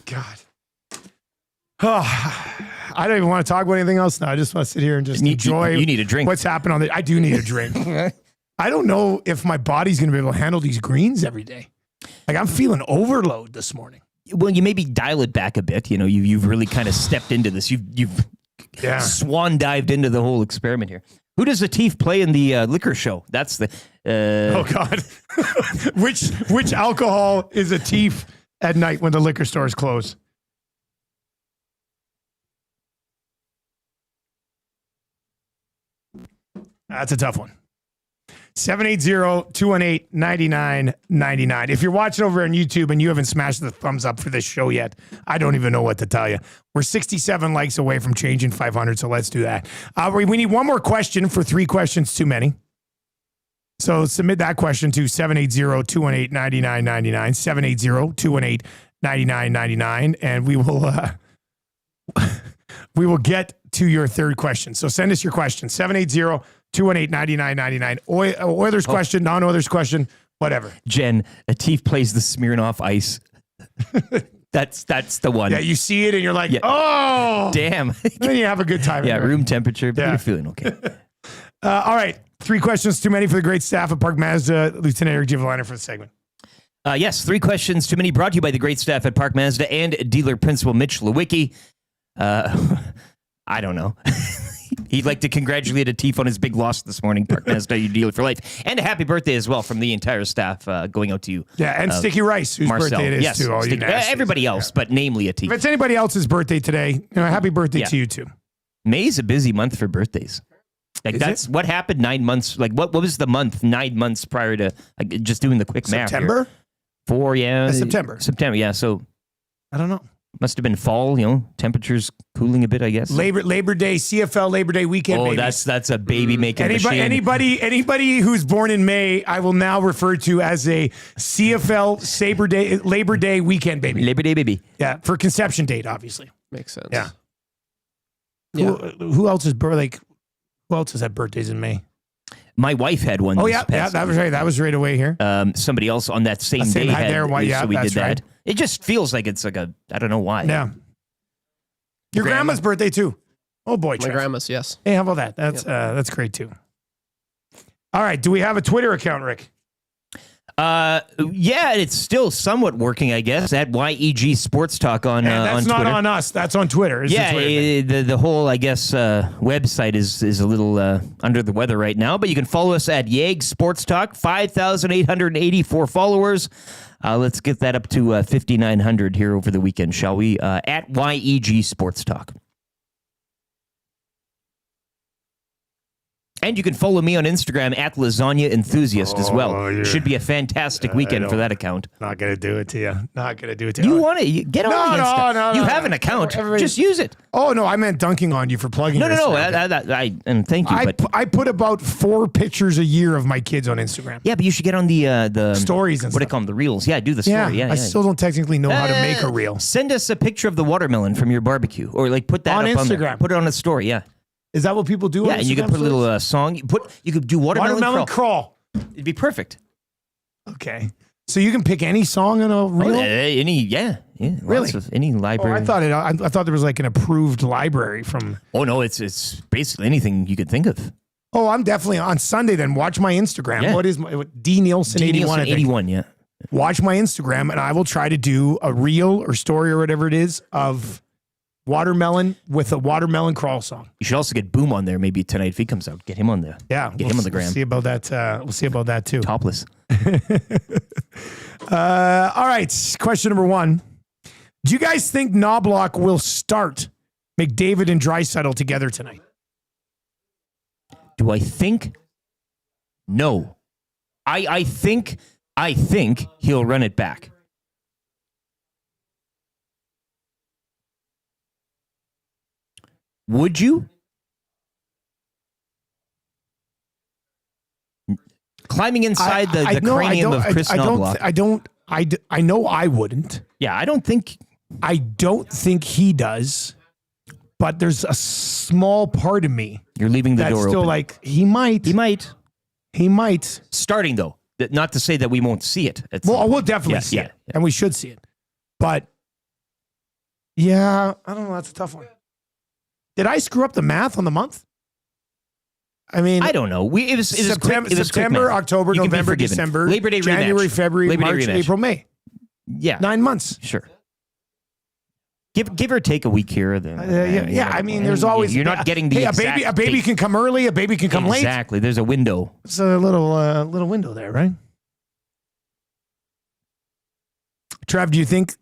God. Oh, I don't even want to talk about anything else now. I just want to sit here and just enjoy. You need a drink. What's happening on the? I do need a drink. I don't know if my body's going to be able to handle these greens every day. Like I'm feeling overload this morning. Well, you maybe dial it back a bit. You've really kind of stepped into this. You've swan dived into the whole experiment here. Who does Atif play in the liquor show? That's the. Oh God, which alcohol is Atif at night when the liquor stores close? That's a tough one. 780-218-9999. If you're watching over on YouTube and you haven't smashed the thumbs up for this show yet, I don't even know what to tell you. We're 67 likes away from changing 500, so let's do that. We need one more question for 3 questions too many. So submit that question to 780-218-9999, 780-218-9999, and we will get to your third question. So send us your question, 780-218-9999. Oilers question, non-Oilers question, whatever. Jen, Atif plays the Smirnoff Ice. That's the one. Yeah, you see it and you're like, oh, damn. Then you have a good time. Yeah, room temperature, but Yeah. you're feeling okay. All right, 3 questions too many for the great staff at Park Mazda. Lieutenant Eric Giovanni for the segment. Yes, 3 questions too many, brought to you by the great staff at Park Mazda and dealer principal Mitch Lewicki. I don't know. He'd like to congratulate Atif on his big loss this morning. Park Mazda, you deal for life. And a happy birthday as well from the entire staff going out to you. Yeah, and Sticky Rice, whose Marcel. birthday it is Yes, too. All you Sticky- nasties. everybody else, but namely Atif. If it's anybody else's birthday today, happy birthday to you too. May's a busy month for birthdays. Like Is that's what happened 9 months. Like what was the month 9 months prior to just doing the quick math? September? Here. 4, yeah. September. September, yeah. So I don't know. Must have been fall, temperatures cooling a bit, I guess. Labor Day, CFL Labor Day weekend. Oh, babies. that's a baby making machine. Anybody who's born in May, I will now refer to as a CFL Labor Day weekend baby. Labor Day baby. Yeah, for conception date, obviously. Makes sense. Yeah. Yeah. Who else is Who else has had birthdays in May? My wife had one. Oh this yeah, past that was right. That was right away here. Somebody else on that same day had had their one. Yeah, so we that's did that. right. It just feels like it's like I don't know why. Yeah. Your grandma's birthday too. Oh boy, My Trev. grandma's, yes. Hey, how about that? That's great too. All right, do we have a Twitter account, Rick? Yeah, it's still somewhat working, I guess. At YEG Sports Talk on That's on not Twitter. on us. That's on Twitter. It's Yeah, the Twitter thing. the whole, I guess, website is a little under the weather right now, but you can follow us at YEG Sports Talk, 5,884 followers. Let's get that up to 5,900 here over the weekend, shall we? At YEG Sports Talk. And you can follow me on Instagram at Lasagna Enthusiast as well. yeah. Should be a fantastic weekend for that account. Not gonna do it to you. Not gonna do it to you. You want to get on the Insta. No, you have an account. Everybody- Just use it. Oh no, I meant dunking on you for plugging. No. your Instagram. I and thank you. But I put about 4 pictures a year of my kids on Instagram. yeah, but you should get on the Stories and what do stuff. they call them? The reels. Yeah, do the Yeah, story. Yeah, I still don't technically know how to make a reel. Send us a picture of the watermelon from your barbecue, or like put that On up on there. Instagram. Put it on a story. Yeah, Is that what people do? yeah, on and you Instagram could put a little stories? song. You could do watermelon crawl. It'd be perfect. Okay, so you can pick any song in a reel. Yeah. Really? Lots of any Oh, library. I thought there was like an approved library from. Oh no, it's basically anything you could think of. Oh, I'm definitely on Sunday. Then watch my Instagram. Yeah. What is my D Nielson 81? I think. 81. Yeah. Watch my Instagram, and I will try to do a reel or story or whatever it is of watermelon with a watermelon crawl song. You should also get Boom on there maybe tonight if he comes out. Get him on there. Yeah, Get him on the gram. We'll see about that. We'll see about that too. Topless. All right. Question number 1. Do you guys think Knobloch will start McDavid and Draisaitl together tonight? Do I think? No. I think he'll run it back. Would you? Climbing inside the cranium of Chris Knobloch. I know I wouldn't. Yeah, I don't think he does. But there's a small part of me you're leaving the that's door still open. like he might. Starting though, not to say that we won't see it. We'll definitely see it, and we should see it. But yeah, I don't know. That's a tough one. Did I screw up the math on the month? I mean, I don't know. It was September, quick, it was quick math. October, You can be November, forgiven. December, Labor Day January, rematch. February, Labor Day March, rematch. April, May. Yeah, 9 months. Sure. Give or take a week here. Yeah. I mean, there's always you're not getting the exact a baby date. can come early, a baby can come late. Exactly. There's a window. It's a little window there, right? Trev, do you think?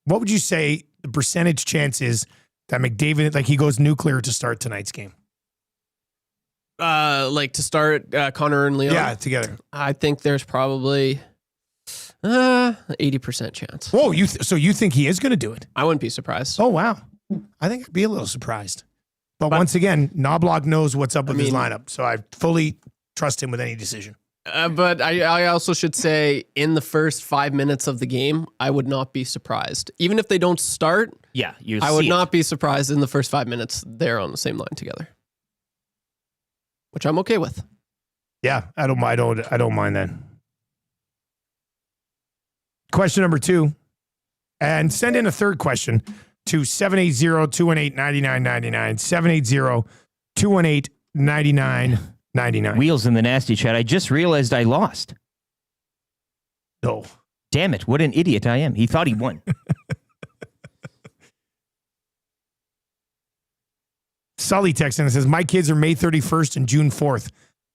What would you say the percentage chance is that McDavid, like he goes nuclear to start tonight's game? Like to start Connor and Leon? Yeah, together. I think there's probably 80% chance. Whoa, so you think he is going to do it? I wouldn't be surprised. Oh, wow. I think I'd be a little surprised. But once again, Knobloch knows what's up with his lineup, so I fully trust him with any decision. But I also should say, in the first 5 minutes of the game, I would not be surprised. Even if they don't start, I would not be surprised in the first 5 minutes they're on the same line together, which I'm okay with. Yeah, I don't mind that. Question number 2, and send in a third question to 780-218-9999, 780-218-9999. Wheels in the nasty chat. I just realized I lost. No. Damn it. What an idiot I am. He thought he won. Sully texts in and says, my kids are May 31st and June 4th.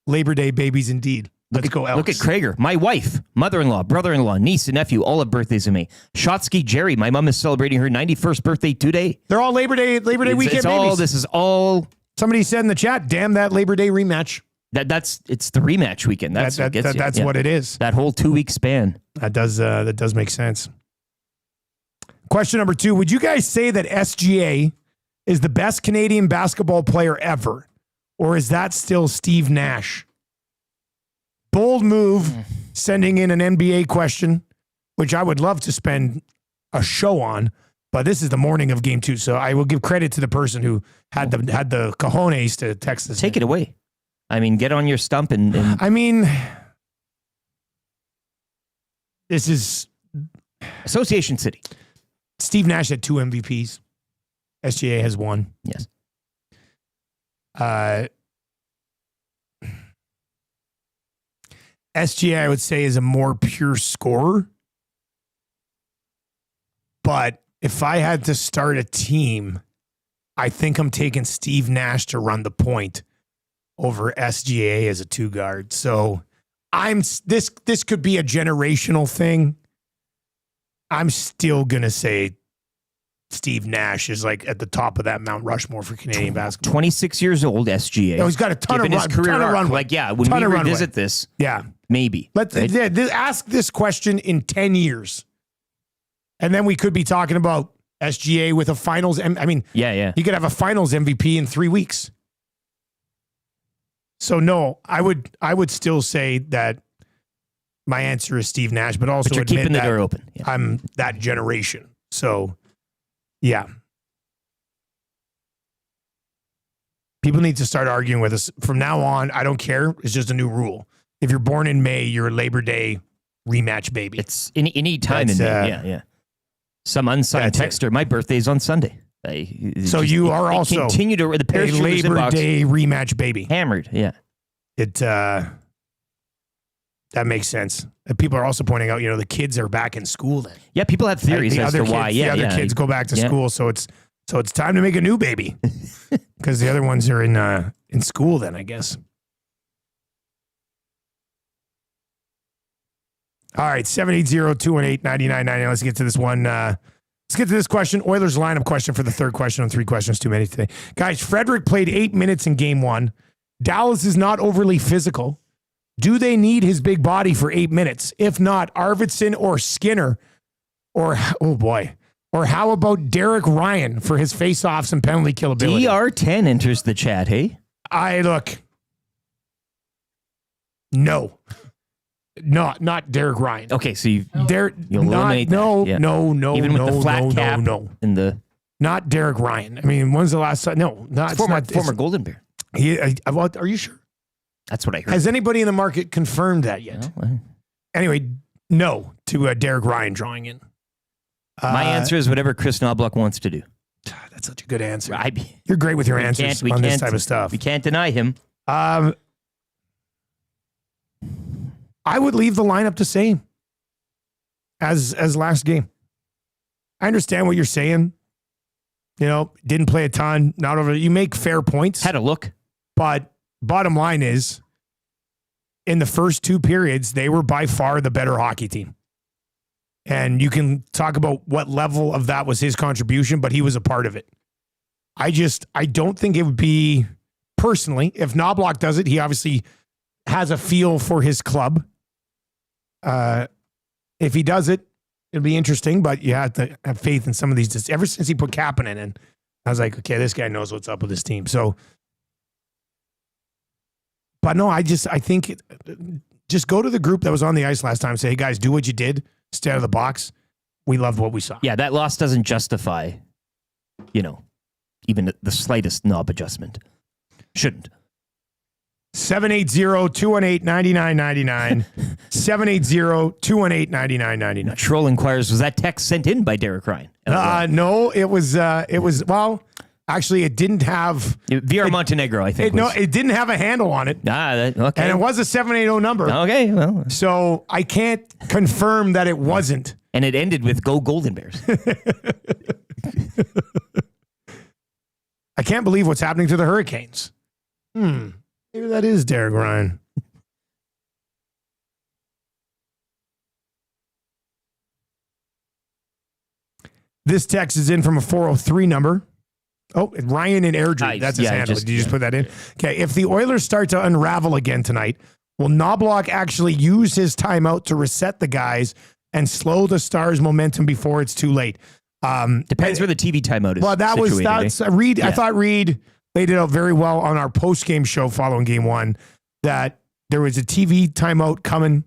Labor Day babies indeed. Let's go, Alex. Look at Krager. My wife, mother-in-law, brother-in-law, niece, and nephew, all have birthdays in May. Shotsky Jerry, my mom is celebrating her 91st birthday today. They're all Labor Day weekend babies. This is all. Somebody said in the chat, damn that Labor Day rematch. It's the rematch weekend. That's what gets you. That's what it is. That whole 2-week span. That does make sense. Question number 2. Would you guys say that SGA is the best Canadian basketball player ever? Or is that still Steve Nash? Bold move, sending in an NBA question, which I would love to spend a show on, but this is the morning of game 2, so I will give credit to the person who had the cojones to text us. Take it away. I mean, get on your stump and I mean, this is Association City. Steve Nash had 2 MVPs. SGA has 1. Yes. SGA, I would say, is a more pure scorer. But if I had to start a team, I think I'm taking Steve Nash to run the point over SGA as a 2 guard. So this could be a generational thing. I'm still gonna say Steve Nash is like at the top of that Mount Rushmore for Canadian basketball. 26 years old, SGA. Oh, he's got a ton of runway. Like, when we revisit this, maybe. Let's ask this question in 10 years. And then we could be talking about SGA with a finals. I mean, he could have a finals MVP in 3 weeks. So no, I would still say that my answer is Steve Nash, but also you're admit keeping the that door open. Yeah. I'm that generation. So yeah. People need to start arguing with us. From now on, I don't care. It's just a new rule. If you're born in May, you're a Labor Day rematch baby. It's any time in May. Yeah. Some unsigned texter. My birthday's on Sunday. So you are also continue to the a Labor Day rematch baby. Hammered. Yeah. That makes sense. And people are also pointing out, the kids are back in school then. Yeah, people have theories as to why. The other kids go back to school, so it's time to make a new baby because the other ones are in school then, I guess. All right, 780-218-9999. Let's get to this one. Let's get to this question. Oilers lineup question for the third question on 3 questions too many today. Guys, Frederick played 8 minutes in game 1. Dallas is not overly physical. Do they need his big body for 8 minutes? If not, Arvidsson or Skinner, or how about Derek Ryan for his face-offs and penalty kill ability? DR10 enters the chat, hey? No. Not Derek Ryan. Okay, so you'll eliminate that. No. Even with the flat cap and the... Not Derek Ryan. I mean, when's the last time? No, former Golden Bear. Are you sure? That's what I heard. Has anybody in the market confirmed that yet? Anyway, no to Derek Ryan drawing in. My answer is whatever Chris Knobloch wants to do. That's such a good answer. You're great with your answers on this type of stuff. We can't deny him. I would leave the lineup the same as last game. I understand what you're saying. Didn't play a ton, not over. You make fair points. Had a look. But bottom line is, in the first 2 periods, they were by far the better hockey team. And you can talk about what level of that was his contribution, but he was a part of it. I don't think it would be personally, if Knobloch does it, he obviously has a feel for his club. If he does it, it'll be interesting, but you have to have faith in some of these. Ever since he put Kapanen in, I was like, okay, this guy knows what's up with his team. So, but no, I think just go to the group that was on the ice last time and say, hey guys, do what you did. Stay out of the box. We loved what we saw. Yeah, that loss doesn't justify, even the slightest knob adjustment. Shouldn't. 780-218-9999. 780-218-9999. Troll inquires, was that text sent in by Derek Ryan? No, it was, well, actually it didn't have. VR Montenegro, I think. It didn't have a handle on it. Okay. And it was a 780 number. Okay, well. So I can't confirm that it wasn't. And it ended with Go Golden Bears. I can't believe what's happening to the Hurricanes. Maybe that is Derek Ryan. This text is in from a 403 number. Oh, Ryan in Airdrie. That's his handle. Did you just put that in? Okay. If the Oilers start to unravel again tonight, will Knobloch actually use his timeout to reset the guys and slow the Stars' momentum before it's too late? Depends where the TV timeout is. Well, that's Reed. Yeah. I thought Reed laid it out very well on our post-game show following game one, that there was a TV timeout coming,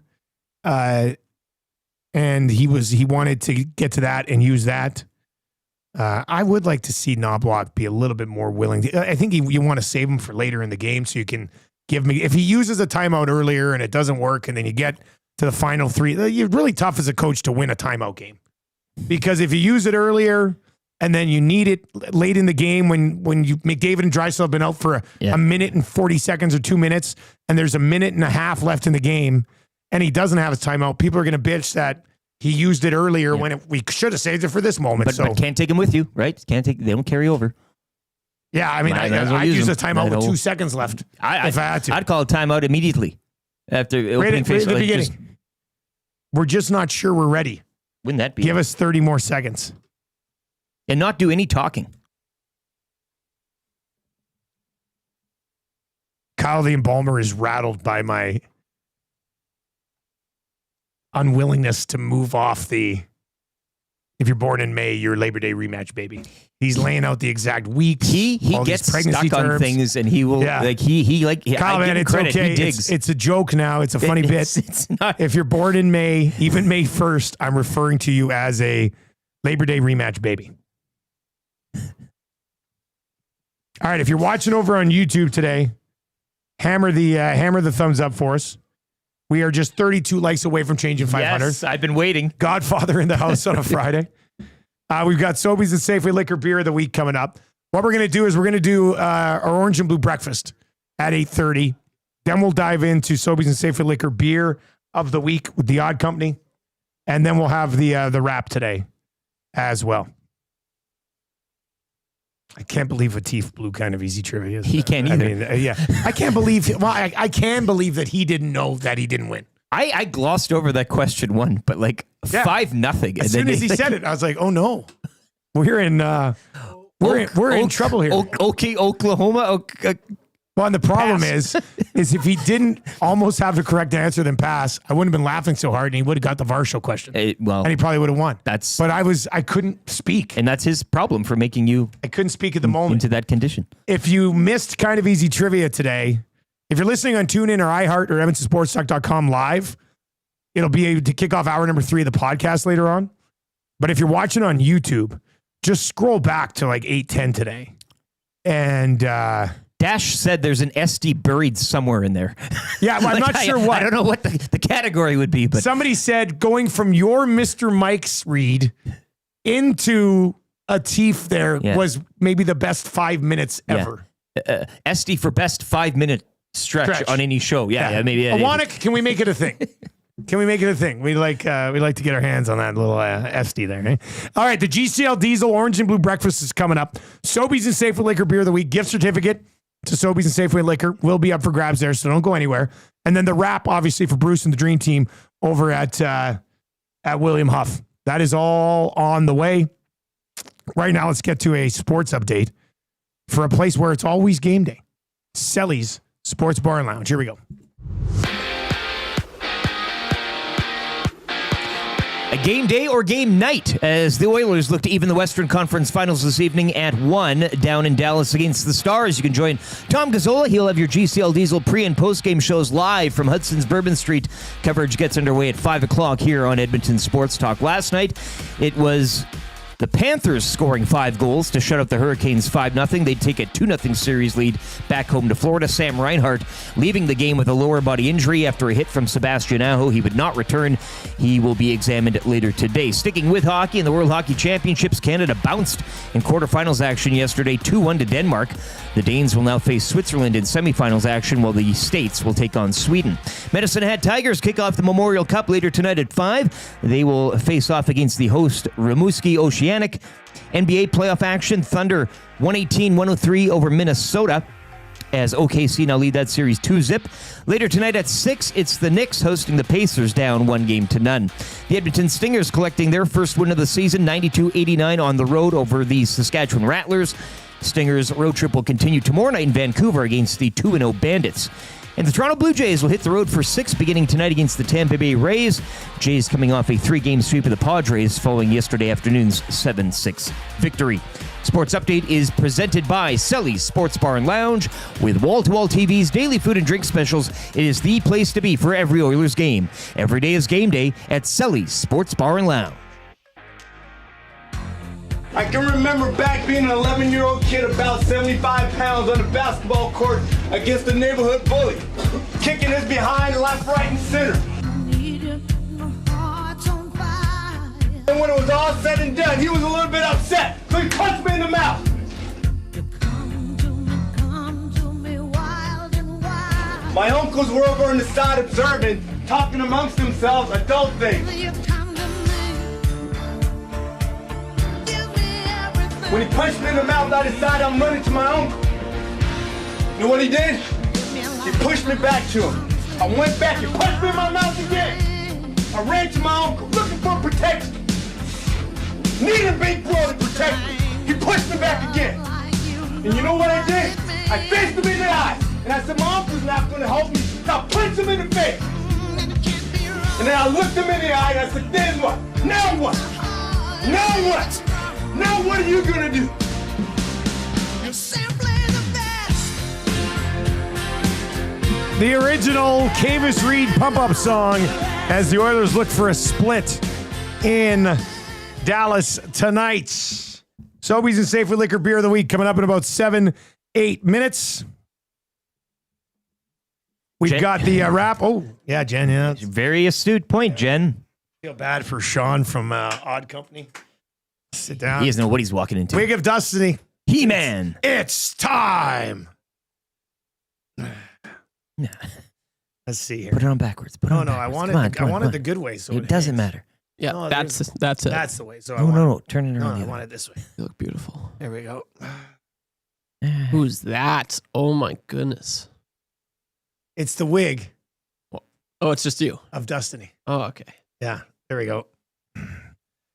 and he wanted to get to that and use that. I would like to see Knobloch be a little bit more willing. I think you want to save him for later in the game so you can give me, if he uses a timeout earlier and it doesn't work and then you get to the final three, you're really tough as a coach to win a timeout game. Because if you use it earlier and then you need it late in the game when McDavid and Draisaitl have been out for a minute and 40 seconds or 2 minutes and there's a minute and a half left in the game and he doesn't have his timeout, people are going to bitch that he used it earlier when we should have saved it for this moment. But can't take them with you, right? They don't carry over. Yeah, I mean, I'd use a timeout with 2 seconds left if I had to. I'd call a timeout immediately after opening face. Right at the beginning. We're just not sure we're ready. Wouldn't that be? Give us 30 more seconds. And not do any talking. Kyle the Embalmer is rattled by my unwillingness to move off the, if you're born in May, your Labor Day rematch, baby. He's laying out the exact weeks. He gets stuck on things and he will, Kyle, man, I give him credit. Okay. He digs. It's a joke now. It's a funny bit. It's not. If you're born in May, even May 1st, I'm referring to you as a Labor Day rematch, baby. All right, if you're watching over on YouTube today, hammer the thumbs up for us. We are just 32 likes away from changing 500. Yes, I've been waiting. Godfather in the house on a Friday. We've got Sobeys and Safeway Liquor Beer of the week coming up. What we're going to do is we're going to do our Orange and Blue breakfast at 8:30. Then we'll dive into Sobeys and Safeway Liquor Beer of the week with the Odd Company. And then we'll have the wrap today as well. I can't believe Atif blew kind of easy trivia is. He can't either. I mean, yeah. I can't believe, I can believe that he didn't know that he didn't win. I glossed over that question one, but 5-0 As soon as he said it, I was like, oh no. We're in we're in trouble here. Okay, Oklahoma. Well, and the problem is if he didn't almost have the correct answer then pass, I wouldn't have been laughing so hard and he would have got the Varsho question. And he probably would have won. But I couldn't speak. And that's his problem for making you I couldn't speak at the moment. Into that condition. If you missed kind of easy trivia today, if you're listening on TuneIn or iHeart or EvanstonSportsTalk.com live, it'll be to kick off hour number 3 of the podcast later on. But if you're watching on YouTube, just scroll back to 8:10 today. And Dash said there's an SD buried somewhere in there. Yeah, well, I'm not sure what. I don't know what the category would be, but somebody said going from your Mr. Mike's read into Atif there was maybe the best 5 minutes ever. SD for best 5-minute stretch on any show. Yeah, maybe. Awanik, can we make it a thing? Can we make it a thing? We like to get our hands on that little SD there. Eh? All right, the GCL Diesel Orange and Blue Breakfast is coming up. Sobeys and Safeway Liquor Beer of the Week gift certificate to Sobeys and Safeway Liquor will be up for grabs there, so don't go anywhere. And then the wrap, obviously, for Bruce and the Dream Team over at William Huff. That is all on the way. Right now, let's get to a sports update for a place where it's always game day. Selly's Sports Bar and Lounge. Here we go. A game day or game night as the Oilers look to even the Western Conference Finals this evening at 1 down in Dallas against the Stars. You can join Tom Gazzola. He'll have your GCL Diesel pre- and post-game shows live from Hudson's Bourbon Street. Coverage gets underway at 5 o'clock here on Edmonton Sports Talk. Last night, it was the Panthers scoring 5 goals to shut out the Hurricanes 5-0. They'd take a 2-0 series lead back home to Florida. Sam Reinhart leaving the game with a lower body injury after a hit from Sebastian Aho. He would not return. He will be examined later today. Sticking with hockey in the World Hockey Championships, Canada bounced in quarterfinals action yesterday, 2-1 to Denmark. The Danes will now face Switzerland in semifinals action, while the States will take on Sweden. Medicine Hat Tigers kick off the Memorial Cup later tonight at 5. They will face off against the host Rimouski Oceanic. NBA playoff action, Thunder 118-103 over Minnesota as OKC now lead that series 2-0. Later tonight at 6, it's the Knicks hosting the Pacers down 1-0. The Edmonton Stingers collecting their first win of the season, 92-89 on the road over the Saskatchewan Rattlers. Stingers' road trip will continue tomorrow night in Vancouver against the 2-0 Bandits. And the Toronto Blue Jays will hit the road for 6 beginning tonight against the Tampa Bay Rays. Jays coming off a 3-game sweep of the Padres following yesterday afternoon's 7-6 victory. Sports Update is presented by Selly's Sports Bar and Lounge. With wall-to-wall TVs, daily food and drink specials, it is the place to be for every Oilers game. Every day is game day at Selly's Sports Bar and Lounge. I can remember back being an 11-year-old kid about 75 pounds on the basketball court against a neighborhood bully, kicking his behind left, right, and center. And when it was all said and done, he was a little bit upset, so he punched me in the mouth. My uncles were over on the side observing, talking amongst themselves adult things. When he punched me in the mouth, I decided I'm running to my uncle. You know what he did? He pushed me back to him. I went back, he punched me in my mouth again. I ran to my uncle, looking for protection. Needed a big bro to protect me. He pushed me back again. And you know what I did? I faced him in the eyes. And I said, my uncle's not going to help me. So I punched him in the face. And then I looked him in the eye and I said, then what? Now what? Now what? Now what are you gonna do? You're simply the best. The original Cavis Reed pump-up song as the Oilers look for a split in Dallas tonight. Sobeys and Safeway Liquor Beer of the Week coming up in about 7-8 minutes. We've Jen. got the wrap. Oh, yeah, Jen. Yeah, very astute point, Jen. Feel bad for Sean from Odd Company. Sit down. He doesn't know what he's walking into. Wig of Destiny. He-Man. It's time. Let's see here. Put it on backwards. Put it on backwards. I wanted the good way. So it doesn't matter. Yeah, No, that's it. That's the way. So No, turn it around. I want it this way. You look beautiful. There we go. Who's that? Oh my goodness. It's the wig Oh, it's just you. of Destiny. Oh, okay. Yeah, there we go.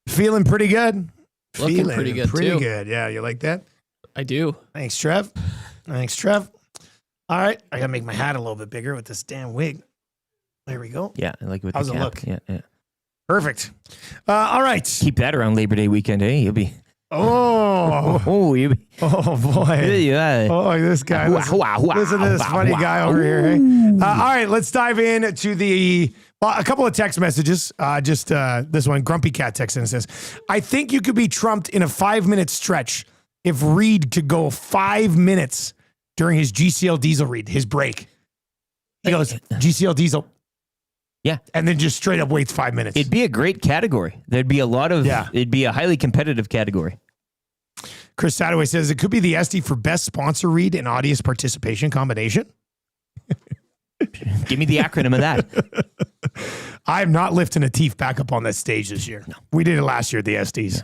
Feeling pretty good. Looking pretty good, Pretty too. good. Yeah, you like that? I do. Thanks, Trev. Thanks, Trev. All right, I gotta make my hat a little bit bigger with this damn wig. There we go. Yeah, I like it with How's the it cap. look? Yeah. Perfect. All right. Keep that around Labor Day weekend, eh? You'll be. You'll be. Oh boy. Yeah. Oh, this guy. Listen to this funny guy over here. Hey? All right, let's dive in to a couple of text messages. This one, Grumpy Cat texts in and says, I think you could be trumped in a 5-minute stretch if Reed could go 5 minutes during his GCL Diesel read, his break. He goes, GCL Diesel. Yeah. And then just straight up waits 5 minutes. It'd be a great category. There'd be a lot of, it'd be a highly competitive category. Chris Sadaway says it could be the SD for best sponsor read and audience participation combination. Give me the acronym of that. I'm not lifting a teeth back up on that stage this year. No. We did it last year at the SDs.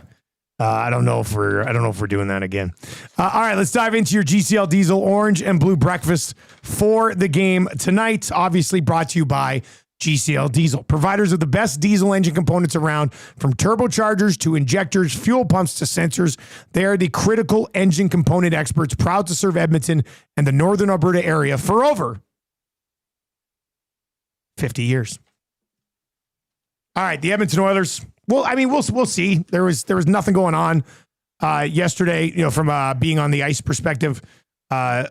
I don't know if we're doing that again. All right, let's dive into your GCL Diesel Orange and Blue breakfast for the game tonight. Obviously brought to you by GCL Diesel, providers of the best diesel engine components around, from turbochargers to injectors, fuel pumps to sensors. They are the critical engine component experts, proud to serve Edmonton and the Northern Alberta area for over 50 years. All right, the Edmonton Oilers. Well, I mean, we'll see. There was nothing going on yesterday. From being on the ice perspective, I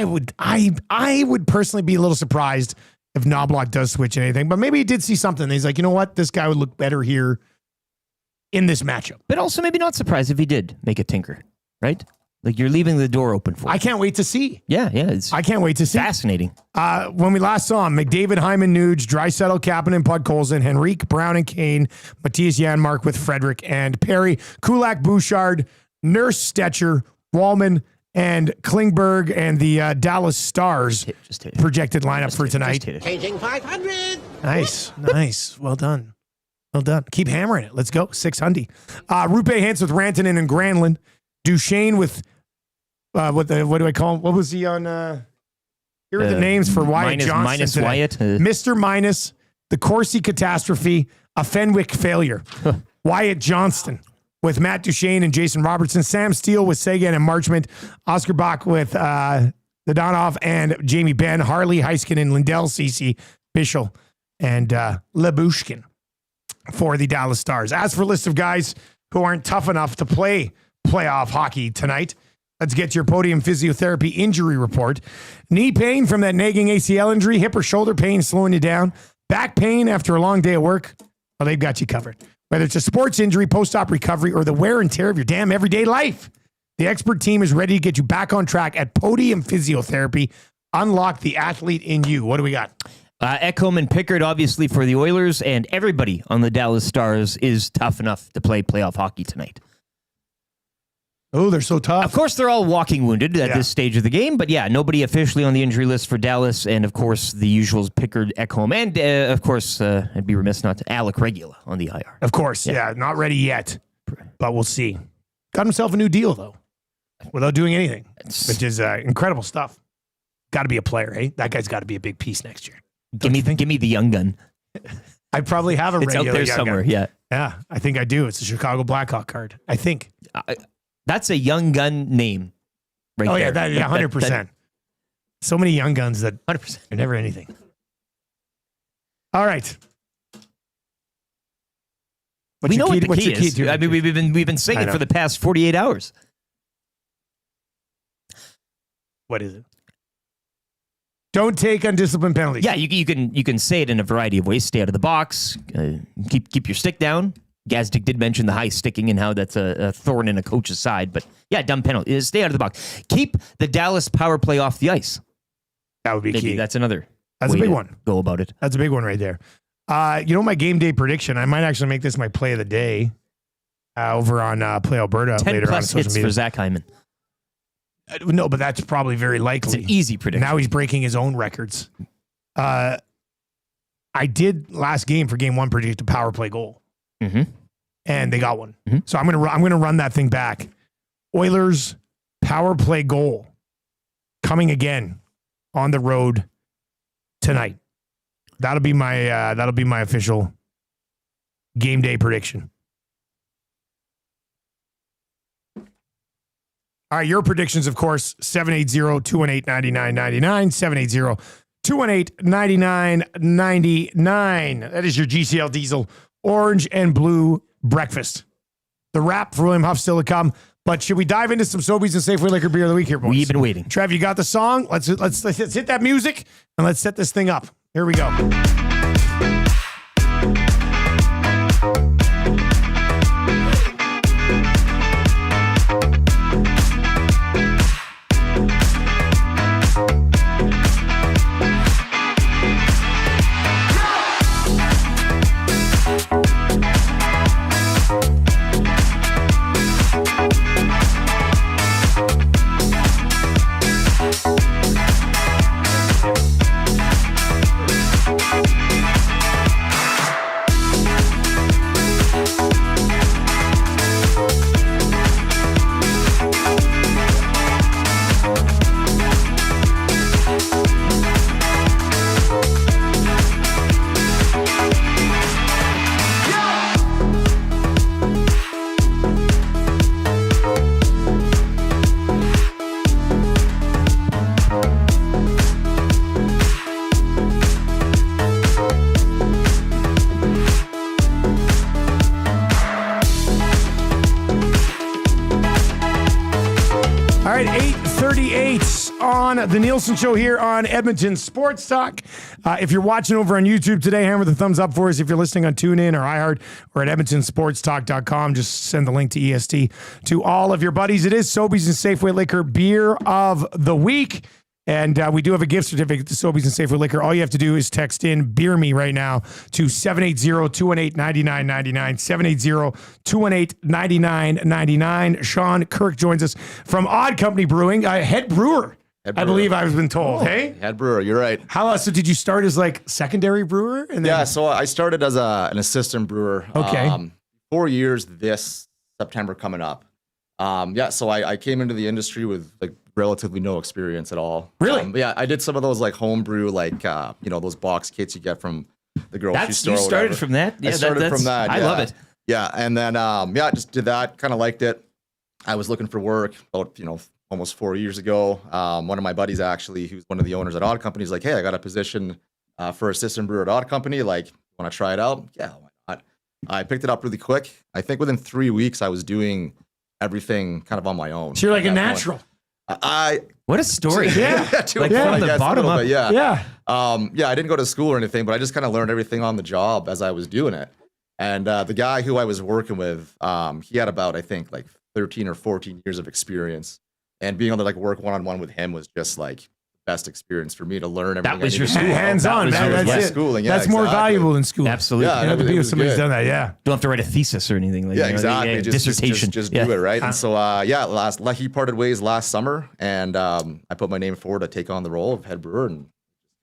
would personally be a little surprised if Knobloch does switch anything, but maybe he did see something. He's like, you know what? This guy would look better here in this matchup. But also maybe not surprised if he did make a tinker, right? Like you're leaving the door open for it. I can't wait to see. Yeah. I can't wait to see. Fascinating. When we last saw him, McDavid, Hyman, Nuge, Draisaitl, Kapanen, Podkolzin, Henrique, Brown, and Kane, Matthias Janmark with Frederick and Perry, Kulak, Bouchard, Nurse, Stetcher, Wallman, and Klingberg, and the Dallas Stars projected lineup for tonight. Changing 500. Nice. Well done. Keep hammering it. Let's go. 600. Rupe Hintz with Rantanen and Granlund. Duchesne with what do I call him? What was he on? Here are the names for Wyatt Johnston minus today. Wyatt. Mr. Minus, the Corsi catastrophe, a Fenwick failure. Wyatt Johnston with Matt Duchesne and Jason Robertson. Sam Steele with Sagan and Marchment. Oscar Bach with Nadonov and Jamie Benn. Harley, Heiskanen, Lindell, Ceci, Bischel, and Lebushkin for the Dallas Stars. As for a list of guys who aren't tough enough to play playoff hockey tonight, let's get your Podium Physiotherapy injury report. Knee pain from that nagging ACL injury, hip or shoulder pain slowing you down, back pain after a long day of work, well, they've got you covered. Whether it's a sports injury, post-op recovery, or the wear and tear of your damn everyday life, the expert team is ready to get you back on track at Podium Physiotherapy. Unlock the athlete in you. What do we got? Ekholm and Pickard, obviously, for the Oilers, and everybody on the Dallas Stars is tough enough to play playoff hockey tonight. Oh, they're so tough. Of course, they're all walking wounded at this stage of the game, but yeah, nobody officially on the injury list for Dallas, and of course, the usuals, Pickard, Ekholm, and of course, I'd be remiss not to Alec Regula on the IR. Of course, yeah, not ready yet, but we'll see. Got himself a new deal, though, without doing anything, which is incredible stuff. Got to be a player, eh? That guy's got to be a big piece next year. Give me the young gun. I probably have a regular out there young somewhere, gun. yeah. Yeah, I think I do. It's a Chicago Blackhawk card, I think. That's a young gun name right there. Yeah, 100%. So many young guns that 100%. are never anything. All right. We know what the key is. I mean, we've been saying it for the past 48 hours. What is it? Don't take undisciplined penalties. Yeah, you can say it in a variety of ways. Stay out of the box. Keep your stick down. Gazdic did mention the high sticking and how that's a thorn in a coach's side. But yeah, dumb penalty. Stay out of the box. Keep the Dallas power play off the ice. That would be Maybe key. that's another. That's a big one. Go about it. That's a big one right there. My game day prediction, I might actually make this my play of the day over on Play Alberta 10 later on plus social hits media. for Zach Hyman. No, but that's probably very likely. It's an easy prediction. Now he's breaking his own records. I did last game for game one predict a power play goal. Mm-hmm. And they got one. Mm-hmm. So I'm gonna run that thing back. Oilers power play goal coming again on the road tonight. That'll be my official game day prediction. All right, your predictions, of course, 780-218-9999, 780-218-9999. That is your GCL Diesel orange and blue breakfast. The wrap for William Huff still to come. But should we dive into some Sobeys and Safeway Liquor Beer of the Week here, boys? We've been waiting. Trev, you got the song? Let's hit that music and let's set this thing up. Here we go. on the Nielson Show here on Edmonton Sports Talk. If you're watching over on YouTube today, hammer the thumbs up for us. If you're listening on TuneIn or iHeart or at edmontonsportstalk.com, just send the link to EST to all of your buddies. It is Sobeys and Safeway Liquor Beer of the Week. And we do have a gift certificate to Sobeys and Safeway Liquor. All you have to do is text in Beer Me right now to 780-218-9999. 780-218-9999. Sean Kirk joins us from Odd Company Brewing, head brewer. I believe I've been told. Hey, head brewer, you're right. How so? Did you start as like secondary brewer? And then... Yeah, so I started as an assistant brewer. Okay. 4 years this September coming up. So I came into the industry with like relatively no experience at all. Really? Yeah, I did some of those like home brew, like those box kits you get from the grocery store. You started from that? Yeah, I started from that. I love it. Yeah, and then just did that. Kind of liked it. I was looking for work about almost 4 years ago. One of my buddies actually, who's one of the owners at Odd Company, is like, hey, I got a position for assistant brewer at Odd Company. Like, want to try it out? Yeah, why not? I picked it up really quick. I think within 3 weeks, I was doing everything kind of on my own. So you're like a natural. What a story. Yeah. From the bottom up. Yeah. I didn't go to school or anything, but I just kind of learned everything on the job as I was doing it. And the guy who I was working with, he had about, I think, like 13 or 14 years of experience. And being able to like work one-on-one with him was just like the best experience for me to learn everything. That was your school. Hands-on, man. That's it. Schooling. Yeah, that's more valuable than school. Absolutely. Yeah, you have to be with somebody who's done that. Yeah. Don't have to write a thesis or anything. Like, Exactly. Dissertation. Just do it, right? And so, he parted ways last summer, and I put my name forward to take on the role of head brewer, and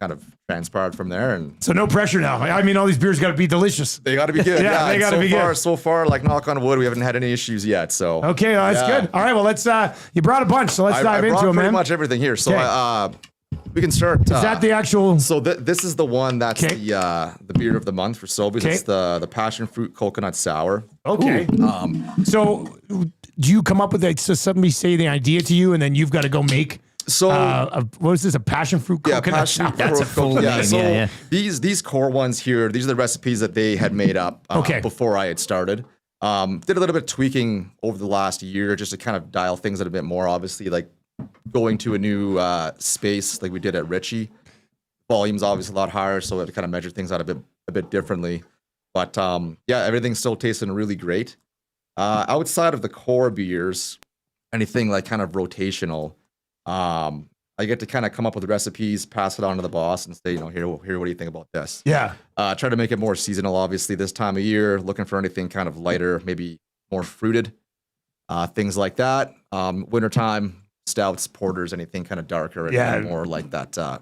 kind of transpired from there. And so no pressure now. I mean, all these beers got to be delicious. They got to be good. Yeah, they got to be good. So far, like knock on wood, we haven't had any issues yet. So okay, well, that's good. All right, well, let's. You brought a bunch, so let's dive into it, man. Pretty much everything here. So we can start. Is that the actual? So this is the one that's the beer of the month for Sobeys. It's the passion fruit coconut sour. Okay. So do you come up with that? So somebody say the idea to you, and then you've got to go make. So what was this? A passion fruit coconut sour? That's a full name. So these core ones here, these are the recipes that they had made up before I had started. Did a little bit of tweaking over the last year just to kind of dial things out a bit more. Obviously, like going to a new space like we did at Ritchie. Volume's obviously a lot higher, so we have to kind of measure things out a bit differently. But everything's still tasting really great. Outside of the core beers, anything like kind of rotational, I get to kind of come up with recipes, pass it on to the boss, and say, here, what do you think about this? Yeah. Try to make it more seasonal, obviously, this time of year, looking for anything kind of lighter, maybe more fruited, things like that. Wintertime, stouts, porters, anything kind of darker, and more like that.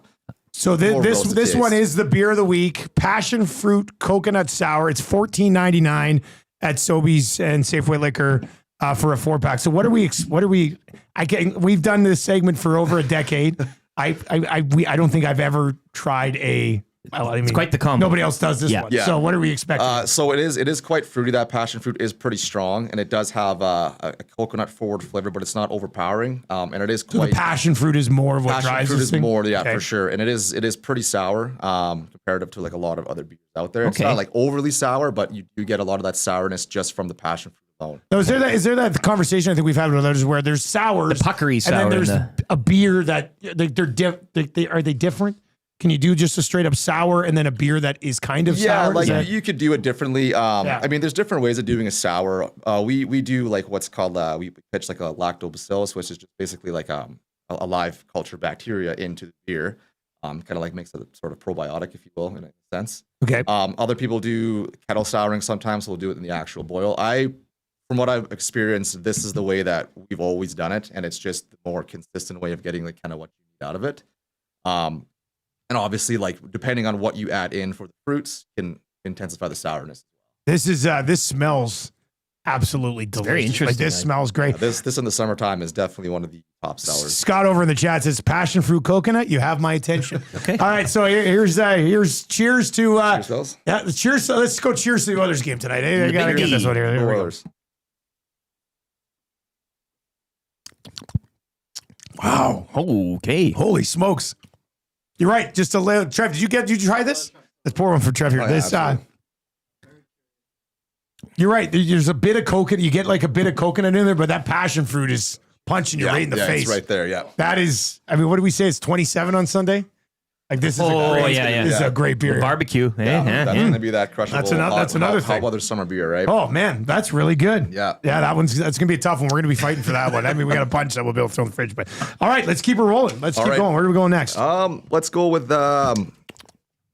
So this one is the beer of the week, passion fruit coconut sour. It's $14.99 at Sobeys and Safeway Liquor. For a 4-pack. So what are we? We've done this segment for over a decade. I don't think I've ever tried a. It's quite the combo. Nobody else does this one. Yeah. So what are we expecting? So it is quite fruity. That passion fruit is pretty strong, and it does have a coconut forward flavor, but it's not overpowering. And it is quite. So the passion fruit is more of what drives Passion fruit this is thing? more, for sure. And it is pretty sour comparative to like a lot of other beers out there. It's not like overly sour, but you do get a lot of that sourness just from the passion fruit. So is there that conversation I think we've had with others where there's sours, the puckery sour, and then there's a beer that are they different? Can you do just a straight up sour and then a beer that is kind of sour? Yeah, like you could do it differently. I mean, there's different ways of doing a sour. We do like what's called we pitch like a lactobacillus, which is just basically like a live culture bacteria into the beer. Kind of like makes it a sort of probiotic, if you will, in a sense. Okay. Other people do kettle souring sometimes. We'll do it in the actual boil. From what I've experienced, this is the way that we've always done it, and it's just the more consistent way of getting like kind of what you need out of it. And obviously, like depending on what you add in for the fruits, can intensify the sourness. This smells absolutely delicious. Very interesting. Like, this smells great. Yeah, this in the summertime is definitely one of the top sours. Scott over in the chat says passion fruit coconut. You have my attention. Okay. All right. So here's cheers to cheers, fellas. Yeah, cheers. So let's go cheers to the Oilers game tonight. I gotta get this one here. Here we go. Wow. Okay. Holy smokes. You're right. Just a little. Trev, did you try this? Let's pour one for Trev here. You're right. There's a bit of coconut. You get like a bit of coconut in there, but that passion fruit is punching you right in the face. It's right there. Yeah. That is, I mean, what did we say? It's 27 on Sunday. Like this is this is a great beer. Barbecue. That's gonna be that crushable. That's another thing. Hot weather summer beer, right? Oh man, that's really good. Yeah. That's gonna be a tough one. We're gonna be fighting for that one. I mean, we got a bunch that we'll be able to throw in the fridge. But all right, let's keep it rolling. Let's keep going. Where are we going next? Let's go with wow,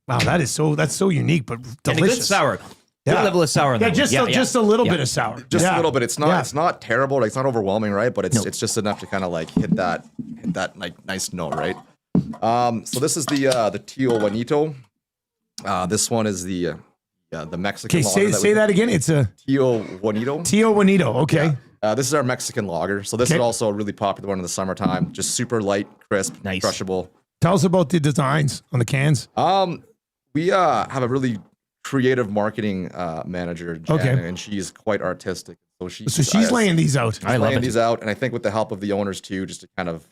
that's so unique, but delicious. And a good sour. Good level of sour. Just a little bit of sour. Just a little bit. It's not terrible. Like, it's not overwhelming, right? But it's just enough to kind of like hit that like nice note, right? So this is the Tío Juanito. This one is the Mexican. Okay, say that again. It's a Tío Juanito. Tío Juanito. Okay. Yeah. This is our Mexican lager. So this is also a really popular one in the summertime. Just super light, crisp, crushable. Tell us about the designs on the cans. We have a really creative marketing manager, Jen, and she's quite artistic. So she's laying these out. She's laying these out, and I think with the help of the owners too, just to kind of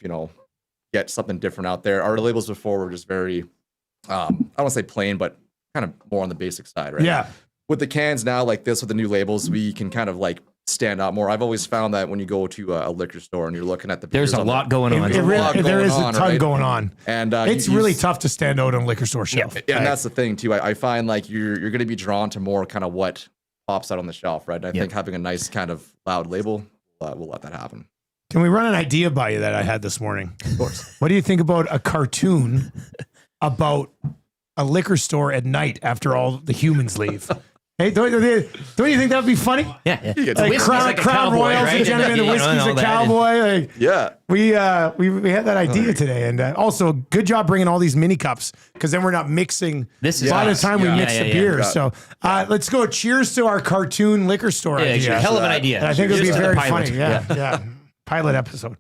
get something different out there. Our labels before were just very, I don't want to say plain, but kind of more on the basic side, right? Yeah. With the cans now, like this, with the new labels, we can kind of like stand out more. I've always found that when you go to a liquor store and you're looking at the there's a lot going on. There is a ton going on, and it's really tough to stand out on a liquor store shelf. Yeah, and that's the thing too. I find like you're going to be drawn to more kind of what pops out on the shelf, right? And I think having a nice kind of loud label will let that happen. Can we run an idea by you that I had this morning? Of course. What do you think about a cartoon about a liquor store at night after all the humans leave? Hey, don't you think that would be funny? Yeah. Like Crown Royals, right? Gentlemen, the whiskey's a cowboy. Like, we had that idea today, and also good job bringing all these mini cups because then we're not mixing. By the time we mix the beer, so let's go. Cheers to our cartoon liquor store idea. Hell of an idea. And I think it would be very funny. Yeah. Pilot episode.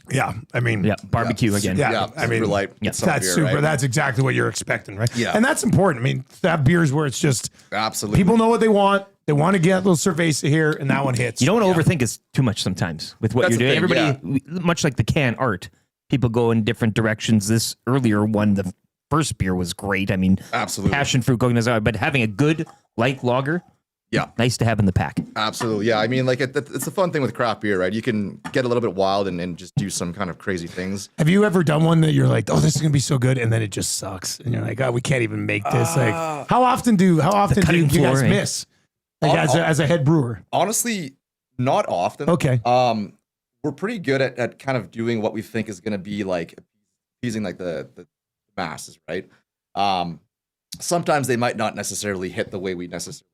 Yeah, I mean, barbecue again. Yeah, I mean, light. That's super. Right? That's exactly what you're expecting, right? Yeah, and that's important. I mean, that beers where it's just absolutely people know what they want. They want to get a little cerveza here, and that one hits. You don't want to overthink it too much sometimes with what you're doing. Everybody, much like the can art, people go in different directions. This earlier one, the first beer was great. I mean, absolutely passion fruit going as but having a good light lager. Yeah. Nice to have in the pack. Absolutely. Yeah. I mean, like, it's a fun thing with craft beer, right? You can get a little bit wild and just do some kind of crazy things. Have you ever done one that you're like, oh, this is going to be so good, and then it just sucks? And you're like, oh, we can't even make this. Like, how often do you guys miss? Like, as a head brewer? Honestly, not often. Okay. We're pretty good at kind of doing what we think is going to be like appeasing like the masses, right? Sometimes they might not necessarily hit the way we necessarily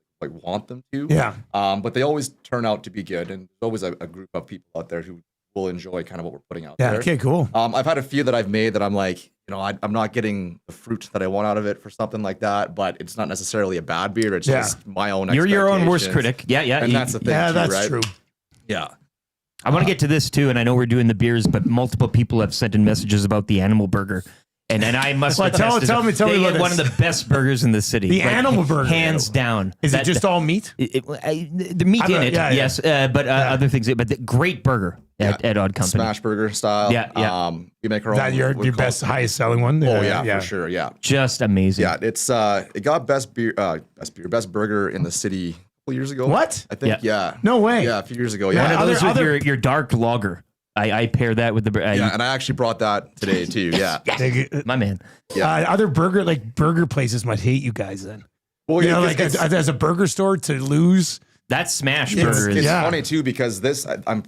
want them to. Yeah. But they always turn out to be good. And there's always a group of people out there who will enjoy kind of what we're putting out there. Okay, cool. I've had a few that I've made that I'm like, I'm not getting the fruit that I want out of it for something like that, but it's not necessarily a bad beer. It's just my own You're your own worst critic. Yeah. And that's the thing too, that's right? true. Yeah. I want to get to this too, and I know we're doing the beers, but multiple people have sent in messages about the animal burger. And I must tell me about one of the best burgers in the city. The animal burger, hands down. Is it just all meat? The meat in it, yes, but other things. But the great burger at Odd Company, smash burger style. Yeah. We make our own. Is that your best, highest selling one? Oh yeah, for sure. Yeah, just amazing. Yeah, it got best burger in the city a couple years ago. What? I think. Yeah. No way. Yeah, a few years ago. Yeah. One of those with your dark lager. I pair that with the and I actually brought that today too. Yeah, my man. Yeah, other burger places might hate you guys then. Well, as a burger store to lose that smash burger. It's funny too because this I'm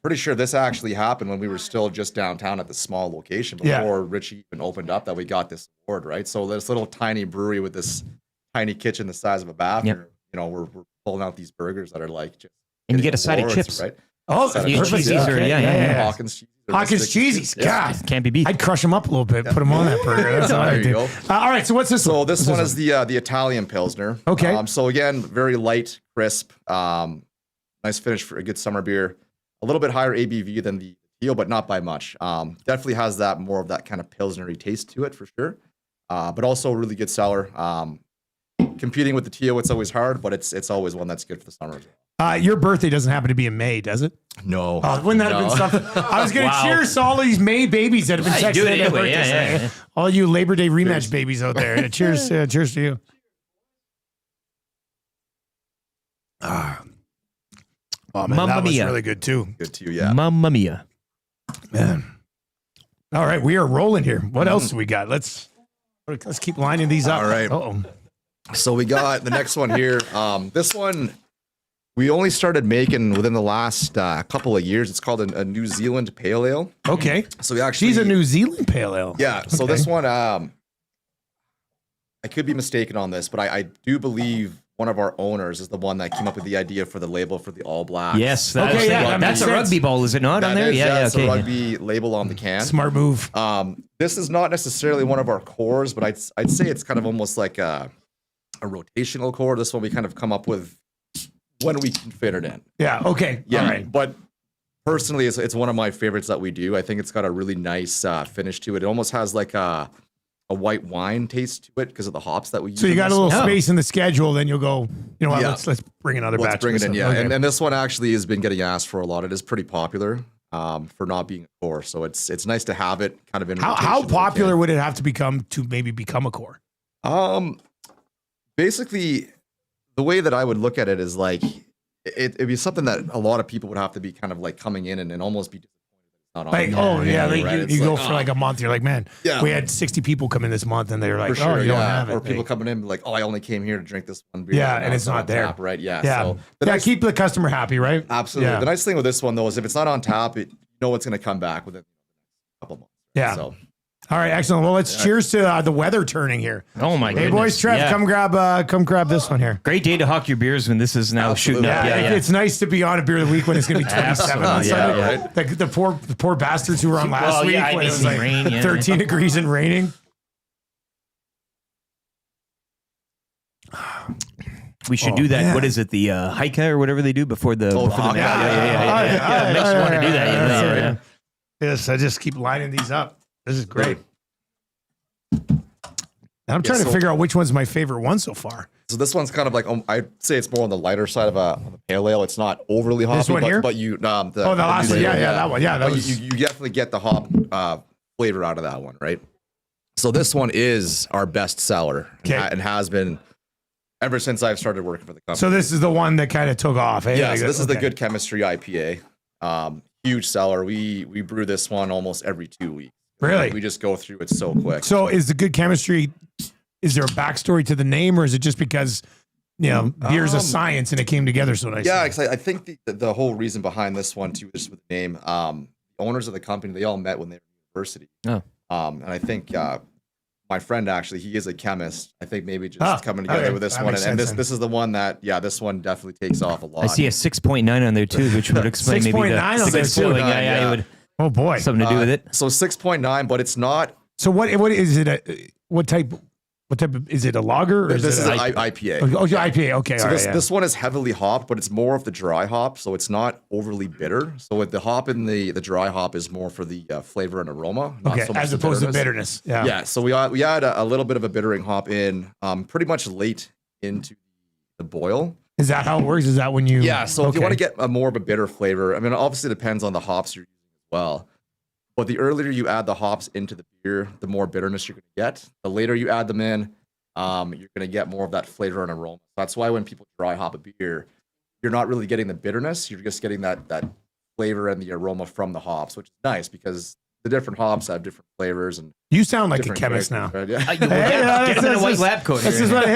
pretty sure this actually happened when we were still just downtown at the small location before Richie even opened up that we got this award, right? So this little tiny brewery with this tiny kitchen the size of a bathroom. We're pulling out these burgers that are like just and you get a side of chips, right? Oh, Hawkins cheesies. God, can't be beat. I'd crush them up a little bit, put them on that burger. That's all I do. All right, so what's this? So this one is the Italian Pilsner. Okay. So again, very light, crisp, nice finish for a good summer beer. A little bit higher ABV than the Teal, but not by much. Definitely has that more of that kind of Pilsner-y taste to it for sure. But also a really good seller. Competing with the Teal, it's always hard, but it's always one that's good for the summer. Your birthday doesn't happen to be in May, does it? No. Oh, wouldn't that have been something? I was going to cheers to all these May babies that have been texting their anyway, birthdays. All you Labor Day rematch babies out there. Cheers to you. Oh man, Mamma that was mia. really good too. Good to you, yeah. Mamma mia. Man. All right, we are rolling here. What else do we got? Let's keep lining these up. All right. Uh-oh. So we got the next one here. This one we only started making within the last couple of years. It's called a New Zealand Pale Ale. Okay. So we actually She's a New Zealand Pale Ale. Yeah. So Okay. this one, I could be mistaken on this, but I do believe one of our owners is the one that came up with the idea for the label for the All Blacks. Yes, that's, that's makes a sense. rugby ball, is it not, on there? Yeah, It's okay. a rugby label on the can. Smart move. This is not necessarily one of our cores, but I'd say it's kind of almost like a rotational core. This one we kind of come up with when we can fit it in. Yeah. Okay. Yeah. All right. But personally, it's one of my favorites that we do. I think it's got a really nice finish to it. It almost has like a white wine taste to it because of the hops that we use. So you in got a this little one. space in the schedule, then you'll go, you know what, Yeah. let's bring another Let's batch. bring of it in, this yeah. up. Okay. And this one actually has been getting asked for a lot. It is pretty popular for not being a core. So it's nice to have it kind of in How rotation when we popular can. would it have to become to maybe become a core? Basically, the way that I would look at it is like it'd be something that a lot of people would have to be kind of like coming in and almost be disappointed that it's not on. Like, there. oh yeah, Right? like It's you go like, for like a month. You're like, man, Yeah. we had 60 people come in this month, and they're like, for sure, oh, you don't yeah. have it. Or people Like, coming in like, oh, I only came here to drink this one beer. yeah, now and it's not on there. tap, right? Yeah. yeah. So Yeah, keep the customer happy, right? absolutely. Yeah. The nice thing with this one though is if it's not on tap, you know it's going to come back within a couple months. Yeah. So All right, excellent. Well, let's cheers to the weather turning here. Oh my Hey, goodness. boys, Trev, Yeah. come grab this one here. Great day to hawk your beers when this is now shooting up. Yeah, it's nice to be on a beer of the week when it's going to be 27 on Absolutely, Sunday. yeah. The poor bastards who were on last Well, week yeah, I when it miss was the like rain, yeah. 13 degrees and raining. We should do that. man. What is it? The hika or whatever they do before the. Oh, before the yeah. It makes you want to do that. Yeah, Yeah, yeah, yeah. yeah. Yes, I just keep lining these up. This is great. And I'm trying to figure out which one's my favorite one so far. So this one's kind of like I'd say it's more on the lighter side of a pale ale. It's not overly hoppy. This one here? But you The last one. Yeah, that one. Yeah, that But was. you definitely get the hop flavor out of that one, right? So this one is our best seller and has been ever since I've started working for the company. So this is the one that kind of took off. Eh? Yeah, Like, so this is the okay. Good Chemistry IPA. Huge seller. We brew this one almost every 2 weeks. Really? We just go through it so quick. So is the Good Chemistry? Is there a backstory to the name, or is it just because beer's a science and it came together so nicely? Yeah, 'cause I think the whole reason behind this one too is with the name. Owners of the company, they all met when they were in university. Oh. And I think my friend actually, he is a chemist. I think maybe just coming together okay. with this That one, makes and sense this is the one that this one definitely takes off a lot. I see a 6.9 on there too, which would explain maybe 6.9 the on there, too. spelling. Yeah. It would Oh boy. something to do with it. So 6.9, but it's not. So what is it? What type of, is it a lager or This is it an a IPA. Oh, yeah, IPA. Okay, So all this, right. this one is heavily hopped, but it's more of the dry hop, so it's not overly bitter. So with the hop in the dry hop is more for the flavor and aroma, not Okay, so much as the opposed to bitterness. Yeah. Yeah. So we add a little bit of a bittering hop in, pretty much late into the boil. Is that how it works? Is that when you? Yeah. So if you okay. want to get a more of a bitter flavor, I mean, obviously it depends on the hops you're using as well. But the earlier you add the hops into the beer, the more bitterness you're going to get. The later you add them in, you're going to get more of that flavor and aroma. That's why when people dry hop a beer, you're not really getting the bitterness. You're just getting that flavor and the aroma from the hops, which is nice because the different hops have different flavors. And You sound like a different chemist now. characters, right? Yeah. Get him in a white lab coat. This is what.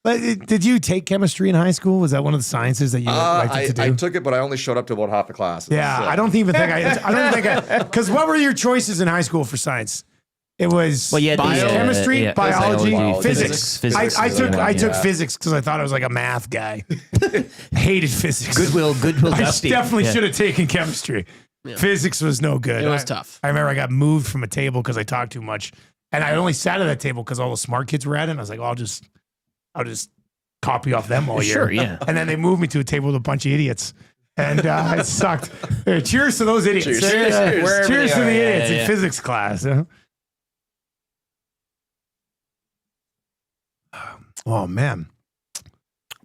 Hey, did you take chemistry in high school? Was that one of the sciences that you liked to do? I took it, but I only showed up to about half the classes. Yeah, so. I don't even think because what were your choices in high school for science? It was biochemistry, biology, physics. I took physics because I thought I was like a math guy. Hated physics. Goodwill. I Dusty. definitely Yeah. should have taken chemistry. Yeah. Physics was no good. It was tough. I remember I got moved from a table because I talked too much, and I only sat at that table because all the smart kids were at it. And I was like, I'll just copy off them all year. Sure, yeah. And then they moved me to a table with a bunch of idiots. And it sucked. Hey, cheers to those idiots. Cheers. Cheers to the idiots yeah. in physics class. Huh? Oh man,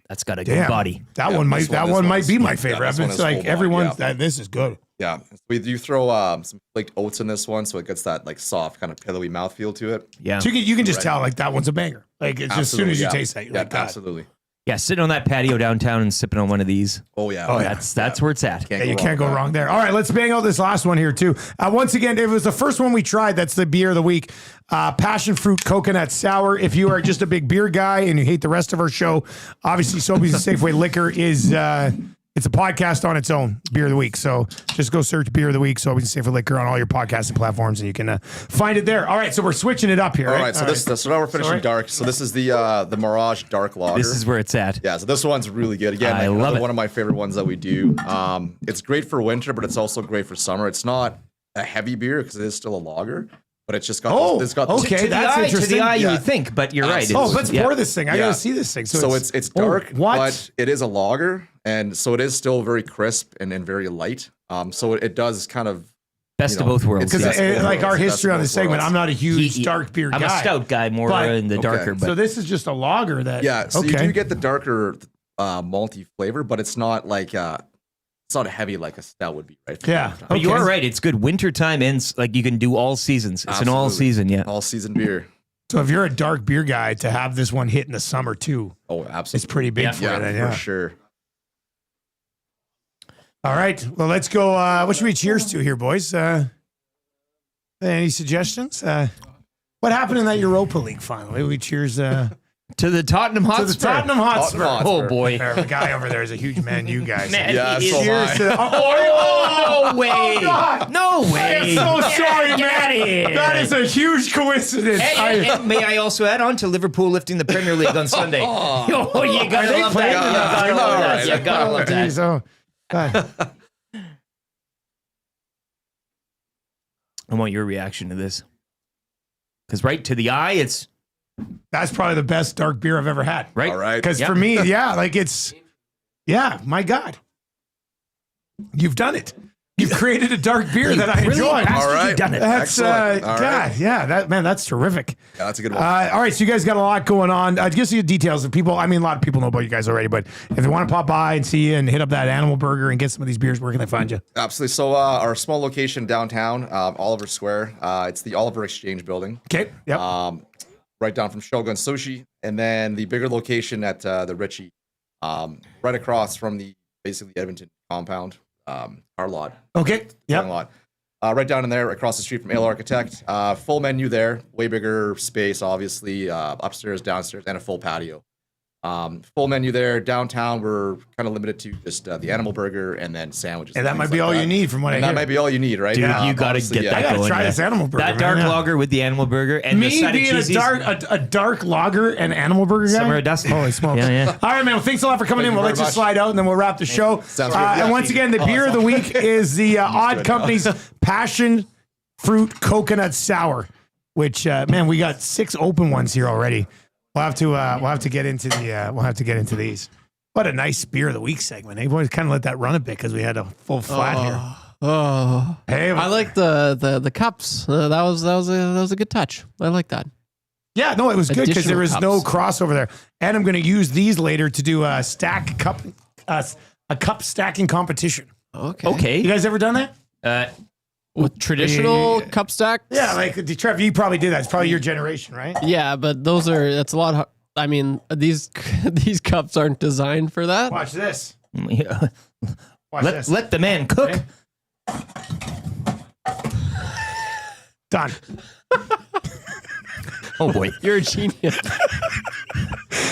That's got a good damn! body. That Yeah, one this might be my yeah, favorite. this one It's is like full body, everyone. yeah. This is good. Yeah, we do throw some flaked oats in this one, so it gets that like soft, kind of pillowy mouthfeel to it. Yeah. So you can just Right. tell like that one's a banger. Like it's just as soon as you taste that, you're yeah, like, God. absolutely. Yeah, sitting on that patio downtown and sipping on one of these. Oh yeah. That's where it's at. You can't go wrong there. All right, let's bang out this last one here too. Once again, it was the first one we tried. That's the beer of the week. Passion fruit coconut sour. If you are just a big beer guy and you hate the rest of our show, obviously Sobeys Safeway Liquor is it's a podcast on its own, beer of the week. So just go search beer of the week, Sobeys Safeway Liquor on all your podcasting platforms, and you can find it there. All right, so we're switching it up here. All right, so now we're finishing dark. So this is the Mirage Dark Lager. This is where it's at. Yeah, so this one's really good. Again, I love it. One of my favorite ones that we do. It's great for winter, but it's also great for summer. It's not a heavy beer because it is still a lager, but it's just got it's got okay, that's interesting. To the eye, you would think, but you're right. Oh, let's pour this thing. I gotta see this thing. So it's dark, but it is a lager, and so it is still very crisp and very light. So it does kind of best of both worlds. Because like our history on this segment, I'm not a huge dark beer guy. I'm a stout guy, more in the darker. But so this is just a lager that so you do get the darker malty flavor, but it's not like it's not heavy like a stout would be, right? Yeah, but you are right. It's good wintertime ends. Like you can do all seasons. It's an all season, all season beer. So if you're a dark beer guy, to have this one hit in the summer too, absolutely, it's pretty big for you. Then, for sure. All right, well, let's go. What should we cheers to here, boys? Any suggestions? What happened in that Europa League final? Maybe we cheers to the Tottenham Hotspur. To the Tottenham Hotspur. Oh boy, the guy over there is a huge Man U guy. So. Yeah, cheers to no way! Oh, God. No way! I am so sorry, man. That is a huge coincidence. And may I also add on to Liverpool lifting the Premier League on Sunday? You gotta love that. You gotta love that. I want your reaction to this. Because right to the eye, that's probably the best dark beer I've ever had. Right? All right. Because for me, my God. You've done it. You've created a dark beer that I enjoy. All right. You've done it. That's that's terrific. Yeah, that's a good one. All right, so you guys got a lot going on. Just the details of people. I mean, a lot of people know about you guys already, but if they want to pop by and see you and hit up that Animal Burger and get some of these beers, where can they find you? Absolutely. So our small location downtown, Oliver Square. It's the Oliver Exchange Building. Okay. Yep. Right down from Shogun Sushi, and then the bigger location at the Ritchie, right across from the basically Edmonton compound, our lot. Okay. Yep. Lot. Right down in there, across the street from Ale Architect. Full menu there, way bigger space, obviously, upstairs, downstairs, and a full patio. Full menu there. Downtown, we're kind of limited to just the Animal Burger and then sandwiches. And that might be all you need from what I hear. That might be all you need, right? Dude, you got to get that I got going. to try this Animal Burger. That dark lager with the Animal Burger and me the side being of a dark lager and Animal Burger guy. Summer of Dusty. Holy smokes. Yeah. All right, man. Well, thanks a lot for coming in. We'll let you slide out and then we'll wrap the show. Sounds good. And once again, the beer of the week is the Odd Company's Passion Fruit Coconut Sour, which man, we got 6 open ones here already. We'll have to get into these. What a nice beer of the week segment. Hey, boys, kind of let that run a bit because we had a full flat here. Oh, hey, I like the cups. That was a good touch. I like that. Yeah, no, it was good because there was Additional no crossover there. And I'm going to use these later to do a cup stacking competition. Okay. You guys ever done that? With traditional cup stacks? Yeah, like Trev, you probably did that. It's probably your generation, right? Yeah, but that's a lot. I mean, these cups aren't designed for that. Watch this. Yeah. Watch Let the man cook. Okay. Done. Oh boy, you're a genius.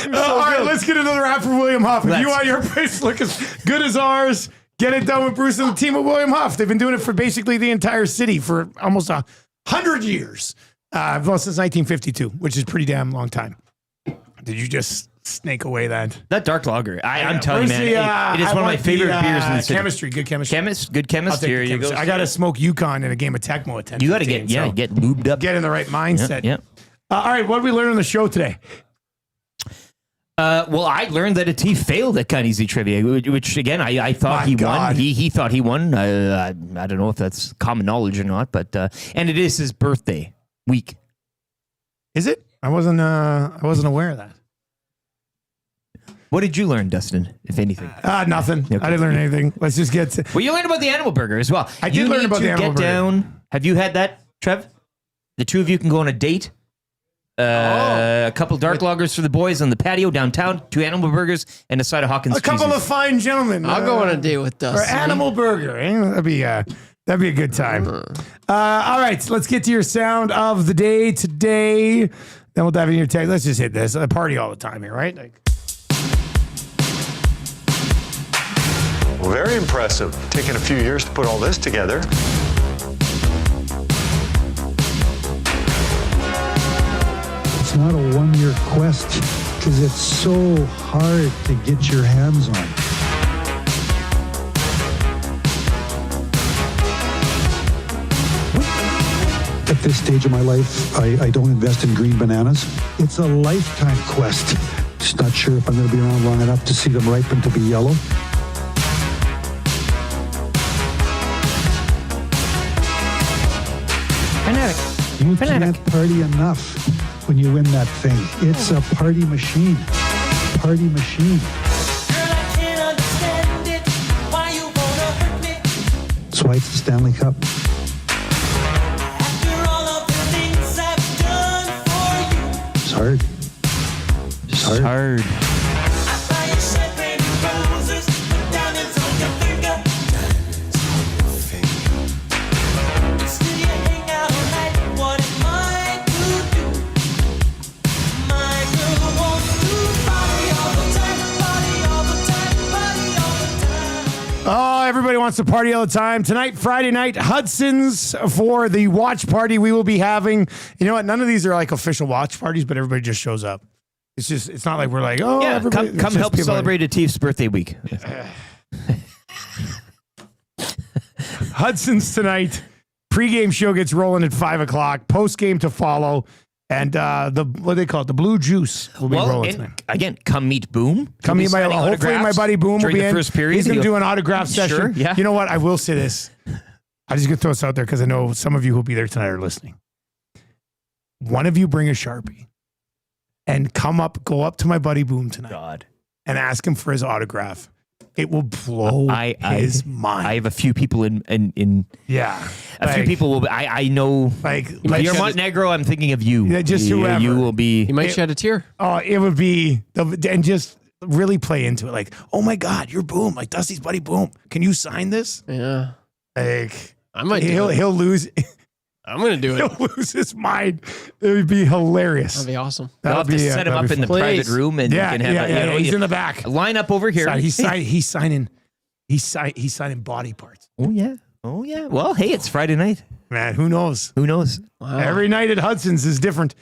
All right, let's get another app for William Huff. If you want your place to look as good as ours, get it done with Bruce and the team at William Huff. They've been doing it for basically the entire city for almost 100 years. Well, since 1952, which is a pretty damn long time. Did you just snake away that dark lager? I'm telling you, man, it is one of my favorite beers in the city. Chemistry, good chemistry. Good chemist. Here you go. I got to smoke Yukon in a game of Tecmo at 10. You got to get lubed up. Get in the right mindset. Yeah. All right, what did we learn on the show today? Well, I learned that Atif failed at Kind Easy Trivia, which again, I thought he won. He thought he won. I don't know if that's common knowledge or not, but and it is his birthday week. Is it? I wasn't aware of that. What did you learn, Dustin, if anything? Nothing. Okay. I didn't learn anything. Let's just get to... Well, you learned about the Animal Burger as well. I did learn about the Animal Burger. Down. Have you had that, Trev? The two of you can go on a date. a couple dark lagers for the boys on the patio downtown, 2 animal burgers, and a side of Hawkins. A couple of fine gentlemen. I'll go on a date with Dusty. Or animal burger. That'd be a good time. All right, so let's get to your sound of the day today. Then we'll dive into your text. Let's just hit this. I party all the time here, right? Very impressive. Taking a few years to put all this together. It's not a one-year quest because it's so hard to get your hands on. At this stage of my life, I don't invest in green bananas. It's a lifetime quest. Just not sure if I'm going to be around long enough to see them ripen to be yellow. You can't party enough when you win that thing. It's a party machine. Party machine. That's why it's the Stanley Cup. It's hard. It's hard. Oh, everybody wants to party all the time. Tonight, Friday night, Hudson's for the watch party we will be having. You know what? None of these are like official watch parties, but everybody just shows up. It's not like we're like, oh, Yeah, everybody. come help celebrate Atif's birthday week. Hudson's tonight. Pre-game show gets rolling at 5 o'clock. Post-game to follow. And what do they call it? The Blue Juice will be rolling tonight. Again, come meet Boom. Come meet hopefully my buddy Boom will be in. First period. He's going to do an autograph session. Sure, yeah. You know what? I will say this. I'm just going to throw this out there because I know some of you who'll be there tonight are listening. One of you bring a Sharpie and go up to my buddy Boom tonight and ask him for his autograph. It will blow his mind. I have a few people in a few people will. I know. Like you're Montenegro. I'm thinking of you. Yeah, just whoever. You will be. You might shed a tear. Oh, it would be, and just really play into it. Like, oh my God, you're Boom. Like Dusty's buddy Boom. Can you sign this? Yeah. Like I might. He'll lose. I'm gonna do it. He'll lose his mind. It would be hilarious. That'd be awesome. I'll have to set him up in the private room, and you can have he's in the back. Line up over here. He's signing body parts. Oh yeah. Well, hey, it's Friday night. Man, who knows? Wow. Every night at Hudson's is different.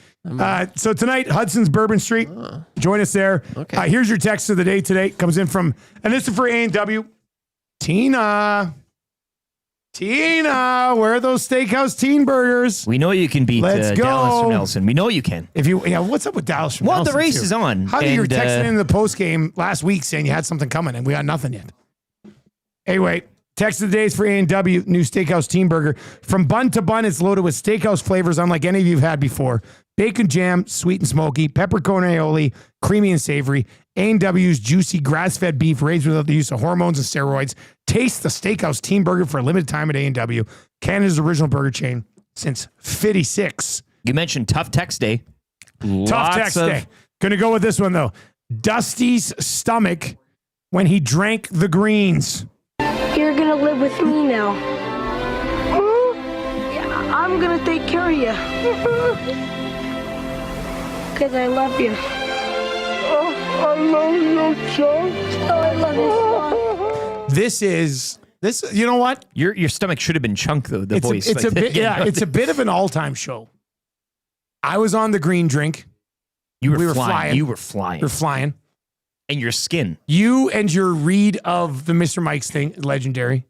So tonight, Hudson's Bourbon Street. Join us there. Okay. Here's your text of the day today. Comes in from, and this is for A&W. Tina, where are those steakhouse teen burgers? We know you can beat Let's go. Dallas from Nelson. We know you can. What's up with Dallas from Nelson? Well, the race too? is on. How did you texting in the post game last week saying you had something coming and we got nothing yet? Anyway, text of the day is for A&W, new steakhouse teen burger. From bun to bun, it's loaded with steakhouse flavors unlike any of you've had before. Bacon jam, sweet and smoky, peppercorn aioli, creamy and savory. A&W's juicy grass-fed beef raised without the use of hormones and steroids. Taste the steakhouse teen burger for a limited time at A&W, Canada's original burger chain since '56. You mentioned tough text day. Tough text day. Gonna go with this one though. Dusty's stomach when he drank the greens. You're gonna live with me now. Yeah, I'm gonna take care of you. Because I love you. I love you, John. Oh, I love you, This you know what? Your stomach should have been chunk though. The voice. It's a bit. Yeah, it's a bit of an all-time show. I was on the green drink. We were flying. You were flying. You're flying. And your skin. You and your read of the Mr. Mike's thing, legendary.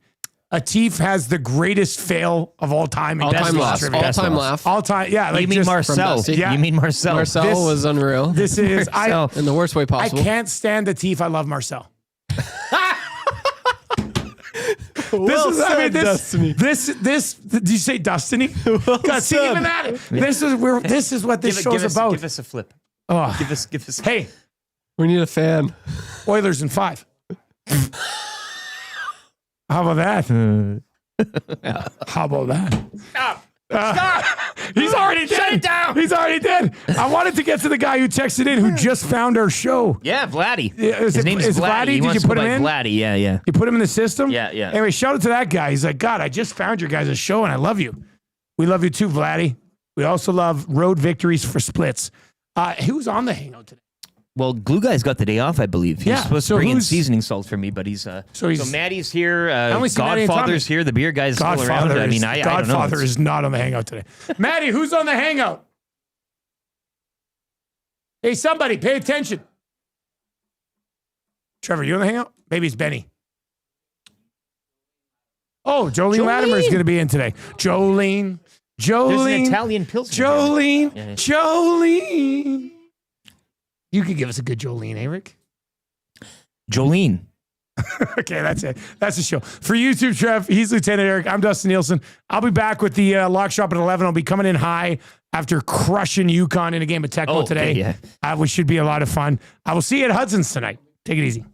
Atif has the greatest fail of all time. All-time laugh. All-time laugh. All-time, yeah. Like you mean Marcel. Yeah. You mean Marcel. Marcel was unreal. This is, in the worst way possible. I can't stand Atif. I love Marcel. Destiny. This. Did you say Destiny? God, see, even that. This is what this show's about. Give us a flip. Oh. Give us. Hey, we need a fan. Oilers in 5. How about that? How about that? He's already dead. Shut it down. He's already dead. I wanted to get to the guy who texted in who just found our show. Yeah, Vladdy. His name is Vladdy. He Did wants you to put go him by in? Vladdy, yeah. You put him in the system? Yeah. Anyway, shout out to that guy. He's like, God, I just found your guys' show and I love you. We love you too, Vladdy. We also love road victories for splits. Who's on the hangout today? Well, Glue Guy's got the day off, I believe. He's supposed to bring in seasoning salt for me, but he's so Maddie's here. Godfather's here. The beer guy's still around. I mean, I don't know. Godfather is not on the hangout today. Maddie, who's on the hangout? Hey, somebody, pay attention. Trevor, you on the hangout? Maybe it's Benny. Oh, Jolene Latimer's going to be in today. Jolene. There's an Italian Pilsner. Jolene. You could give us a good Jolene, Eric. Jolene. Okay, that's it. That's the show. For YouTube, Trev, he's Lieutenant Eric. I'm Dustin Nielsen. I'll be back with the Lock Shop at 11. I'll be coming in high after crushing UConn in a game of Tecmo today. Okay, yeah. Which should be a lot of fun. I will see you at Hudson's tonight. Take it easy.